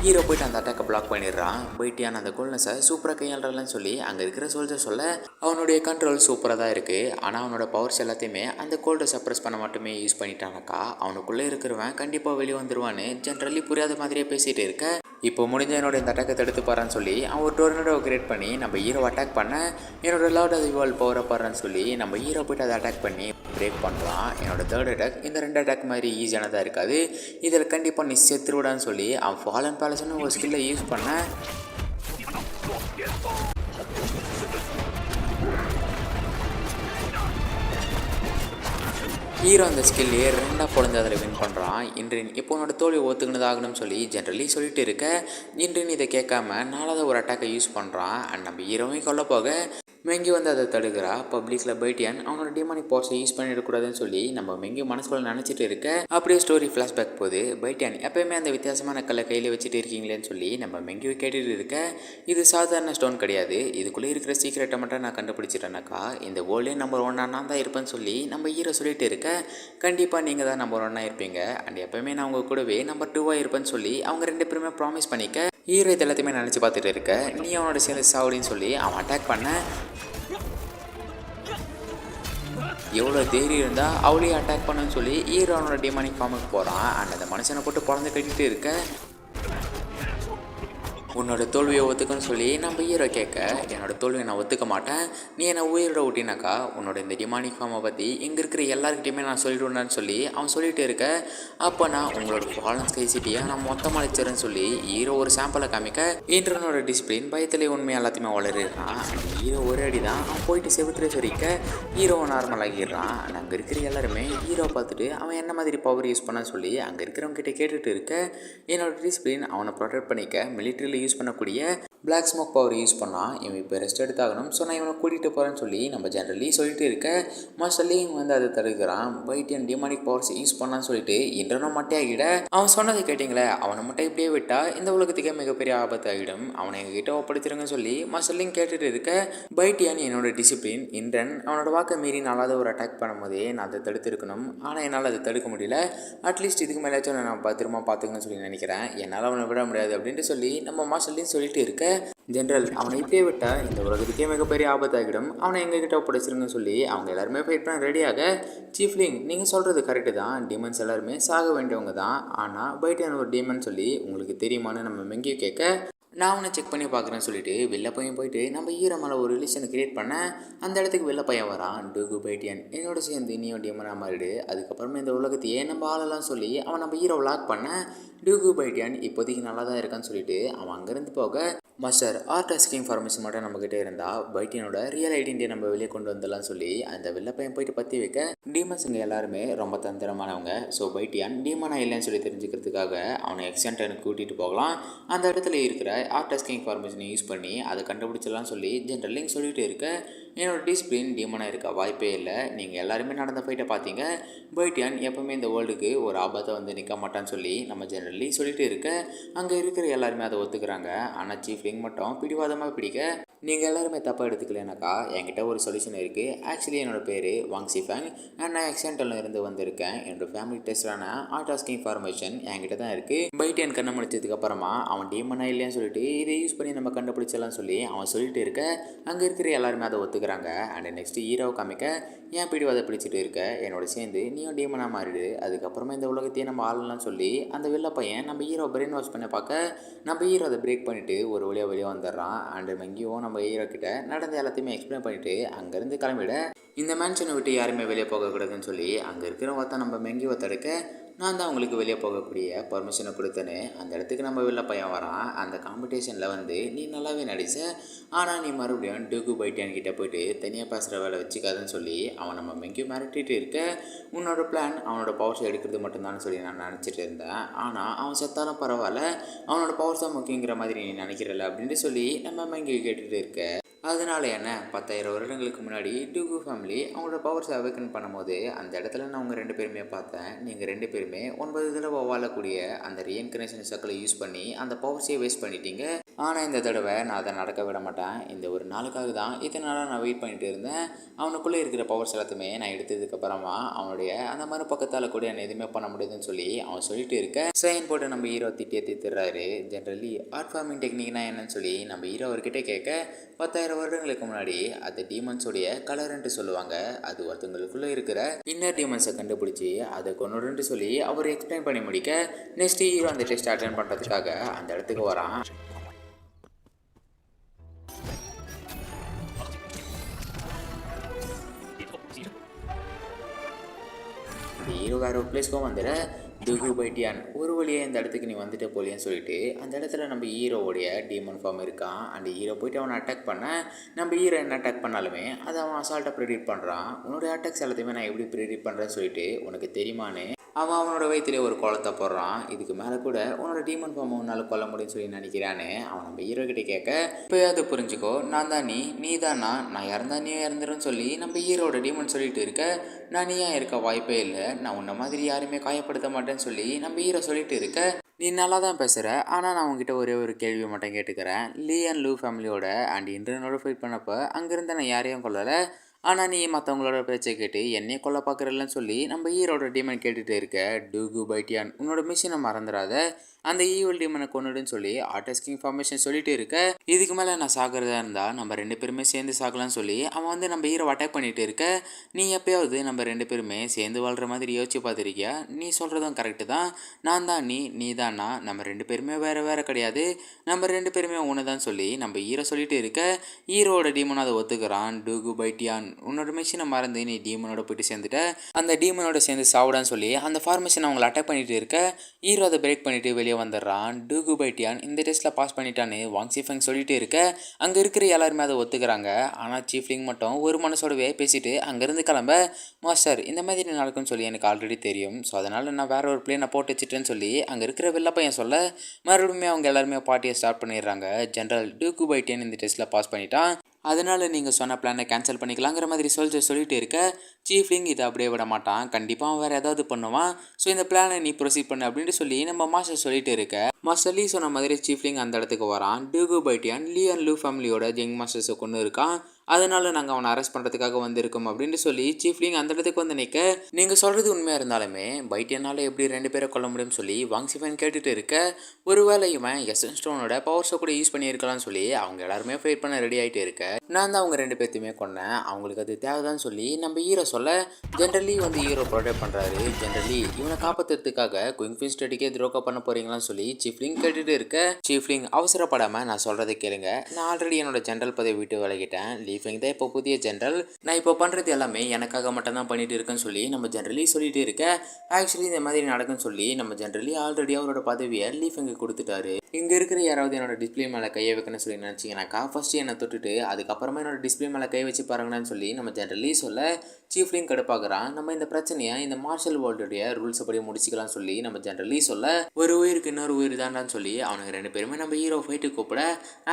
ஹீரோ போய்ட்டு அந்த அட்டாக்கை பிளாக் பண்ணிடுறான். போயிட்டியான அந்த கோல்னஸை சூப்பராக கையாளுறலன்னு சொல்லி அங்கே இருக்கிற சோல்ஜர் சொல்ல அவனுடைய கண்ட்ரோல் சூப்பராக தான் இருக்குது, ஆனால் அவனோட பவர்ஸ் எல்லாத்தையுமே அந்த கோல்டை சப்ரஸ் பண்ண மட்டுமே யூஸ் பண்ணிட்டானாக்கா அவனுக்குள்ளே இருக்கிறவன் கண்டிப்பாக வெளியே வந்துடுவான்னு ஜென்ரலி புரியாத மாதிரியே பேசிகிட்டு இருக்க இப்போ முடிஞ்ச என்னோட இந்த அட்டாக்கை தடுத்து பாறான்னு சொல்லி அவன் ஒரு டோர்னடோவை கிரியேட் பண்ணி நம்ம ஹீரோ அட்டாக் பண்ண என்னோட லார்ட் ஆஃப் தி வேர்ல்ட் பவரை பாறான்னு சொல்லி நம்ம ஹீரோ போய்ட்டு அதை அட்டாக் பண்ணி பிரேக் பண்ணுறான். என்னோட 3rd அட்டாக் இந்த 2 அட்டாக் மாதிரி ஈஸியானதாக இருக்காது, இதில் கண்டிப்பாக நீ செத்துருவிடான்னு சொல்லி அவன் ஃபாலன் பேலஸ்னு ஒரு ஸ்கில்லை யூஸ் பண்ண ஹீரோ அந்த ஸ்கில்லே 2 பொழுது அதில் வின் பண்ணுறான். இன்றின் இப்போ உன்னோட தோல்வி ஒத்துக்கினதாகணும்னு சொல்லி ஜென்ரலி சொல்லிட்டு இருக்க இன்றின் இதை கேட்காம 4வது ஒரு அட்டாக்கை யூஸ் பண்ணுறான். அண்ட் நம்ம ஹீரோவையும் கொல்ல போக மெங்கி வந்து அதை தடுக்கிறா. பப்ளிக்கில் பைட்டியான் அவனோட டிமானிக் பவர்ஸை யூஸ் பண்ணிடக்கூடாதுன்னு சொல்லி நம்ம மெங்கி மனசுக்குள்ள நினச்சிட்டு இருக்க அப்படியே ஸ்டோரி ஃப்ளாஷ்பேக் போகுது. பைட்டியான் எப்போயுமே அந்த வித்தியாசமான கல்லை கையில் வச்சுட்டு இருக்கீங்களேன்னு சொல்லி நம்ம மெங்கியை கேட்டுட்டு இருக்க இது சாதாரண ஸ்டோன் கிடையாது, இதுக்குள்ளே இருக்கிற சீக்கிரட்டை மட்டும் நான் கண்டுபிடிச்சிட்டேனாக்கா இந்த வேர்ல்டே நம்பர் 1 நான் தான் இருப்பேன்னு சொல்லி நம்ம ஹீரோ சொல்லிட்டு இருக்க கண்டிப்பாக நீங்கள் தான் நம்பர் 1 இருப்பீங்க அண்ட் எப்போயுமே நான் உங்கள் கூடவே நம்பர் 2 இருப்பேன்னு சொல்லி அவங்க 2 பேருமே ப்ராமிஸ் பண்ணிக்க ஹீரோ இது எல்லாத்தையுமே நினச்சி பார்த்துட்டு இருக்க நீ அவனோட சேர்ந்து சாவடின்னு சொல்லி அவன் அட்டாக் பண்ண எவ்வளோ தைரியம் இருந்தால் அவளையே அட்டாக் பண்ணுன்னு சொல்லி ஹீரோ அவனோட டிமானிக் ஃபார்முக்கு போகிறான். அண்ட் அந்த மனுஷனை போட்டு பிறந்து கட்டிட்டு இருக்க உன்னோட தோல்வியை ஒத்துக்கன்னு சொல்லி நம்ம ஹீரோ கேட்க என்னோட தோல்வியை நான் ஒத்துக்க மாட்டேன், நீ என்னை உயிரோட விட்டினாக்கா உன்னோட இந்த டிமானிக் ஃபார்மை பற்றி இங்கே இருக்கிற எல்லாருக்கிட்டையுமே நான் சொல்லிவிடுவேன்னு சொல்லி அவன் சொல்லிட்டு இருக்க அப்போ நான் உங்களோட ஃபாலன்ஸ் கைசிட்டியை நான் மொத்தமாக அழிச்சிடறேன்னு சொல்லி ஹீரோ ஒரு சாம்பிளை காமிக்க இன்டர்னோட டிசிப்ளின் பயத்திலே உண்மை எல்லாத்தையுமே வளரிடுறான். ஹீரோ ஒரு அடி தான் அவன் போயிட்டு செவுத்துல சொரிக்க ஹீரோவை நார்மல் ஆகிடுறான். அங்கே இருக்கிற எல்லாருமே ஹீரோ பார்த்துட்டு அவன் என்ன மாதிரி பவர் யூஸ் பண்ணான்னு சொல்லி அங்கே இருக்கிறவங்க கிட்டே கேட்டுட்டு இருக்க என்னோட டிசிப்ளின் அவனை ப்ரொடெக்ட் பண்ணிக்க மிலிட்ரியில் யூஸ் பண்ணக்கூடிய பிளாக் ஸ்மோக் பவர் யூஸ் பண்ணால் இவன் இப்போ ரெஸ்ட் எடுத்தாகணும், ஸோ நான் இவனை கூட்டிகிட்டு போகிறேன்னு சொல்லி நம்ம ஜென்ரலி சொல்லிட்டு இருக்க மாஸ்டர் லீ வந்து அதை தடுக்கிறான். பைட்டியன் டிமானிக் பவர்ஸ் யூஸ் பண்ணான்னு சொல்லிட்டு இன்றனும் மட்டையாகிட அவன் சொன்னதை கேட்டிங்களே, அவனை மட்டும் இப்படியே விட்டால் இந்த உலகத்துக்கே மிகப்பெரிய ஆபத்தாகிடும், அவனை எங்ககிட்ட ஒப்படைச்சிருங்கன்னு சொல்லி மாஸ்டர் லீ கேட்டுட்டு இருக்க பைட்டியன் என்னோட டிசிப்ளின் இன்றன் அவனோட வாக்கை மீறி நாளாவது ஒரு அட்டாக் பண்ணும்போதே நான் அதை தடுத்துருக்கணும், ஆனால் என்னால் அதை தடுக்க முடியல, அட்லீஸ்ட் இதுக்கு மேலேயாச்சும் நான் பத்திரமா பார்த்துக்கணும்னு சொல்லி நினைக்கிறேன், என்னால் அவனை விட முடியாது அப்படின்ட்டு சொல்லி நம்ம மாஸ்டர் லீ சொல்லிட்டு இருக்க ஜென்ரல் அவனை இப்படியே விட்டால் இந்த உலகத்துக்கே மிகப்பெரிய ஆபத்தாகிடும், அவனை எங்ககிட்ட ஒப்படைச்சிருங்கன்னு சொல்லி அவங்க எல்லாருமே ஃபைட் பண்ண ரெடியாக. சீஃப்லிங் நீங்கள் சொல்கிறது கரெக்டு தான், டீமன்ஸ் எல்லாருமே சாக வேண்டியவங்க தான், ஆனால் பைட்டியன் ஒரு டீமன் சொல்லி உங்களுக்கு தெரியுமான்னு நம்ம மெங்கியும் கேட்க நான் அவனை செக் பண்ணி பார்க்குறேன்னு சொல்லிட்டு வெளில பையன் போயிட்டு நம்ம ஈர மேலே ஒரு ரிலேஷனை கிரியேட் பண்ண அந்த இடத்துக்கு வெளில பையன் வரான். டூகு பைட்டியன் என்னோட சேர்ந்து நீயும் டீமனாக மாறிடு, அதுக்கப்புறமா இந்த உலகத்தையே நம்ம ஆளலாம் சொல்லி அவன் நம்ம ஹீரோ லாக் பண்ண டூகு பைட்டியன் இப்போதைக்கு நல்லா தான் இருக்கான்னு சொல்லிட்டு அவன் அங்கேருந்து போக மாஸ்டர் ஆர்ட் ஸ்கீம் ஃபார்மேஷன் மட்டும் நம்மக்கிட்ட இருந்தால் பைட்டியனோட ரியல் ஐடென்டிட்டியை நம்ம வெளியே கொண்டு வந்துடலாம் சொல்லி அந்த வெளில பையன் போயிட்டு பற்றி வைக்க டீமன்ஸுங்க எல்லாருமே ரொம்ப தந்திரமானவங்க. ஸோ பைட்டியன் டீமனா இல்லைன்னு சொல்லி தெரிஞ்சுக்கிறதுக்காக அவனை எக்ஸ்டென்டனுக்கு கூட்டிகிட்டு போகலாம். அந்த இடத்துல இருக்கிற ஆர்ட் ஸ்கீம் ஃபார்மேஷனை யூஸ் பண்ணி அதை கண்டுபிடிச்சலாம் சொல்லி ஜென்ரலிங் சொல்லிட்டு இருக்க என்னோட டிசிப்ளின் டீமனாக இருக்க வாய்ப்பே இல்லை, நீங்கள் எல்லாருமே நடந்த ஃபைட்டை பார்த்தீங்க, பைட்டியன் எப்பவுமே இந்த வேர்ல்டுக்கு ஒரு ஆபத்தை வந்து நிற்க மாட்டான்னு சொல்லி நம்ம ஜென்ரலி சொல்லிட்டு இருக்க அங்கே இருக்கிற எல்லாருமே அதை ஒத்துக்கிறாங்க. ஆனால் சீஃப் லிங் மட்டும் பிடிவாதமாக பிடிக்க நீங்கள் எல்லாருமே தப்பாக எடுத்துக்கலனாக்கா என்கிட்ட ஒரு சொல்யூஷன் இருக்குது. ஆக்சுவலி என்னோடய பேர் வாங் சிஃபேங் அண்ட் நான் எக்ஸென்டலில் இருந்து வந்திருக்கேன். என்னோடய ஃபேமிலி டெஸ்டான ஆர்டாஸ்கிங் ஃபார்மேஷன் என்கிட்ட தான் இருக்குது. பைட்டியன் கண்ணை முடிச்சதுக்கப்புறமா அவன் டீமனா இல்லையான்னு சொல்லிட்டு இதை யூஸ் பண்ணி நம்ம கண்டுபிடிச்சலாம் சொல்லி அவன் சொல்லிட்டு இருக்க அங்கே இருக்கிற எல்லாருமே அதை ஒத்துக்கிறாங்க. அண்ட் நெக்ஸ்ட்டு ஹீரோவை காமிக்க ஏன் பிடிவாதை பிடிச்சிட்டு இருக்க, என்னோட சேர்ந்து நீயும் டீமனாக மாறிடு, அதுக்கப்புறமா இந்த உலகத்தையே நம்ம ஆளலாம் சொல்லி அந்த வெளில பையன் நம்ம ஹீரோ பிரெயின் வாஷ் பண்ண பார்க்க நம்ம ஹீரோ அதை பிரேக் பண்ணிவிட்டு ஒரு வழியாக வெளியே வந்துடுறான். அண்டு மெங்கியும் நம்ம ஹீரோ கிட்ட நடந்த எல்லாத்தையுமே எக்ஸ்பிளைன் பண்ணிவிட்டு அங்கேருந்து கிளம்பிட இந்த மேன்ஷனை விட்டு யாருமே வெளியே போகக்கூடாதுன்னு சொல்லி அங்கே இருக்கிறவங்க நம்ம மெங்கியை தடுக்க நான் தான் உங்களுக்கு வெளியே போகக்கூடிய பர்மிஷனை கொடுத்தேன்னு அந்த இடத்துக்கு நம்ம வெளில பையன் வரான். அந்த காம்படிஷனில் வந்து நீ நல்லாவே நடிச்ச, ஆனால் நீ மறுபடியும் டூகு பைட்டியன் கிட்டே போயிட்டு தனியாக பேசுகிற வேலை வச்சுக்காதுன்னு சொல்லி அவன் நம்ம மெங்கியும் மிரட்டிட்டு இருக்க உன்னோட பிளான் அவனோட பவர்ஸ் எடுக்கிறது மட்டும்தான் சொல்லி நான் நினச்சிட்டு இருந்தேன், ஆனால் அவன் செத்தாலும் பரவாயில்ல, அவனோட பவர்ஸ் தான் முக்கியங்கிற மாதிரி நீ நினைக்கிறல அப்படின்ட்டு சொல்லி நம்ம மெங்கியை கேட்டுட்டு இருக்க. அதனால என்ன 10,000 வருடங்களுக்கு முன்னாடி டூகு ஃபேமிலி அவங்களோட பவர்ஸை அவேக்கன் பண்ணும்போது அந்த இடத்துல நான் அவங்க 2 பேருமே பார்த்தேன். நீங்கள் 2 பேருமே 9 தடவை வாழக்கூடிய அந்த ரீஇன்கர்னேஷன் சர்க்கிளை யூஸ் பண்ணி அந்த பவர்ஸையே வேஸ்ட் பண்ணிட்டீங்க. ஆனால் இந்த தடவை நான் அதை நடக்க விட மாட்டேன். இந்த ஒரு நாளுக்காக தான் இத்தனை நாளாக நான் வெயிட் பண்ணிட்டு இருந்தேன். அவனுக்குள்ளே இருக்கிற பவர்ஸ் எல்லாத்தையுமே நான் எடுத்ததுக்கப்புறமா அவனுடைய அந்த மறுபக்கத்தால் கூட என்ன எதுவுமே பண்ண முடியாதுன்னு சொல்லி அவன் சொல்லிட்டு இருக்க சைன் போட்டு நம்ம ஹீரோ திட்டுறாரு. ஜென்ரலி ஆர்ட் ஃபார்மிங் டெக்னிக்னா என்னன்னு சொல்லி நம்ம ஹீரோ அவர்கிட்ட கேட்க 10,000 வருடங்களுக்கு முன்னாடி அது டீமன்ஸோடைய கலர்ன்ட்டு சொல்லுவாங்க, அது ஒருத்தவங்களுக்குள்ளே இருக்கிற இன்னர் டீமன்ஸை கண்டுபிடிச்சி அதை கொண்டுட்டு சொல்லி அவர் எக்ஸ்பிளைன் பண்ணி முடிக்க நெக்ஸ்ட் ஹீரோ அந்த டெஸ்ட் அட்டென்ட் பண்ணுறதுக்காக அந்த இடத்துக்கு வரான். ஹீரோ வேறு ஒரு பிளேஸ்க்கும் வந்துட டூகு பைட்டியன் ஒரு வழியாக இந்த இடத்துக்கு நீ வந்துட்டு போலியன்னு சொல்லிட்டு அந்த இடத்துல நம்ம ஹீரோவோடைய டீமன் ஃபார்ம் இருக்கான். அந்த ஹீரோ போயிட்டு அவனை அட்டாக் பண்ண நம்ம ஹீரோ என்ன அட்டாக் பண்ணாலுமே அதை அவன் அசால்ட்டாக ப்ரெடிக்ட் பண்ணுறான். உன்னோடைய அட்டாக்ஸ் எல்லாத்தையுமே நான் எப்படி ப்ரெடிக்ட் பண்ணுறேன்னு சொல்லிட்டு உனக்கு தெரியுமான்னு அவனோட வயிற்றுலேயே ஒரு குளத்தை போடுறான். இதுக்கு மேலே கூட உன்னோட டீமன் ஃபார்மை உன்னால் கொல்ல முடியும்னு சொல்லி நினைக்கிறான்னு அவன் நம்ம ஹீரோ கிட்டே கேட்க இப்போ அது புரிஞ்சுக்கோ, நான் தான் நீ தானா, நான் இறந்தா நீ இறந்துருன்னு சொல்லி நம்ம ஹீரோட டீமன் சொல்லிட்டு இருக்க நான் நீயா இருக்க வாய்ப்பே இல்லை, நான் உன்ன மாதிரி யாருமே காயப்படுத்த மாட்டேன்னு சொல்லி நம்ம ஹீரோ சொல்லிட்டு இருக்க நீ நல்லா தான் பேசுகிற, ஆனால் நான் உங்ககிட்ட ஒரே ஒரு கேள்வி மட்டும் கேட்டுக்கிறேன். லீ அண்ட் லூ ஃபேமிலியோட அண்ட் இன்டர்னோட ஃபைட் பண்ணப்போ அங்கேருந்து நான் யாரையும் கொல்லலை, ஆனால் நீ மற்றவங்களோட பேச்சை கேட்டு என்னையே கொல்ல பார்க்குறல்லன்னு சொல்லி நம்ம ஹீரோட டீமன் கேட்டுகிட்டு இருக்க டூகு பைட்டியான் உன்னோட மிஷினை மறந்துடாத, அந்த ஈவல் டீமனை கொண்டுடுன்னு சொல்லி ஆர்டஸ்கிங் ஃபார்மேஷன் சொல்லிட்டு இருக்க இதுக்கு மேலே நான் சாகிறதா இருந்தால் நம்ம 2 பேருமே சேர்ந்து சாகலான்னு சொல்லி அவன் வந்து நம்ம ஹீரோ அட்டாக் பண்ணிட்டு இருக்க நீ எப்போயாவது நம்ம 2 பேருமே சேர்ந்து வாழ்கிற மாதிரி யோசிச்சு பார்த்துருக்கியா? நீ சொல்கிறதும் கரெக்டு தான், நான் தான் நீ தானா, நம்ம 2 பேருமே வேறு கிடையாது, நம்ம 2 பேருமே ஒன்று தான் சொல்லி நம்ம ஹீரோ சொல்லிட்டு இருக்க ஹீரோட டீமன் அதை ஒத்துக்கிறான். டூகு பைட்டியான் உன்னோட மிஷினை மறந்து நீ டீமனோட போயிட்டு சேர்ந்துட்ட, அந்த டீமனோட சேர்ந்து சாவிடான்னு சொல்லி அந்த ஃபார்மேஷன் அவங்களை அட்டாக் பண்ணிட்டு இருக்க ஹீரோ அதை பிரேக் பண்ணிட்டு வெளியே வந்துடுறான். டூகு பைட்டியான் இந்த டெஸ்ட்டில் பாஸ் பண்ணிட்டான்னு வாங் சிஃபெங் சொல்லிட்டு இருக்க அங்கே இருக்கிற எல்லாருமே அதை ஒத்துக்கிறாங்க. ஆனால் சீஃப்லிங் மட்டும் ஒரு மனசோடவே பேசிட்டு அங்கேருந்து கிளம்ப, மாஸ்டர் இந்த மாதிரி நடக்கும்னு சொல்லி எனக்கு ஆல்ரெடி தெரியும், ஸோ அதனால் நான் வேற ஒரு பிளேனை போட்டு வச்சுட்டேன்னு சொல்லி அங்கே இருக்கிற வெள்ளை பையன் சொல்ல, மறுபடியும் அவங்க எல்லாருமே பார்ட்டியை ஸ்டார்ட் பண்ணிடுறாங்க. ஜென்ரல் டூகு பைட்டியான் இந்த டெஸ்ட்டில் பாஸ் பண்ணிட்டான், அதனால் நீங்கள் சொன்ன பிளானை கேன்சல் பண்ணிக்கலாங்கிற மாதிரி சொல்லிட்டு இருக்க, சீஃப்லிங் இதை அப்படியே விட மாட்டான், கண்டிப்பாக அவன் வேறு ஏதாவது பண்ணுவான், ஸோ இந்த பிளானை நீ ப்ரொசீட் பண்ணு அப்படின்ட்டு சொல்லி நம்ம மாஸ்டர் சொல்லிட்டு இருக்க, மாஸ்டர் லீ சொன்ன மாதிரி சீஃப்லிங் அந்த இடத்துக்கு வரான். டூகு பைட்டியான் லீ அண்ட் லூ ஃபேமிலியோட யங் மாஸ்டர்ஸை கொண்டு இருக்கான், அதனால நாங்கள் அவனை அரெஸ்ட் பண்ணுறதுக்காக வந்திருக்கோம் அப்படின்னு சொல்லி சீஃப்லிங் அந்த இடத்துக்கு வந்து நிற்க, நீங்கள் சொல்கிறது உண்மையாக இருந்தாலுமே பைட்டியனால் எப்படி 2 பேரை கொல்ல முடியும்னு சொல்லி வாங் சிஃபெங் கேட்டுட்டு இருக்க, ஒருவேளை இவன் எசன்ஸ் ஸ்டோனோட பவர்ஸை கூட யூஸ் பண்ணியிருக்கலாம்னு சொல்லி அவங்க எல்லாருமே ஃபைட் பண்ண ரெடி ஆகிட்டு இருக்க, நான் தான் அவங்க 2 பேர்த்தையுமே கொன்னேன், அவங்களுக்கு அது தேவைதான்னு சொல்லி நம்ம ஹீரோ சொல்ல, ஜென்ரலி வந்து ஹீரோ ப்ரொடெக்ட் பண்ணுறாரு. ஜென்ரலி இவனை காப்பாற்றுறதுக்காக குயிங்ஃபின் ஸ்டடிக்கே துரோகம் பண்ண போறீங்களான்னு சொல்லி சீஃப்லிங் கேட்டுட்டு இருக்க, சீஃப்லிங் அவசரப்படாமல் நான் சொல்கிறத கேளுங்க, நான் ஆல்ரெடி என்னோட ஜென்ரல் பதவி விட்டு விலகிட்டேன், லீஃபிங் தான் இப்போ புதிய ஜென்ரல், நான் இப்போ பண்ணுறது எல்லாமே எனக்காக மட்டும் தான் பண்ணிட்டு இருக்கேன்னு சொல்லி நம்ம ஜென்ரலி சொல்லிட்டு இருக்க, ஆக்சுவலி இந்த மாதிரி நடக்குன்னு சொல்லி நம்ம ஜென்ரலி ஆல்ரெடி அவரோட பதவியை லீஃபிங்கு கொடுத்துட்டாரு. இங்கே இருக்கிற யாராவது என்னோட டிஸ்பிளே மேலே கையை வைக்கணும்னு சொல்லி நினச்சிங்கனாக்கா ஃபஸ்ட்டு என்னை தொட்டுட்டு அதுக்கப்புறமா என்னோட டிஸ்பிளே மேலே கை வச்சு பாருங்கன்னு சொல்லி நம்ம ஜென்ரலி சொல்ல, சீஃப்லிங் கடுப்பாகிறான். நம்ம இந்த பிரச்சனையை இந்த மார்ஷல் வேர்ல்டுடைய ரூல்ஸ் படி முடிச்சிக்கலாம்னு சொல்லி நம்ம ஜென்ரலி சொல்ல, ஒரு உயிருக்கு இன்னொரு உயிர் தான்டான்னு சொல்லி அவனுக்கு 2 பேருமே நம்ம ஹீரோ ஃபைட்டு கூப்பிட,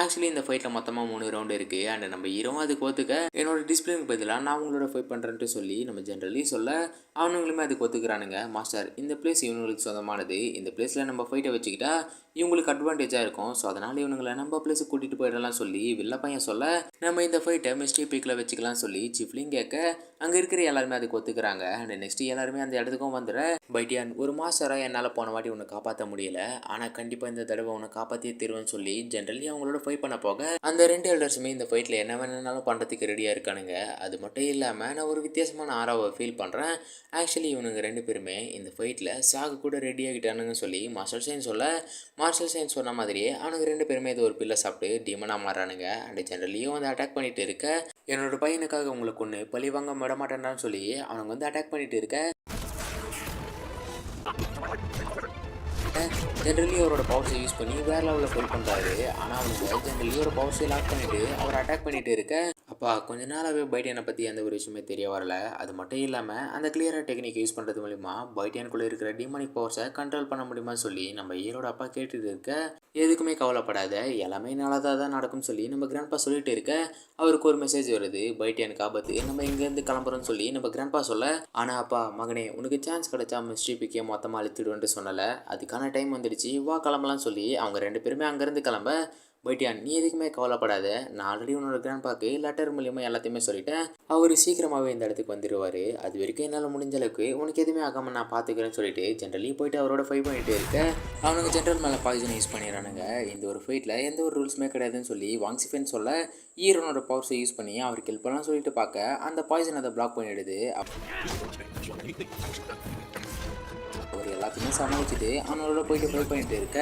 ஆக்சுவலி இந்த ஃபைட்டில் மொத்தமாக 3 ரவுண்டு இருக்குது, அண்ட் நம்ம ஹீரோவும் அதுக்கு ஒத்துக்க, என்னோட டிஸ்பிளேக்கு பதிலாக நான் உங்களோட ஃபைட் பண்ணுறேன்ட்டு சொல்லி நம்ம ஜென்ரலி சொல்ல, அவனுங்களுமே அதுக்கு ஒத்துக்கிறானுங்க. மாஸ்டர் இந்த பிளேஸ் இவங்களுக்கு சொந்தமானது, இந்த பிளேஸில் நம்ம ஃபைட்டை வச்சுக்கிட்டா இவங்களுக்கு அட்வான்டேஜாக இருக்கும், ஸோ அதனால் இவனுங்களை நம்ம பிளேஸுக்கு கூட்டிகிட்டு போயிடலாம் சொல்லி வில்ல பையன் சொல்ல, நம்ம இந்த ஃபைட்டை மிஸ்டி பீக்கில் வச்சுக்கலாம் சொல்லி சீஃப்லிங் கேட்க, அங்கே இருக்கிற எல்லாருமே அதுக்கு ஒத்துக்கிறாங்க. அண்ட் நெக்ஸ்ட் எல்லாருமே அந்த இடத்துக்கும் வந்துடுற, பைட்டியான் ஒரு மாஸ்டராக என்னால் போன வாட்டி உன்னை காப்பாற்ற முடியல, ஆனால் கண்டிப்பாக இந்த தடவை உன்னை காப்பாற்றியே தருவேன்னு சொல்லி ஜென்ரலி அவங்களோட ஃபைட் பண்ண போக, அந்த 2 எல்டர்ஸுமே இந்த ஃபைட்டில் என்ன வேணுனாலும் பண்ணுறதுக்கு ரெடியாக இருக்கானுங்க. அது மட்டும் இல்லாமல் நான் ஒரு வித்தியாசமான ஆராவை ஃபீல் பண்ணுறேன், ஆக்சுவலி இவனுங்க 2 பேருமே இந்த ஃபைட்டில் சாகு கூட ரெடி ஆகிட்டானுங்கன்னு சொல்லி மார்ஷல் சைன் சொல்ல, மார்ஷல் சைன் சொன்ன மாதிரியே அவனுக்கு 2 பேருமே இது ஒரு பில்லை சாப்பிட்டு டீமனாக மாறானுங்க. அண்ட் ஜென்ரலியும் வந்து அட்டாக் பண்ணிட்டு இருக்க, என்னோட பையனுக்காக உங்களுக்கு ஒன்று பழி வாங்க விட மாட்டேன்னான்னு சொல்லி அவனுங்க வந்து அட்டாக் பண்ணிட்டு இருக்க, ஜென்ரலி அவரோட பவர்ஸை யூஸ் பண்ணி வேற லெவலில் ஃபைட் பண்ணுறாரு. ஆனால் அவனுக்கு ஜென்ரலி ஒரு பவர்ஸை லாக் பண்ணிவிட்டு அவர் அட்டாக் பண்ணிட்டு இருக்க, அப்பா கொஞ்ச நாளாகவே பைட்டியனை பற்றி எந்த ஒரு விஷயமே தெரிய வரல, அது மட்டும் இல்லாமல் அந்த கிளியராக டெக்னிக் யூஸ் பண்ணுறது மூலிமா பைட்டியனுக்குள்ளே இருக்கிற டிமானிக் பவர்ஸை கண்ட்ரோல் பண்ண முடியுமா சொல்லி நம்ம ஹீரோட அப்பா கேட்டுட்டு இருக்க, எதுக்குமே கவலைப்படாத எல்லாமே நல்லதாக தான் நடக்கும்னு சொல்லி நம்ம கிராண்ட்பா சொல்லிட்டு இருக்க, அவருக்கு ஒரு மெசேஜ் வருது, பைட்டியனுக்கு ஆபத்து, நம்ம இங்கேருந்து கிளம்புறோம்னு சொல்லி நம்ம கிராண்ட்பா சொல்ல, ஆனால் அப்பா மகனே உனக்கு சான்ஸ் கிடைச்சா மிஸ்ட்ரி பிக்கே மொத்தமாக அழுத்திடுவேன்ட்டு சொன்னலை, அதுக்கான டைம் வந்துடுச்சு வா கிளம்பலாம்னு சொல்லி அவங்க 2 பேருமே அங்கேருந்து கிளம்ப, பைட்டியான் நீ எதுக்குமே கவலைப்படாத, நான் ஆல்ரெடி உன்னோட கிராண்ட்பாக்கு லெட்டர் மூலியமாக எல்லாத்தையுமே சொல்லிட்டேன், அவர் சீக்கிரமாகவே இந்த இடத்துக்கு வந்துடுவார், அது வரைக்கும் என்னால் முடிஞ்ச அளவுக்கு உனக்கு எதுவுமே ஆகாமல் நான் பார்த்துக்கிறேன்னு சொல்லிட்டு ஜென்ரலி போயிட்டு அவரோட ஃபைட் பண்ணிட்டு இருக்க, அவனுக்கு ஜென்ரல் மேலே பாய்சனை யூஸ் பண்ணிடுறானுங்க. இந்த ஒரு ஃபைட்டில் எந்த ஒரு ரூல்ஸுமே கிடையாதுன்னு சொல்லி வாங் சிஃபென் சொல்ல, ஈரோனோட பவர்ஸை யூஸ் பண்ணி அவருக்கு ஹெல்ப் பண்ணலாம் சொல்லிட்டு பார்க்க, அந்த பாய்சன் அதை பிளாக் பண்ணிடுது. அவர் எல்லாத்தையுமே சமாளிச்சுட்டு அவனோட போயிட்டு ஃபைட் பண்ணிட்டு இருக்க,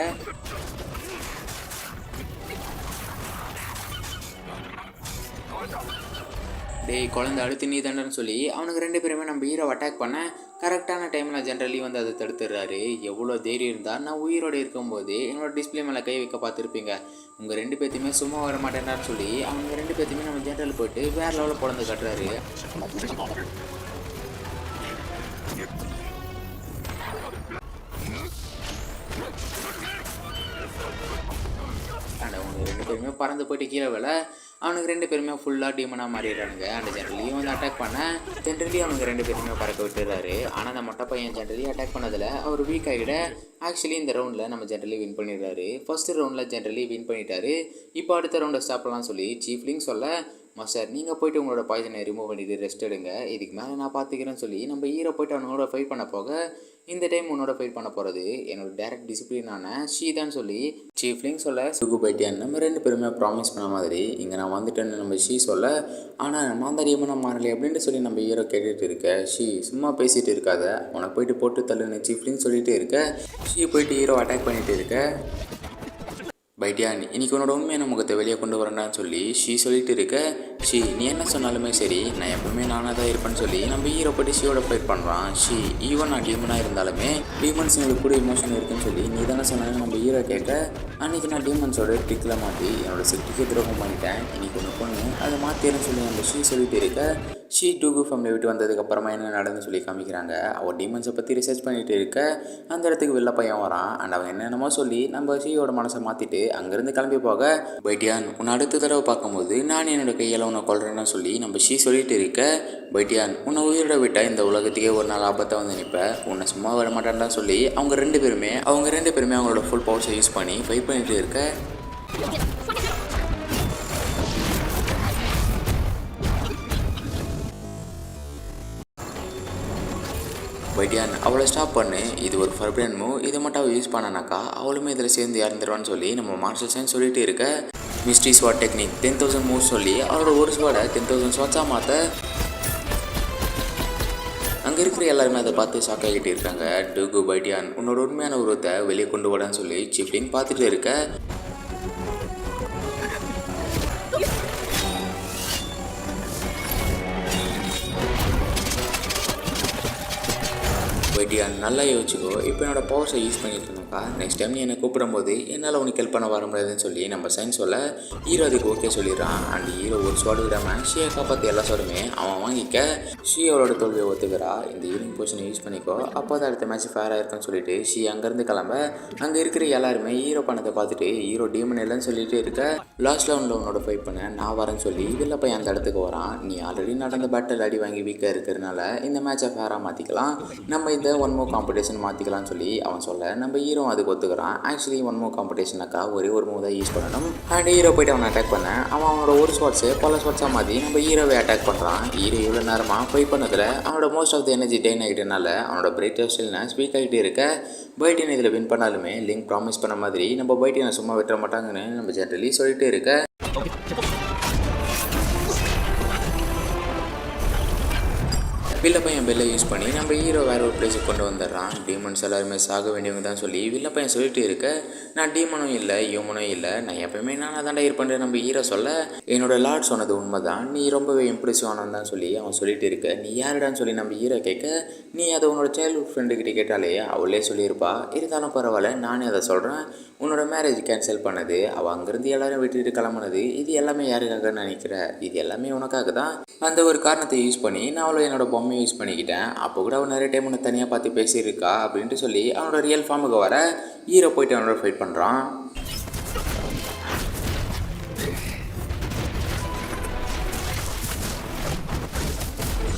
டேய் குழந்தை அடுத்து நீ தானேன்னு சொல்லி அவனுக்கு 2 பேருமே நம்ம ஹீரோ அட்டாக் பண்ண, கரெக்டான டைமில் ஜென்ரலி வந்து அதை தடுத்துடுறாரு. எவ்வளோ தைரியம் இருந்தால் நான் உயிரோடு இருக்கும்போது என்னோட டிஸ்பிளே மேலே கை வைக்க பார்த்துருப்பீங்க, உங்கள் 2 பேர்த்தையுமே சும்மா வர மாட்டேன்னான்னு சொல்லி அவங்க 2 பேர்த்தையுமே நம்ம ஜென்ரல் போயிட்டு வேறு லெவலில் பிறந்து கட்டுறாரு. அண்ட் அவங்க 2 பேருமே பறந்து போயிட்டு கீழே விழ, அவனுக்கு 2 பேருமே ஃபுல்லாக டீமனாக மாறிடுறானுங்க. அண்ட் ஜென்ரலியும் வந்து அட்டாக் பண்ண, ஜென்ரலி அவனுக்கு 2 பேருமே பறக்க விட்டுறாரு. ஆனால் அந்த மொட்டை பையன் ஜென்ரலி அட்டாக் பண்ணதில் அவர் வீக் ஆகிட, ஆக்சுவலி இந்த ரவுண்டில் நம்ம ஜென்ரலி வின் பண்ணிடுறாரு. ஃபஸ்ட்டு ரவுண்டில் ஜென்ரலி வின் பண்ணிட்டாரு, இப்போ அடுத்த ரவுண்டை ஸ்டாப் பண்ணலாம் சொல்லி சீஃப்லிங் சொல்ல, மாஸ்டர் நீங்கள் போய்ட்டு உங்களோட பாய்சனை ரிமூவ் பண்ணிவிட்டு ரெஸ்ட் எடுங்க, இதுக்கு மேலே நான் பார்த்துக்கிறேன்னு சொல்லி நம்ம ஹீரோ போய்ட்டு அவனோட ஃபைட் பண்ண போக, இந்த டைம் உன்னோட ஃபைட் பண்ண போகிறது என்னோட டேரக்ட் டிசிப்ளினான ஷீதான் சொல்லி சீஃப்லிங் சொல்ல, சுகு பைட்டியான் நம்ம 2 பேருமே ப்ராமிஸ் பண்ண மாதிரி இங்கே நான் வந்துட்டேன்னு நம்ம ஷீ சொல்ல, ஆனால் மாந்தாரியமாக நான் மாறலை அப்படின்ட்டு சொல்லி நம்ம ஹீரோ கேட்டுட்டு இருக்க, ஷீ சும்மா பேசிகிட்டு இருக்காத உனக்கு போயிட்டு போட்டு தள்ளுன்னு சீஃப்லிங் சொல்லிகிட்டே இருக்க, ஷீ போயிட்டு ஹீரோ அட்டாக் பண்ணிகிட்டு இருக்க, பைட்டியான் இன்னைக்கு உன்னோட உண்மையான முகத்தை வெளியே கொண்டு வரேன்டான்னு சொல்லி ஷீ சொல்லிட்டு இருக்க, நீ என்ன சொன்னாலுமே சரி, நான் எப்பவுமே நானாக தான் இருப்பேன்னு சொல்லி நம்ம ஹீரோ போய்ட்டு ஷியோட ஃபைட் பண்ணுறான். ஈவன் நான் டீமனாக இருந்தாலுமே டீமன்ஸுங்களுக்கு கூட எமோஷன் இருக்குன்னு சொல்லி நீ தானே சொன்னாலும் நம்ம ஹீரோ கேட்க, அன்றைக்கி நான் டீமன்ஸோட ட்ரிக்கில் மாட்டி என்னோட செஃப்டிக்கே துரோகம் பண்ணிட்டேன், இன்னைக்கு ஒன்று பொண்ணு அதை மாற்றிடுன்னு சொல்லி நம்ம சொல்லிட்டு இருக்க, டூகு ஃபேமிலி விட்டு வந்ததுக்கப்புறமா என்ன நடந்துன்னு சொல்லி காமிக்கிறாங்க. அவள் டீமன்ஸை பற்றி ரிசர்ச் பண்ணிட்டு இருக்க அந்த இடத்துக்கு வெளில பையன் வரான். அண்ட் அவன் என்னென்னமோ சொல்லி நம்ம ஷீயோட மனசை மாற்றிட்டு அங்கேருந்து கிளம்பி போக, பைட்டியான் உன்னை அடுத்த தடவை பார்க்கும்போது நான் என்னோட கையால் உன்னை கொள்றேன்னு சொல்லி நம்ம சொல்லிட்டு இருக்க, பைட்டியான் உன்னை உயிரோட விட்டால் இந்த உலகத்துக்கே ஒரு நாள் ஆபத்தை வந்து நிற்ப, உன்னை சும்மா விட மாட்டான்னு சொல்லி அவங்க ரெண்டு பேருமே அவங்களோட ஃபுல் பவர்ஸை யூஸ் பண்ணி ஃபைட் பண்ணிட்டு இருக்க, பைட்டியான் அவளை ஸ்டாப் பண்ணு, இது ஒரு ஃபர்பிடன் மூவ், இதை மட்டும் அவள் யூஸ் பண்ணனாக்கா அவளுமே இதில் சேர்ந்து இறந்துருவான்னு சொல்லி நம்ம மார்ஷல் சைன்ஸ் சொல்லிட்டு இருக்க, மிஸ்ட்ரி ஸ்வாட் டெக்னிக் 10,000 மூவ்ஸ் சொல்லி அவளோட ஒரு ஸ்வாடை 10,000 ஸ்வாட்ஸாக மாற்ற அங்கே இருக்கிற எல்லாருமே அதை பார்த்து ஷாக் ஆகிட்டு இருக்காங்க. டூகு பைட்டியான் உன்னோட உண்மையான உருவத்தை வெளியே கொண்டு வரன்னு சொல்லி சிஃப்டிங் பார்த்துட்டு இருக்க, பைட்டியான் நல்லா யோசிச்சுக்கோ, இப்போ என்னோடய பவர்ஸை யூஸ் பண்ணிட்டு இருந்தோம்க்கா, நெக்ஸ்ட் டைம் நீ என்னை கூப்பிடும்போது என்னால் உனக்கு ஹெல்ப் பண்ண வர முடியாதுன்னு சொல்லி நம்ம சைன்ஸ் சொல்ல ஹீரோ அதுக்கு ஓகே சொல்லிடுறான். அண்ட் ஹீரோ ஒரு ஸ்வாடு விடாமல் ஷியை காப்பாற்றி எல்லா ஸ்வாடுமே அவன் வாங்கிக்க அவளோட தோல்வியை ஒத்துக்கிறா. இந்த ஹீரோயின் பொசிஷனை யூஸ் பண்ணிக்கோ, அப்போ தான் அடுத்த மேட்ச் ஃபேராக இருக்குன்னு சொல்லிட்டு அங்கேருந்து கிளம்ப அங்கே இருக்கிற எல்லாருமே ஹீரோ பணத்தை பார்த்துட்டு ஹீரோ டீமன் இல்லைன்னு சொல்லிட்டு இருக்க, லாஸ்ட் ரவுண்டில் உன்னோட ஃபைட் பண்ண நான் வரேன்னு சொல்லி வெளில போய் அந்த இடத்துக்கு வரான். நீ ஆல்ரெடி நடந்த பேட்டில் அடி வாங்கி வீக்காக இருக்கிறதுனால இந்த மேட்சை ஃபேராக மாற்றிக்கலாம், நம்ம இந்த ஒன் மோர் காம்படிஷன் மாற்றிக்கலாம்னு சொல்லி அவன் சொல்ல நம்ம ஹீரோ அதுக்கு ஒத்துக்கிறான். ஆக்சுவலி ஒன் மோர் காம்படிஷனாக்கா ஒரே ஒரு மூவ் தான் யூஸ் பண்ணணும். அண்ட் ஹீரோ போய்ட்டு அவனை அட்டாக் பண்ண அவனோட ஒரு ஸ்வாட்ஸு பல ஸ்வாட்ஸாக மாற்றி நம்ம ஹீரோவை அட்டாக் பண்ணுறான். ஹீரோ இவ்வளோ நேரமாக ஃபைட் பண்ணதில் அவனோட மோஸ்ட் ஆஃப் த எனர்ஜி டெயின் ஆகிட்டனால அவனோட பிரைட் ஸ்டில்னஸ் வீக் ஆகிட்டே இருக்க, பைட்டியன் இதில் வின் பண்ணாலுமே லிங்க் ப்ராமிஸ் பண்ண மாதிரி நம்ம பைட்டியனை சும்மா விட்டுற மாட்டாங்கன்னு நம்ம ஜென்ரலி சொல்லிட்டு இருக்க, வில்ல பையன் பெல்லை யூஸ் பண்ணி நம்ம ஹீரோ வேறு ஒரு பிளேஸுக்கு கொண்டு வந்துடுறான். டீமன்ஸ் எல்லாருமே சாக வேண்டியவங்க தான் சொல்லி வில்ல பையன் சொல்லிட்டு இருக்க, நான் டீமனும் இல்லை ஹியூமனும் இல்லை, நான் எப்பவுமே நான் தாண்டா இருப்பேன் நம்ம ஹீரோ சொல்ல, என்னோட லார்ட் சொன்னது உண்மை தான், நீ ரொம்பவே இம்ப்ரெசிவ் ஆனவன் தான் சொல்லி அவன் சொல்லிட்டு இருக்க, நீ யாருடான்னு சொல்லி நம்ம ஹீரோ கேட்க, நீ அதை உன்னோட சைல்ட்ஹுட் ஃப்ரெண்டுக்கிட்ட கேட்டாலே அவளே சொல்லியிருப்பா, இருந்தாலும் பரவாயில்ல நானே அதை சொல்கிறேன், உன்னோட மேரேஜ் கேன்சல் பண்ணது, அவள் அங்கேருந்து எல்லாரும் விட்டுட்டு கிளம்புனது, இது எல்லாமே யாருக்காக நினைக்கிற, இது எல்லாமே உனக்காக தான், அந்த ஒரு காரணத்தை யூஸ் பண்ணி நான் அவளை என்னோட பொம்மை யூஸ் பண்ணிக்கிட்டேன், அப்போ கூட அவன் நிறைய டைம் உன்னை தனியாக பார்த்து பேசியிருக்கா அப்படின்ட்டு சொல்லி அவனோட ரியல் ஃபார்முக்கு வர ஹீரோ போயிட்டு அவனோட ஃபைட் பண்ணுறான்.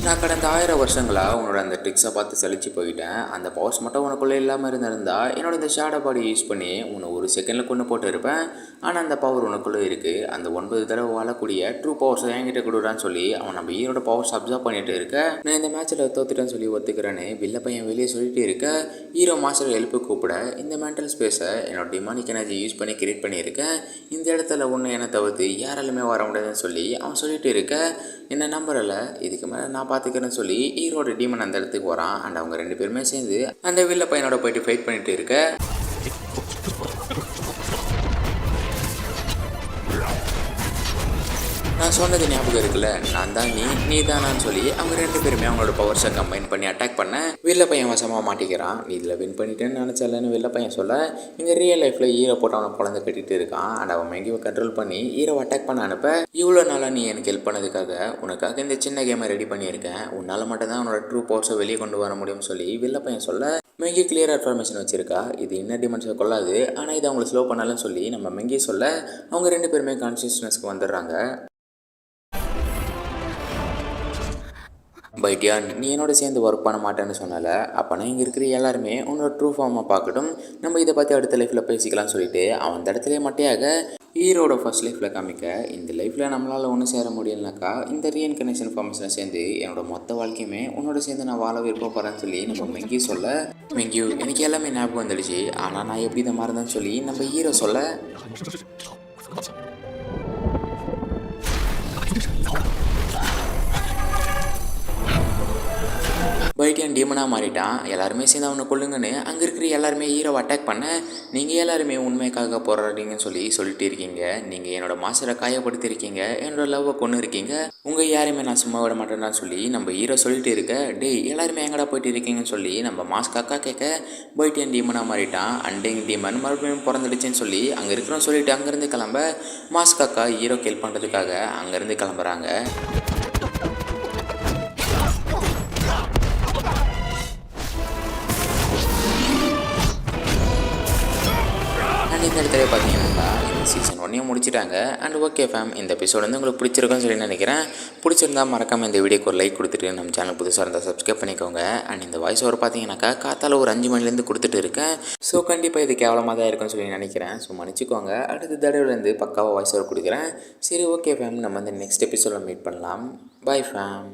நான் கடந்த 1000 வருஷங்களாக உன்னோட அந்த ட்ரிக்ஸை பார்த்து சலிச்சு போயிட்டேன், அந்த பவர்ஸ் மட்டும் உனக்குள்ளே இல்லாமல் இருந்திருந்தா என்னோட இந்த ஷேடோ பாடி யூஸ் பண்ணி உன்னை ஒரு செகண்டில் கொண்டு போட்டு இருப்பேன், ஆனால் அந்த பவர் உனக்குள்ளே இருக்குது, அந்த 9 தடவை வாழக்கூடிய ட்ரூ பவர்ஸை என்கிட்ட கொடுறான்னு சொல்லி அவன் நம்ம ஹீரோட பவர்ஸ் அப்சர்வ் பண்ணிட்டு இருக்க, நான் இந்த மேட்ச்சில் தோத்துட்டேன்னு சொல்லி ஒத்துக்கிறேன்னு வில்ல பையன் வெளியே சொல்லிட்டு இருக்க, ஹீரோ மாஸ்டர் ஹெல்ப்பு கூப்பிட இந்த மென்டல் ஸ்பேஸை என்னோட டிமானிக் எனர்ஜி யூஸ் பண்ணி கிரியேட் பண்ணியிருக்கேன், இந்த இடத்துல ஒன்று என்னை தவிர்த்து யாராலுமே வர முடியாதுன்னு சொல்லி அவன் சொல்லிட்டு இருக்க, என்ன நம்பரில் இதுக்கு மேலே நான் பார்த்துக்கிறேன்னு சொல்லி ஹீரோட டீமன் அந்த இடத்துக்கு வரான். அண்ட் அவங்க ரெண்டு பேருமே சேர்ந்து அந்த வில்ல பையனோட போயிட்டு ஃபைட் பண்ணிட்டு இருக்க, நான் சொன்னது ஞாபகம் இருக்குல்ல, நான் தான் நீ தானான்னு சொல்லி அவங்க ரெண்டு பேருமே அவங்களோட பவர்ஸை கம்பைன் பண்ணி அட்டாக் பண்ண வில்ல பையன் வசமாக மாட்டிக்கிறான். நீ இதில் வின் பண்ணிட்டேன்னு நினச்சாலன்னு வில்ல பையன் சொல்ல, இங்கே ரியல் லைஃப்பில் ஹீரோ போட்டு அவனை குழந்தை கட்டிட்டு இருக்கான். அண்ட் அவன் மெங்கியை கண்ட்ரோல் பண்ணி ஹீரோவை அட்டாக் பண்ண அனுப்ப, இவ்வளோ நாளாக நீ எனக்கு ஹெல்ப் பண்ணதுக்காக உனக்காக இந்த சின்ன கேமை ரெடி பண்ணியிருக்கேன், உன்னால் மட்டும் தான் உன்னோட ட்ரூ பவர்ஸை வெளியே கொண்டு வர முடியும்னு சொல்லி வில்ல பையன் சொல்ல, மெங்கி கிளியர் இன்ஃபர்மேஷன் வச்சிருக்கா, இது இன்னர் டிமென்ஷனை கொள்ளாது, ஆனால் இது அவங்களை ஸ்லோ பண்ணாலும் சொல்லி நம்ம மெங்கி சொல்ல, அவங்க ரெண்டு பேருமே கான்சியஸ்னஸ்க்கு வந்துடுறாங்க. பைட்டியான் நீ என்னோட சேர்ந்து ஒர்க் பண்ண மாட்டேன்னு சொன்னால, அப்போனா இங்கே இருக்கிற எல்லாருமே உன்னோட ட்ரூ ஃபார்மை பார்க்கட்டும், நம்ம இதை பற்றி அடுத்த லைஃப்பில் பேசிக்கலாம்னு சொல்லிட்டு அவன் அந்த இடத்துல மட்டையாக ஹீரோட ஃபர்ஸ்ட் லைஃப்பில் காமிக்க, இந்த லைஃப்பில் நம்மளால் ஒன்றும் சேர முடியலனாக்கா இந்த ரீஇன்கனெக்ஷன் ஃபார்மேஷனை சேர்ந்து என்னோட மொத்த வாழ்க்கையுமே உன்னோட சேர்ந்து நான் வாழ விருப்பப்படுறேன்னு சொல்லி நம்ம மெங்கி சொல்ல, மெங்கியூ எனக்கு எல்லாமே ஞாபகம் வந்துடுச்சு, ஆனால் நான் எப்படி இதை மாறுதேன்னு சொல்லி நம்ம ஹீரோ சொல்ல, பைட்டியன் டீமனாக மாறிட்டான். எல்லாருமே சேர்ந்து அவனை கொல்லுங்கன்னு அங்கே இருக்கிற எல்லாருமே ஹீரோவை அட்டாக் பண்ண, நீங்கள் எல்லாருமே உண்மைக்காக போராடுறீங்கன்னு சொல்லிட்டு இருக்கீங்க. நீங்கள் என்னோட மாஸ்டரை காயப்படுத்திருக்கீங்க, என்னோட லவ்வை கொண்டு இருக்கீங்க, உங்கள் யாரையுமே நான் சும்மா விட மாட்டேன்னு சொல்லி நம்ம ஹீரோ சொல்லிட்டு இருக்க, டேய் எல்லாருமே எங்கடா போயிட்டு இருக்கீங்கன்னு சொல்லி நம்ம மாஸ்க் அக்கா கேட்க, பைட்டியன் டீமனாக மாறிட்டான். அண்டிங் டீமன் மறுபடியும் பிறந்துடுச்சுன்னு சொல்லி அங்கே இருக்கிறோம் சொல்லிட்டு அங்கேருந்து கிளம்ப, மாஸ்க் அக்கா ஹீரோ ஹெல்ப் பண்ணுறதுக்காக அங்கேருந்து கிளம்புறாங்க. அண்ட் இந்த இடத்துல பார்த்தீங்கன்னா இந்த சீசன் 1 முடிச்சிட்டாங்க. அண்ட் ஓகே ஃபேம், இந்த எபிசோட் வந்து உங்களுக்கு பிடிச்சிருக்குன்னு சொல்லி நினைக்கிறேன். பிடிச்சிருந்தா மறக்காமல் இந்த வீடியோக்கு ஒரு லைக் கொடுத்துட்டு நம்ம சேனல் புதுசாக இருந்தால் சப்ஸ்கிரைப் பண்ணிக்கோங்க. அண்ட் இந்த வாய்ஸ் ஓவர் பார்த்தீங்கன்னாக்கா காத்தால ஒரு 5 மணிலேருந்து கொடுத்துட்டு இருக்கேன். ஸோ கண்டிப்பாக இது கேவலமாக தான் இருக்குன்னு சொல்லி நினைக்கிறேன். ஸோ மன்னிச்சிக்கோங்க. அடுத்த தடவைலேருந்து பக்காவாக வாய்ஸ் ஓவர் கொடுக்குறேன். சரி ஓகே ஃபேம், நம்ம வந்து நெக்ஸ்ட் எபிசோடில் மீட் பண்ணலாம். Bye fame.